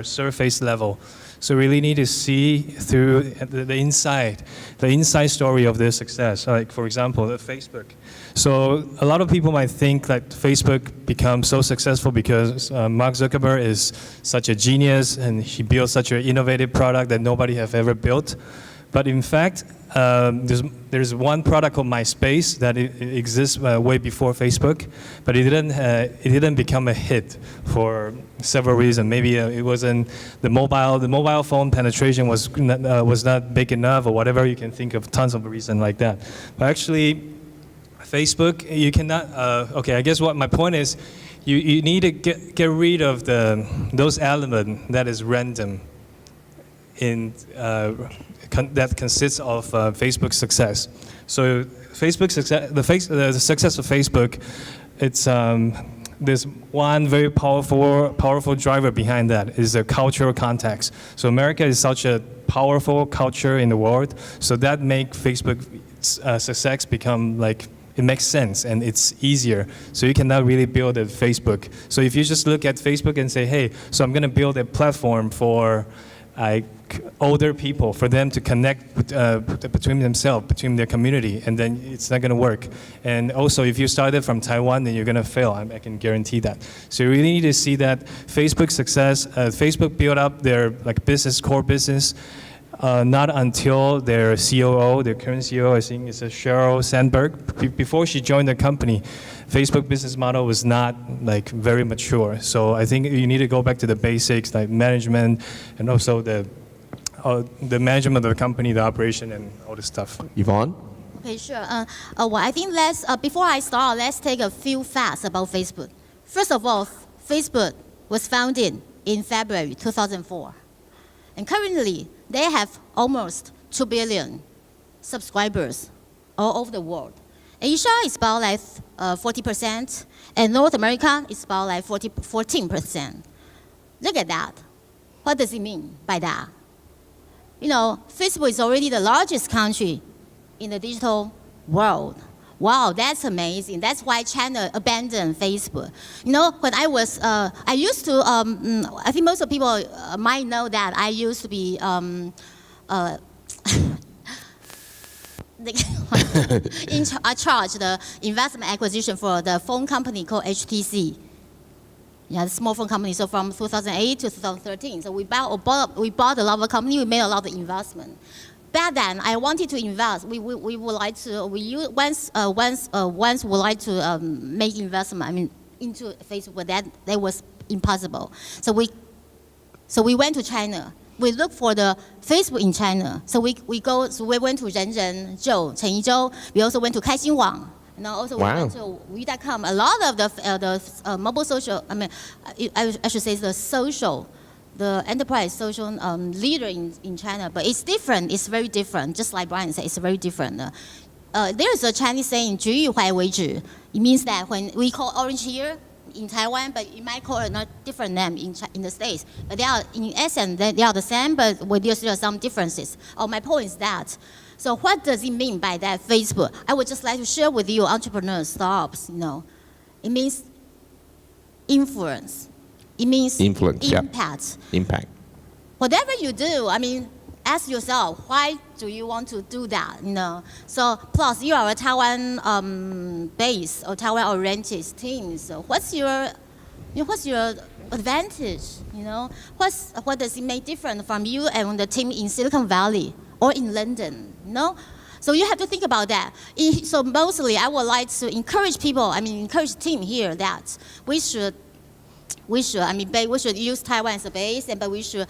surface level. So really need to see through the inside story of their success. Like, for example, Facebook. So a lot of people might think that Facebook becomes so successful because Mark Zuckerberg is such a genius and he built such an innovative product that nobody have ever built. But in fact, there's one product called MySpace that exists way before Facebook, but it didn't become a hit for several reasons. Maybe it wasn't the mobile phone penetration was not big enough, or whatever. You can think of tons of reasons like that. But actually, Facebook, you cannot. Okay, I guess what my point is, you need to get rid of those elements that is random in. That consists of Facebook's success. So Facebook's success, the success of Facebook, it's there's one very powerful driver behind that is the cultural context. So America is such a powerful culture in the world, so that makes Facebook's success become like, it makes sense and it's easier. So you cannot really build a Facebook. So if you just look at Facebook and say, hey, so I'm going to build a platform for older people, for them to connect between themselves, between their community, and then it's not going to work. And also, if you started from Taiwan, then you're going to fail. I can guarantee that. So you really need to see that Facebook success. Facebook built up their core business not until their COO, their current COO, I think it's Sheryl Sandberg, before she joined the company, Facebook business model was not like very mature. So I think you need to go back to the basics, like management, and also the management of the company, the operation, and all this stuff. Yvonne? Okay, sure. Well, I think before I start, let's take a few facts about Facebook. First of all, Facebook was founded in February 2004. And currently, they have almost 2 billion subscribers all over the world. Asia is about like 40%, and North America is about like 14%. Look at that. What does it mean by that? You know, Facebook is already the largest country in the digital world. Wow, that's amazing. That's why China abandoned Facebook. You know, when I used to, I think most of people might know that I used to be in charge the investment acquisition for the phone company called HTC. Yeah, the small phone company. So from 2008 to 2013, so we bought a lot of company. We made a lot of investment. Back then, I wanted to invest. We would like to. Once would like to make investment. I mean, into Facebook, but that was impossible. So we went to China. We looked for the Facebook in China. So we went to Ren, Zhou, Chen Yizhou. We also went to Kaixinwang. And also we went to We.com. A lot of the mobile social. I mean, I should say the social. The enterprise social leader in China, but it's different. It's very different. Just like Brian said, it's very different. There is a Chinese saying, 橘与怀为止. It means that when we call orange here in Taiwan, but you might call it a different name in the States. But they are, in essence, they are the same, but there are some differences. My point is that. So what does it mean by that, Facebook? I would just like to share with you, entrepreneurs, startups, you know. It means influence. It means influence, impact. Yeah. Impact. Whatever you do, I mean, ask yourself, why do you want to do that? You know. So plus, you are a Taiwan based or Taiwan-oriented team. So what's your advantage? You know, what does it make different from you and the team in Silicon Valley or in London? You know. So you have to think about that. So mostly, I would like to encourage people. I mean, encourage the team here that we should use Taiwan as a base, but we should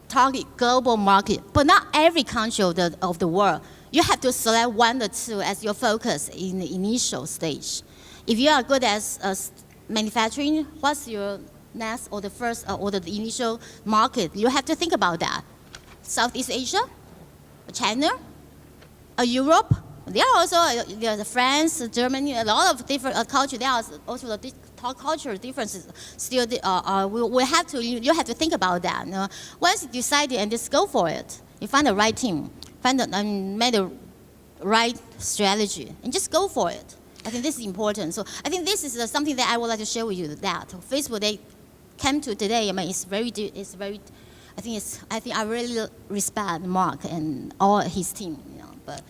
target global market. But not every country of the world. You have to select 1 or 2 as your focus in the initial stage. If you are good as manufacturing, what's your next or the first or the initial market? You have to think about that. Southeast Asia, China, Europe. There are also France, Germany, a lot of different cultures. There are also the cultural differences. Still, you have to think about that. You know? Once you decide and just go for it, you find the right team, make the right strategy, and just go for it. I think this is important. So I think this is something that I would like to share with you. That Facebook they came to today. I mean, it's very. I think I really respect Mark and all his team. You know, but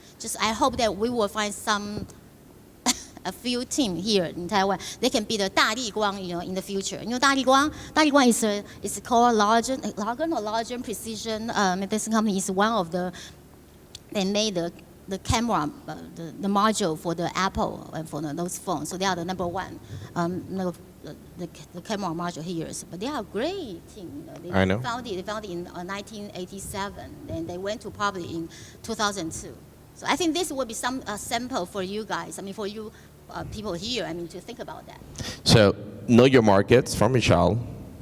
I hope that we will find a few team here in Taiwan. They can be the 大力光, you know, in the future. You know, 大力光is called larger precision. This company is one of they made the camera, the module for the Apple and for those phones. So they are the number 1. The camera module here, but they are a great team. You know. I know. They founded in 1987, and they went to public in 2002. So I think this will be some sample for you guys. I mean, for you people here. I mean, to think about that. So know your markets from Michelle,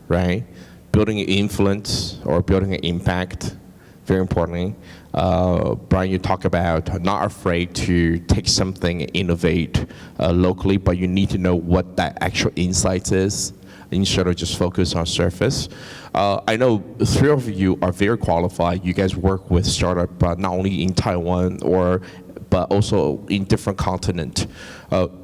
right? Building an influence or building an impact, very importantly. Brian, you talk about not afraid to take something and innovate locally, but you need to know what that actual insight is instead of just focus on surface. I know 3 of you are very qualified. You guys work with startup not only in Taiwan but also in different continents.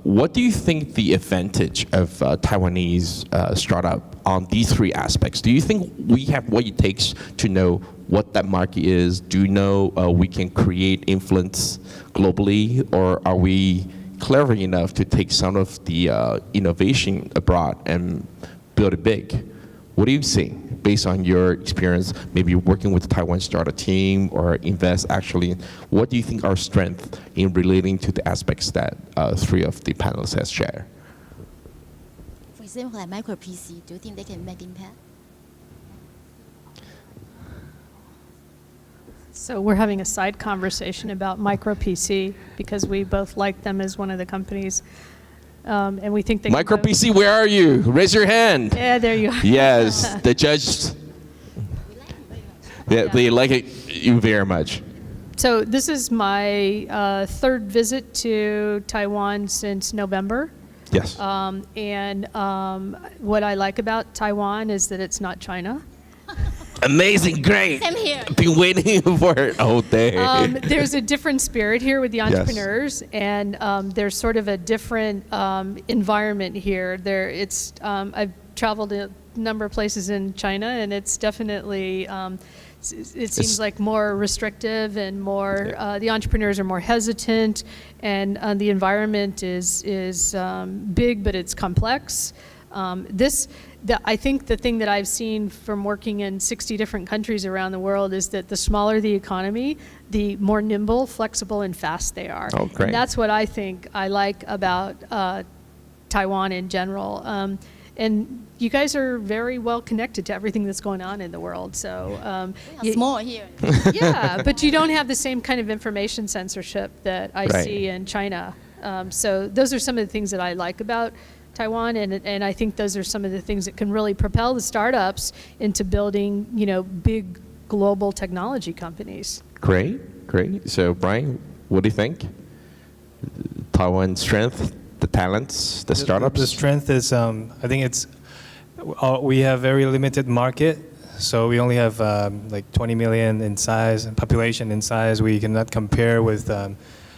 What do you think the advantage of Taiwanese startup on these 3 aspects? Do you think we have what it takes to know what that market is? Do you know we can create influence globally, or are we clever enough to take some of the innovation abroad and build it big? What do you see based on your experience, maybe working with the Taiwan startup team or invest actually? What do you think are strengths in relating to the aspects that three of the panelists has shared? For example, like micro PC, do you think they can make impact? So we're having a side conversation about micro PC because we both like them as one of the companies. And we think they Micro PC, where are you? Raise your hand. Yeah, there you are. Yes, the judge. They like it, you very much. So this is my third visit to Taiwan since November. Yes. What I like about Taiwan is that it's not China. Amazing, great. Same here. I've been waiting for it all day. There's a different spirit here with the entrepreneurs, and there's sort of a different environment here. I've traveled a number of places in China, and it's definitely it seems like more restrictive and more. The entrepreneurs are more hesitant, and the environment is big, but it's complex. I think the thing that I've seen from working in 60 different countries around the world is that the smaller the economy, the more nimble, flexible, and fast they are. Oh, great. And that's what I think I like about Taiwan in general. And you guys are very well connected to everything that's going on in the world. So small here. Yeah, but you don't have the same kind of information censorship that I see in China. So those are some of the things that I like about Taiwan, and I think those are some of the things that can really propel the startups into building, big global technology companies. Great. So Brian, what do you think? Taiwan strength, the talents, the startups? The strength is, I think we have very limited market. So we only have like 20 million in size, population in size. We cannot compare with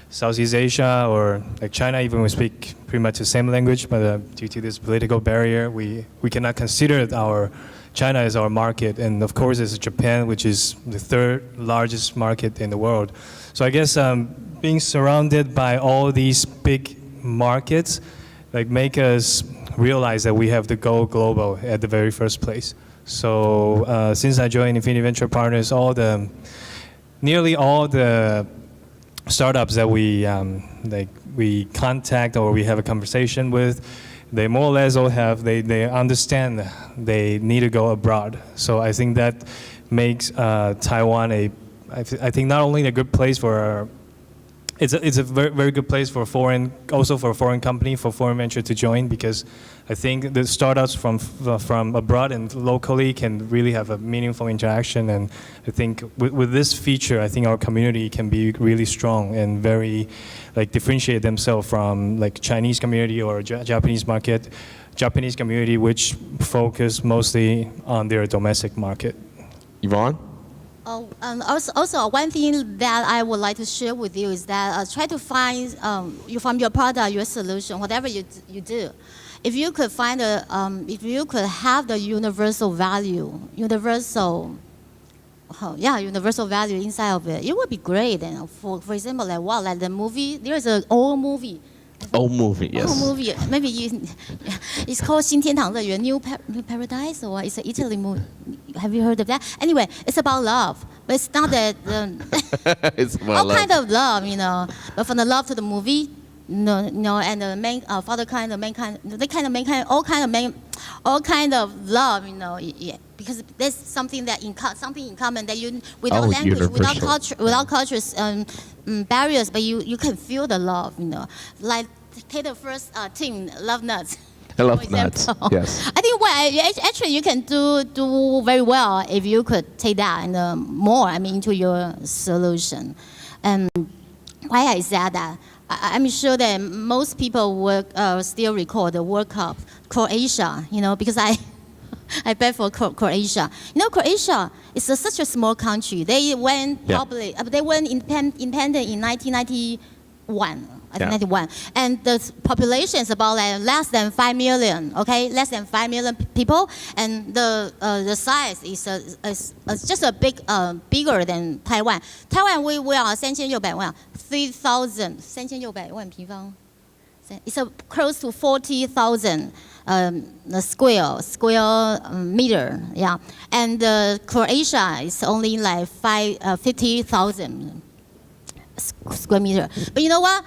Southeast Asia or like China. Even we speak pretty much the same language, but due to this political barrier, we cannot consider China as our market. And of course, it's Japan, which is the third largest market in the world. So I guess being surrounded by all these big markets, like make us realize that we have to go global at the very first place. So since I joined Infinity Venture Partners, nearly all the startups that we contact or we have a conversation with, they more or less all they understand they need to go abroad. So I think that makes Taiwan I think not only a good place for it's a very, very good place for foreign company, for foreign venture to join, because I think the startups from abroad and locally can really have a meaningful interaction. And I think with this feature, I think our community can be really strong and very differentiate themselves from Chinese community or Japanese community, which focus mostly on their domestic market. Yvonne? Also, one thing that I would like to share with you is that try to find from your product, your solution, whatever you do, if you could find if you could have the universal value value inside of it, it would be great. And for example, like the movie, there is an old movie. Old movie, yes. Old movie. Maybe it's called 新天堂乐园, New Paradise, or it's an Italy movie. Have you heard of that? Anyway, it's about love, but it's not that. It's about all love. kind of love, But from the love to the movie, and the main father kind, the main kind, all kind of love, Yeah, because there's something in common that without language, universal. without cultures barriers, but you can feel the love, Like take the first team, Love Nuts. I love nuts. Yes. I think actually you can do very well if you could take that and more into your solution. And why I said that, I'm sure that most people will still recall the World Cup, Croatia, because I bet for Croatia. Croatia is such a small country. They went public. They went independent in 1991. I think 91, and the population is about less than 5 million. Okay, less than 5 million people, and the size is just a bigger than Taiwan. Taiwan we are 3,600万平方 It's close to 40,000 square meter, yeah. And Croatia is only like 50,000 square meter. But you know what?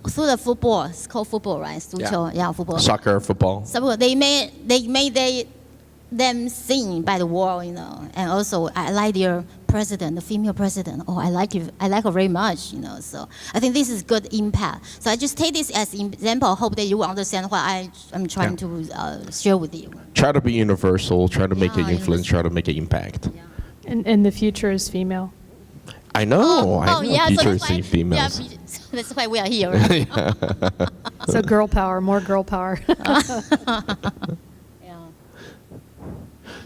Through the football, it's called football, right? Yeah, football. Soccer, football. So they made them seen by the world, you know. And also, I like their president, the female president. Oh, I like her very much, you know. So I think this is good impact. So I just take this as an example. Hope that you will understand what I'm trying to share with you. Try to be universal. Try to make an influence. Try to make an impact. And the future is female. I know. I know. Yeah, Future so is females. Yeah, that's why we are here. Right? So girl power, more girl power.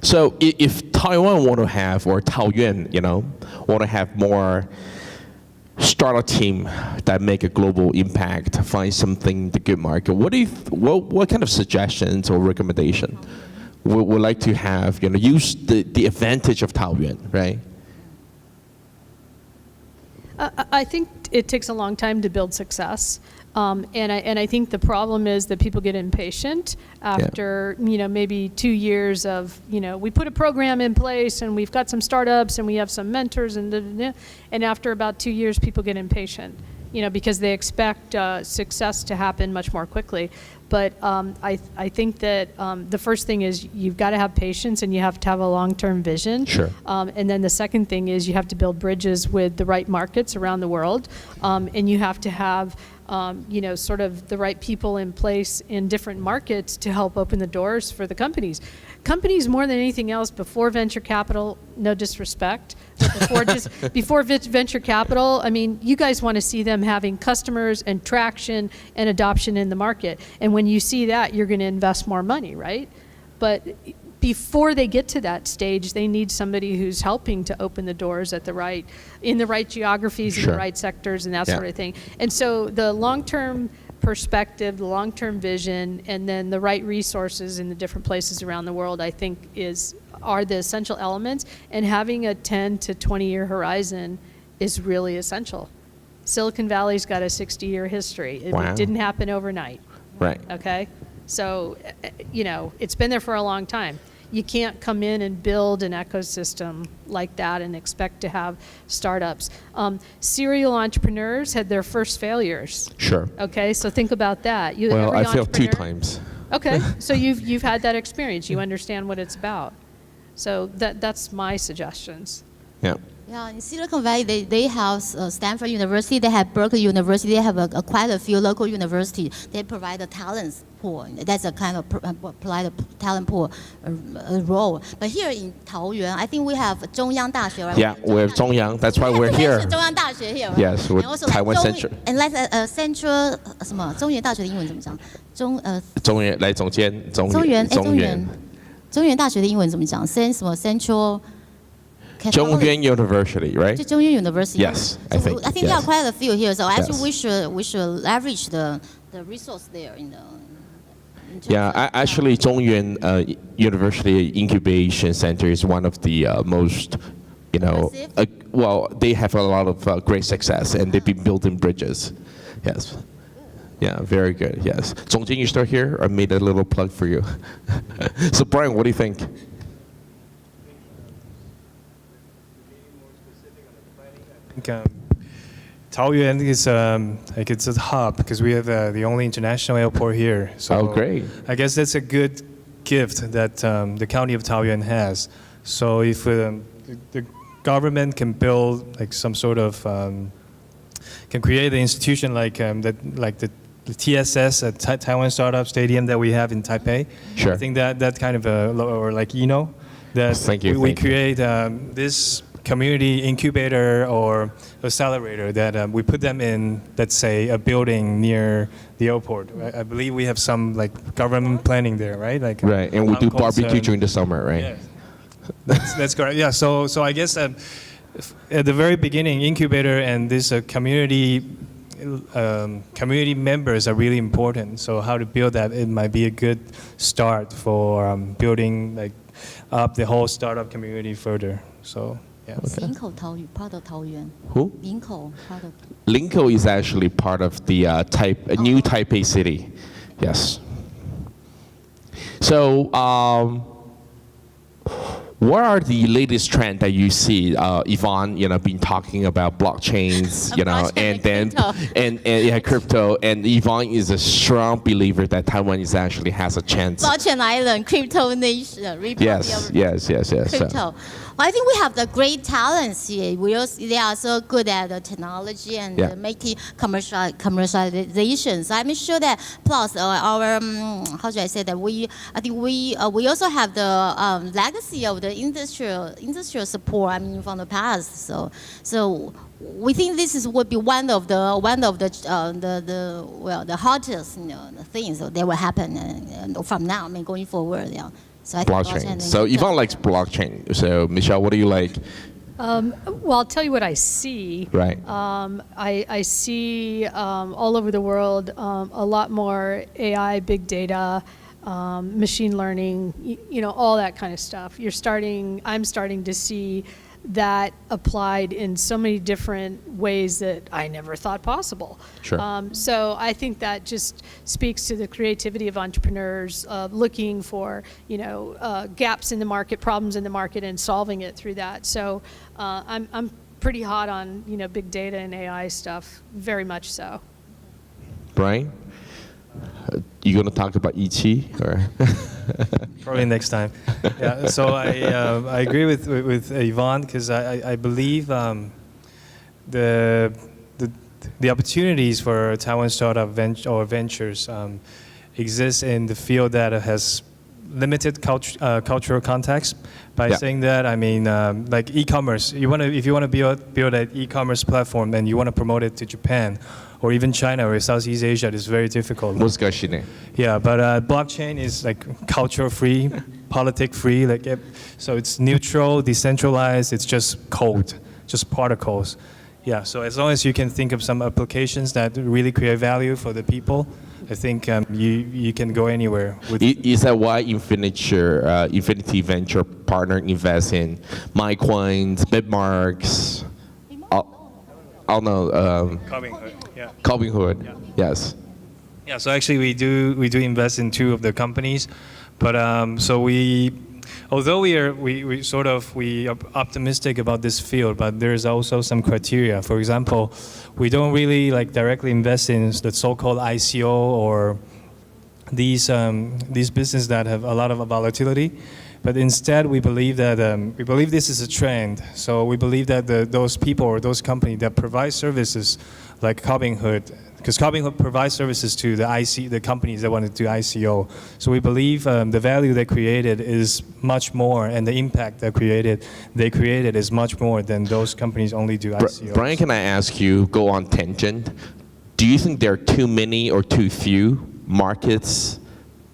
So if Taiwan want to have, or Taoyuan, you know, want to have more startup team that make a global impact, find something the good market, what kind of suggestions or recommendation would like to have, you know, use the advantage of Taoyuan, right? I think it takes a long time to build success. And I think the problem is that people get impatient after, you know, maybe 2 years of, you know, we put a program in place and we've got some startups and we have some mentors and after about 2 years, people get impatient, you know, because they expect success to happen much more quickly. But I think that the first thing is you've got to have patience and you have to have a long-term vision. Sure. And then the second thing is you have to build bridges with the right markets around the world. And you have to have, you know, sort of the right people in place in different markets to help open the doors for the companies. Companies, more than anything else, before venture capital, no disrespect, but before venture capital, I mean, you guys want to see them having customers and traction and adoption in the market. And when you see that, you're going to invest more money, right? But before they get to that stage, they need somebody who's helping to open the doors in the right geographies, in the right sectors, and that sort of thing. And so the long-term perspective, the long-term vision, and then the right resources in the different places around the world, I think are the essential elements. And having a 10 to 20-year horizon is really essential. Silicon Valley's got a 60-year history. It didn't happen overnight. Right. Okay? So, you know, it's been there for a long time. You can't come in and build an ecosystem like that and expect to have startups. Serial entrepreneurs had their first failures. Sure. Okay, so think about that. Well, I failed 2 times. Okay, so you've had that experience. You understand what it's about. So that's my suggestions. Yeah. Yeah, in Silicon Valley, they have Stanford University, they have Berkeley University, they have quite a few local universities. They provide a talent pool. That's a kind of provide a talent pool role. But here in Taoyuan, I think we have 中央大学, right? Yeah, we have 中央. That's why we're here. 中央大学 here, right? Yes, with Taiwan like Central. And like Central 什么中原大学的英文怎么讲？中原来总监中原大学的英文怎么讲？ Central. Taoyuan University, right? Taoyuan University. Yes, I think. I think there are quite a few here. So actually, we should leverage the resource there in the. Yeah, actually, Taoyuan University Incubation Center is one of the most, you know, well, they have a lot of great success and they've been building bridges. Yes. Yeah, very good. Yes. Zhongjin, you start here. I made a little plug for you. So, Brian, what do you think? Taoyuan is like it's a hub because we have the only international airport here. So great! I guess that's a good gift that the county of Taoyuan has. So if the government can build like some sort of can create an institution like the TSS at Taiwan Startup Stadium that we have in Taipei. Sure. I think that kind of or like that we create this community incubator or accelerator that we put them in, let's say, a building near the airport. I believe we have some like government planning there, right? Like right, and we do barbecue during the summer, right? Yeah. That's correct. Yeah. So I guess at the very beginning, incubator and this community members are really important. So how to build that, it might be a good start for building like up the whole startup community further. So Yeah. Linko part of Taoyuan. Who? Linko part of. Linko is actually part of the new Taipei city. Yes. So, what are the latest trends that you see, Yvonne? Been talking about blockchains, and crypto. And Yvonne is a strong believer that Taiwan actually has a chance. Blockchain Island, crypto nation. Yes. Crypto. Well, I think we have the great talents here. They are so good at the technology and making commercialization. So I'm sure that plus our how should I say that I think we also have the legacy of the industrial support. From the past. So we think this would be one of the hottest things that will happen from now. Going forward. Yeah. So I think blockchain. So Yvonne likes blockchain. So Michelle, what do you like? Well, I'll tell you what I see. Right. I see all over the world a lot more AI, big data, machine learning, all that kind of stuff. I'm starting to see that applied in so many different ways that I never thought possible. Sure. So I think that just speaks to the creativity of entrepreneurs looking for, gaps in the market, problems in the market, and solving it through that. So I'm pretty hot on, big data and AI stuff, very much so. Brian? You going to talk about Ichi or? Probably next time. Yeah. So I agree with Yvonne because I believe the opportunities for Taiwan startup ventures exist in the field that has limited cultural context. By saying that, I mean like e-commerce. If you want to build an e-commerce platform and you want to promote it to Japan, or even China or Southeast Asia, it's very difficult. Yeah, but blockchain is like culture-free, politic-free. So it's neutral, decentralized. It's just code, just particles. Yeah. So as long as you can think of some applications that really create value for the people, I think you can go anywhere. Is that why Infinity Venture Partner invests in MyCoins, Bitmarks? Oh no. Robinhood. Yes. Yeah. So actually, we do invest in two of the companies, but although we are optimistic about this field, but there is also some criteria. For example, we don't really directly invest in the so-called ICO or these businesses that have a lot of volatility. But instead, we believe that this is a trend. So we believe that those people or those companies that provide services like Robinhood, because Robinhood provides services to the companies that want to do ICO. So we believe the value they created is much more, and the impact they created is much more than those companies only do ICO. Brian, can I ask you, go on tangent? Do you think there are too many or too few markets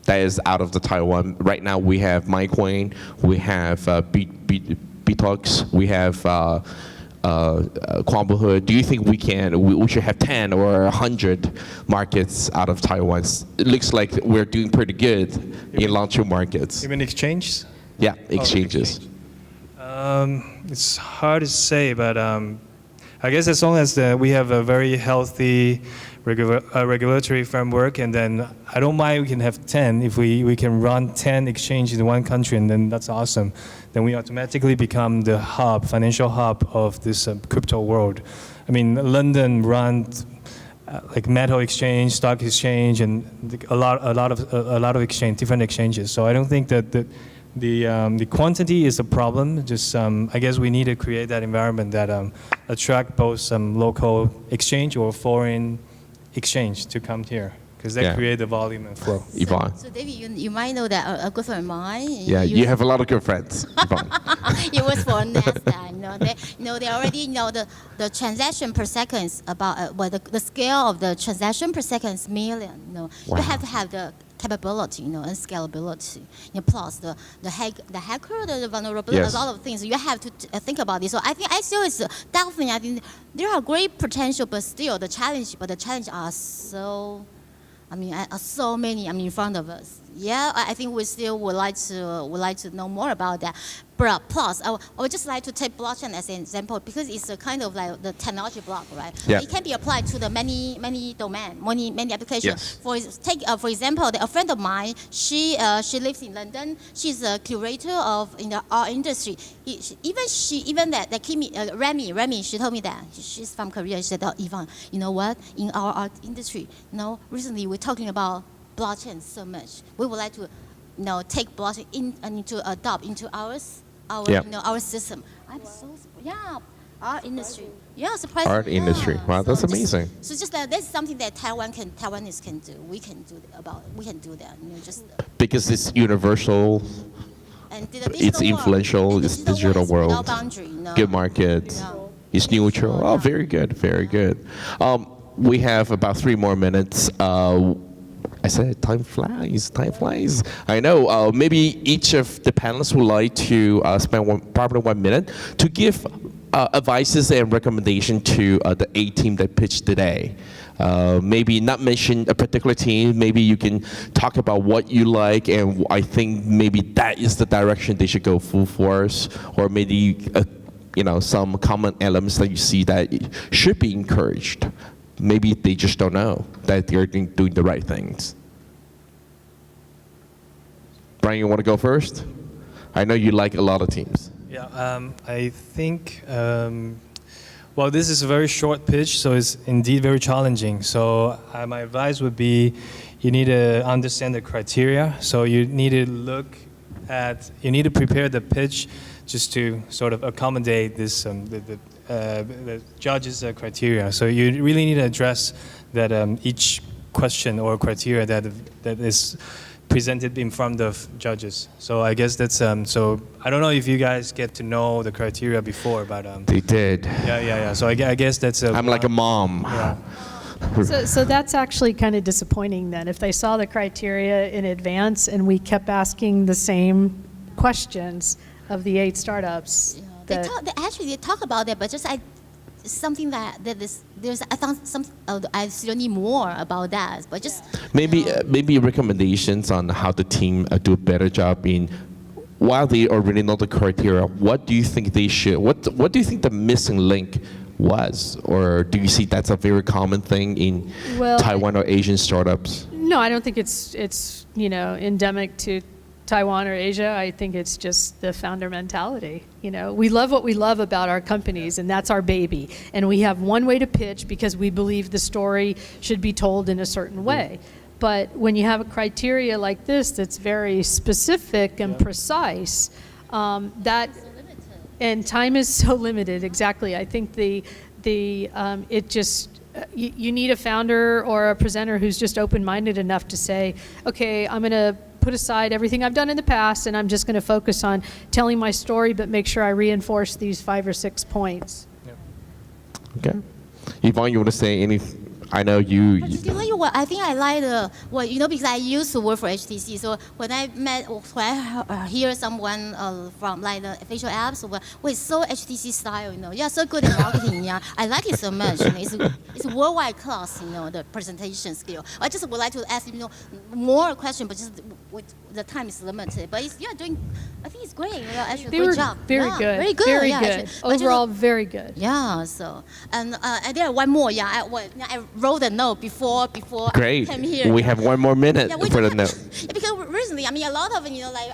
that is out of the Taiwan? Right now we have MyCoin, we have Bitox, we have Robinhood. Do you think we should have 10 or 100 markets out of Taiwan? It looks like we're doing pretty good in launching markets. You mean exchanges? Yeah, exchanges. It's hard to say, but I guess as long as we have a very healthy regulatory framework, and then I don't mind we can have 10 if we can run 10 exchanges in one country, and then that's awesome. Then we automatically become the financial hub of this crypto world. I mean, London runs like metal exchange, stock exchange, and a lot of different exchanges. So I don't think that the quantity is a problem. Just I guess we need to create that environment that attract both some local exchange or foreign exchange to come here, because they create the volume and flow. Yvonne. So David, you might know that a good friend of mine. Yeah, you have a lot of good friends, Yvonne. It was for NASDAQ. They already know the transaction per second about the scale of the transaction per second is million. Wow. You have to have the capability, and scalability. Plus the hacker, the vulnerability, a lot of things. You have to think about this. So I think ICO is definitely. I think there are great potential, but still the challenge are so. So many. In front of us. Yeah, I think we still would like to know more about that. But plus, I would just like to take blockchain as an example because it's a kind of like the technology block, right? Yeah. It can be applied to the many domain, many applications. Yes. For example, a friend of mine, she lives in London. She's a curator of in the art industry. Remy, she told me that she's from Korea. She said, "Oh, Yvonne, you know what? In our art industry, recently we're talking about blockchain so much. We would like to, take blockchain to adopt into our system." I'm so art industry. Yeah, surprising. Art industry. Wow, that's amazing. So just that's something that Taiwanese can do. We can do that. Because it's universal. And it's influential. It's digital world. No boundary. Good market. It's neutral. Oh, very good. Very good. We have about 3 more minutes. I said time flies. Time flies. I know. Maybe each of the panelists would like to spend probably 1 minute to give advices and recommendation to the 8 team that pitched today. Maybe not mention a particular team. Maybe you can talk about what you like, and I think maybe that is the direction they should go full force, or maybe some common elements that you see that should be encouraged. Maybe they just don't know that they're doing the right things. Brian, you want to go first? I know you like a lot of teams. Yeah, I think, well, this is a very short pitch, so it's indeed very challenging. So my advice would be you need to understand the criteria. So you need to prepare the pitch just to sort of accommodate this, the judges' criteria. So you really need to address that each question or criteria that is presented in front of judges. So I guess that's, so I don't know if you guys get to know the criteria before, but they did. Yeah. So I guess that's I'm like a mom. Yeah. So that's actually kind of disappointing then. If they saw the criteria in advance and we kept asking the same questions of the 8 startups. They talk about that, but just something that there's I found some I still need more about that, but just maybe recommendations on how the team do a better job in, while they already know the criteria. What do you think they should? What do you think the missing link was, or do you see that's a very common thing in Taiwan or Asian startups? No, I don't think it's endemic to Taiwan or Asia. I think it's just the founder mentality. We love what we love about our companies, and that's our baby. And we have one way to pitch because we believe the story should be told in a certain way. But when you have a criteria like this that's very specific and precise, and time is so limited. Exactly. I think you need a founder or a presenter who's just open-minded enough to say, okay, I'm going to put aside everything I've done in the past, and I'm just going to focus on telling my story, but make sure I reinforce these 5 or 6 points. Okay. Yvonne, you want to say anything? I know you. I think I like because I used to work for HTC. So when I hear someone from like the official apps, it's so HTC style. You're so good at marketing. Yeah, I like it so much. It's worldwide class. The presentation skill. I just would like to ask more questions, but just the time is limited. But you're doing. I think it's great. Actually, great job. Very good. Very good. Very good. Overall, very good. Yeah. So and there one more. Yeah. I wrote a note before Great. I came here. We have 1 more minute for the note. Because recently, a lot of like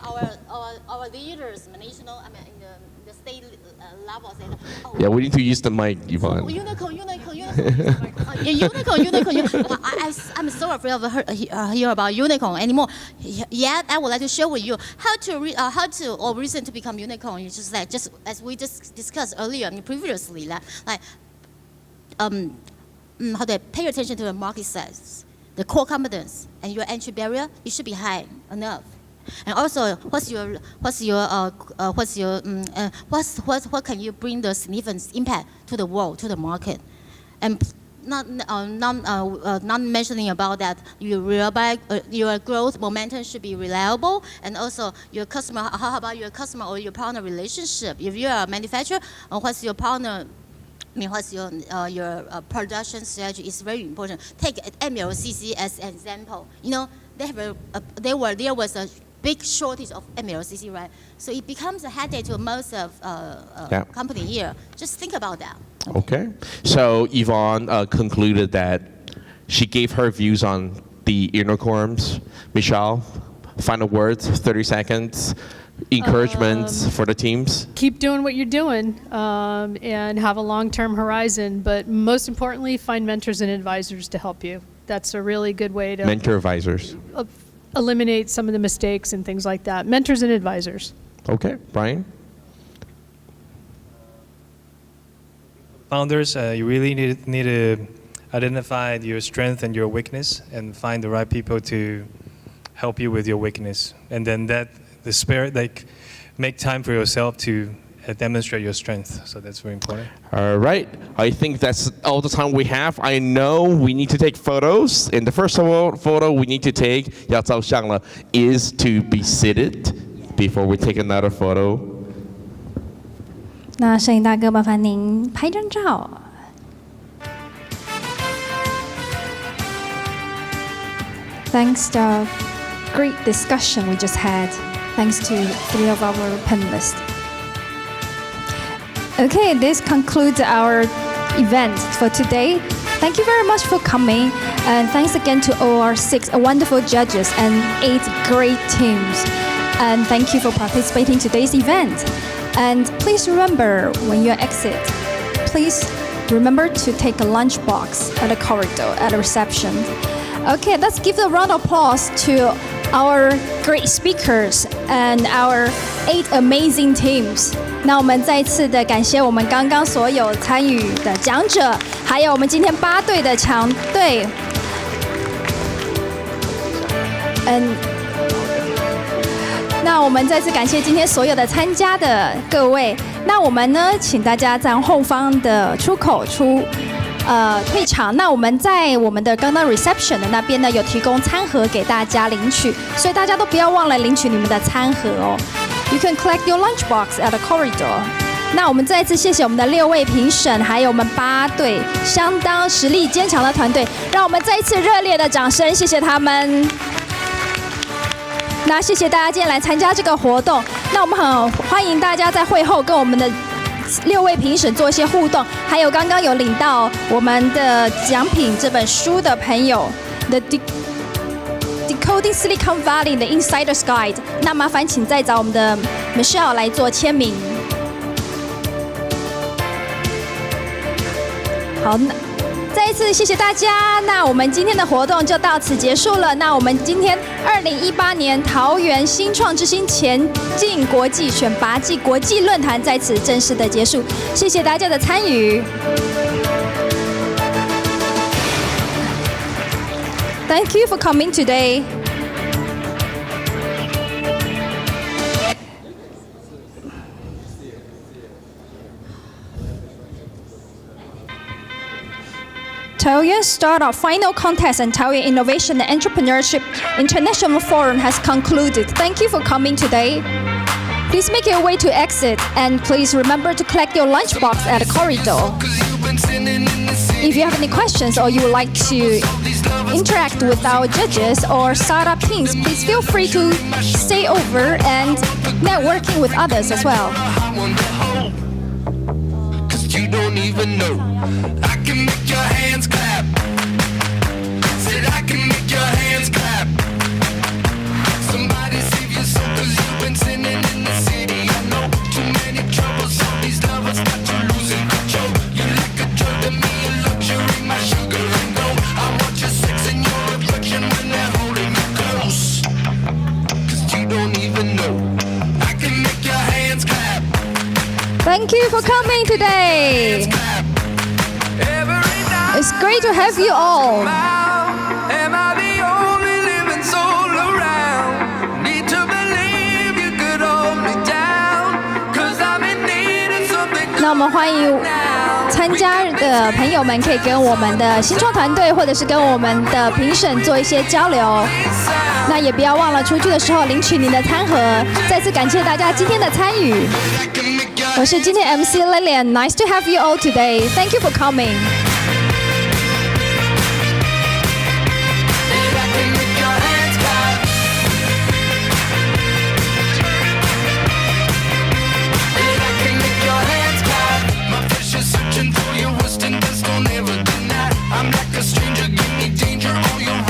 our leaders, national, in the state level, say, yeah, we need to use the mic, Yvonne. Unicorn. I'm so afraid of hear about unicorn anymore. Yet I would like to share with you how to reason to become unicorn. It's just as we just discussed earlier, previously, how to pay attention to the market size, the core competence, and your entry barrier. It should be high enough. And also, what can you bring the significant impact to the world, to the market, and not mentioning about that your growth momentum should be reliable, and also your customer. How about your customer or your partner relationship? If you are a manufacturer, what's your partner? What's your production strategy is very important. Take MLCC as an example. there was a big shortage of MLCC, right? So it becomes a headache to most of company here. Just think about that. Okay. So Yvonne concluded that she gave her views on the unicorns. Michelle, final words, 30 seconds, encouragements for the teams. Keep doing what you're doing and have a long-term horizon, but most importantly, find mentors and advisors to help you. That's a really good way to mentor advisors. Eliminate some of the mistakes and things like that. Mentors and advisors. Okay, Brian? Founders, you really need to identify your strength and your weakness and find the right people to help you with your weakness. And then the spirit, make time for yourself to demonstrate your strength. So that's very important. All right. I think that's all the time we have. I know we need to take photos. And the first photo we need to take, 要照相了, is to be seated before we take another photo. 那摄影大哥，麻烦您拍张照。Thanks to our great discussion we just had. Thanks to 3 of our panelists. Okay, this concludes our event for today. Thank you very much for coming, and thanks again to all our 6 wonderful judges and 8 great teams. And thank you for participating in today's event. And please remember, when you exit, please remember to take a lunchbox at the corridor at the reception. Okay, let's give a round of applause to our great speakers and our 8 amazing teams. 那我们再一次的感谢我们刚刚所有参与的讲者，还有我们今天8队的强队。那我们再次感谢今天所有的参加的各位。那我们呢，请大家在后方的出口退场。那我们在我们的刚刚 reception 的那边呢，有提供餐盒给大家领取，所以大家都不要忘了领取你们的餐盒哦。You can collect your lunchbox at the corridor. 那我们再次谢谢我们的6位评审，还有我们8队相当实力坚强的团队，让我们再一次热烈的掌声，谢谢他们。那谢谢大家今天来参加这个活动。那我们很欢迎大家在会后跟我们的6位评审做一些互动，还有刚刚有领到我们的奖品这本书的朋友的Decoding Silicon Valley 的 Insider's Guide， 那麻烦请再找我们的 Michelle 来做签名。好，再一次谢谢大家。那我们今天的活动就到此结束了。那我们今天2018年桃园新创之星前进国际选拔暨国际论坛在此正式的结束，谢谢大家的参与。Thank you for coming today. Taoyuan Startup Final Contest and Taoyuan Innovation and Entrepreneurship International Forum has concluded. Thank you for coming today. Please make your way to exit and please remember to collect your lunchbox at the corridor. If you have any questions or you would like to interact with our judges or startup teams, please feel free to stay over and networking with others as well. You don't even know. I can make your hands clap. Said I can make your hands clap. Somebody save your soul, 'cause you've been sinning in the city. I know too many troubles, all these lovers got you losing control. You like a drug to me, a luxury, my sugar and gold. I want your sex and your affection when they're holding you close. 'Cause you don't even know. I can make your hands clap. Thank you for coming today. It's great to have you all. Am I the only living soul around? Need to believe you could hold me down. 'Cause I'm in need of something. 那我们欢迎参加的朋友们可以跟我们的新创团队或者是跟我们的评审做一些交流。那也不要忘了出去的时候领取您的餐盒。再次感谢大家今天的参与。我是今天 MC Lillian. Nice to have you all today. Thank you for coming. I can make your hands clap. danger, give me danger, all your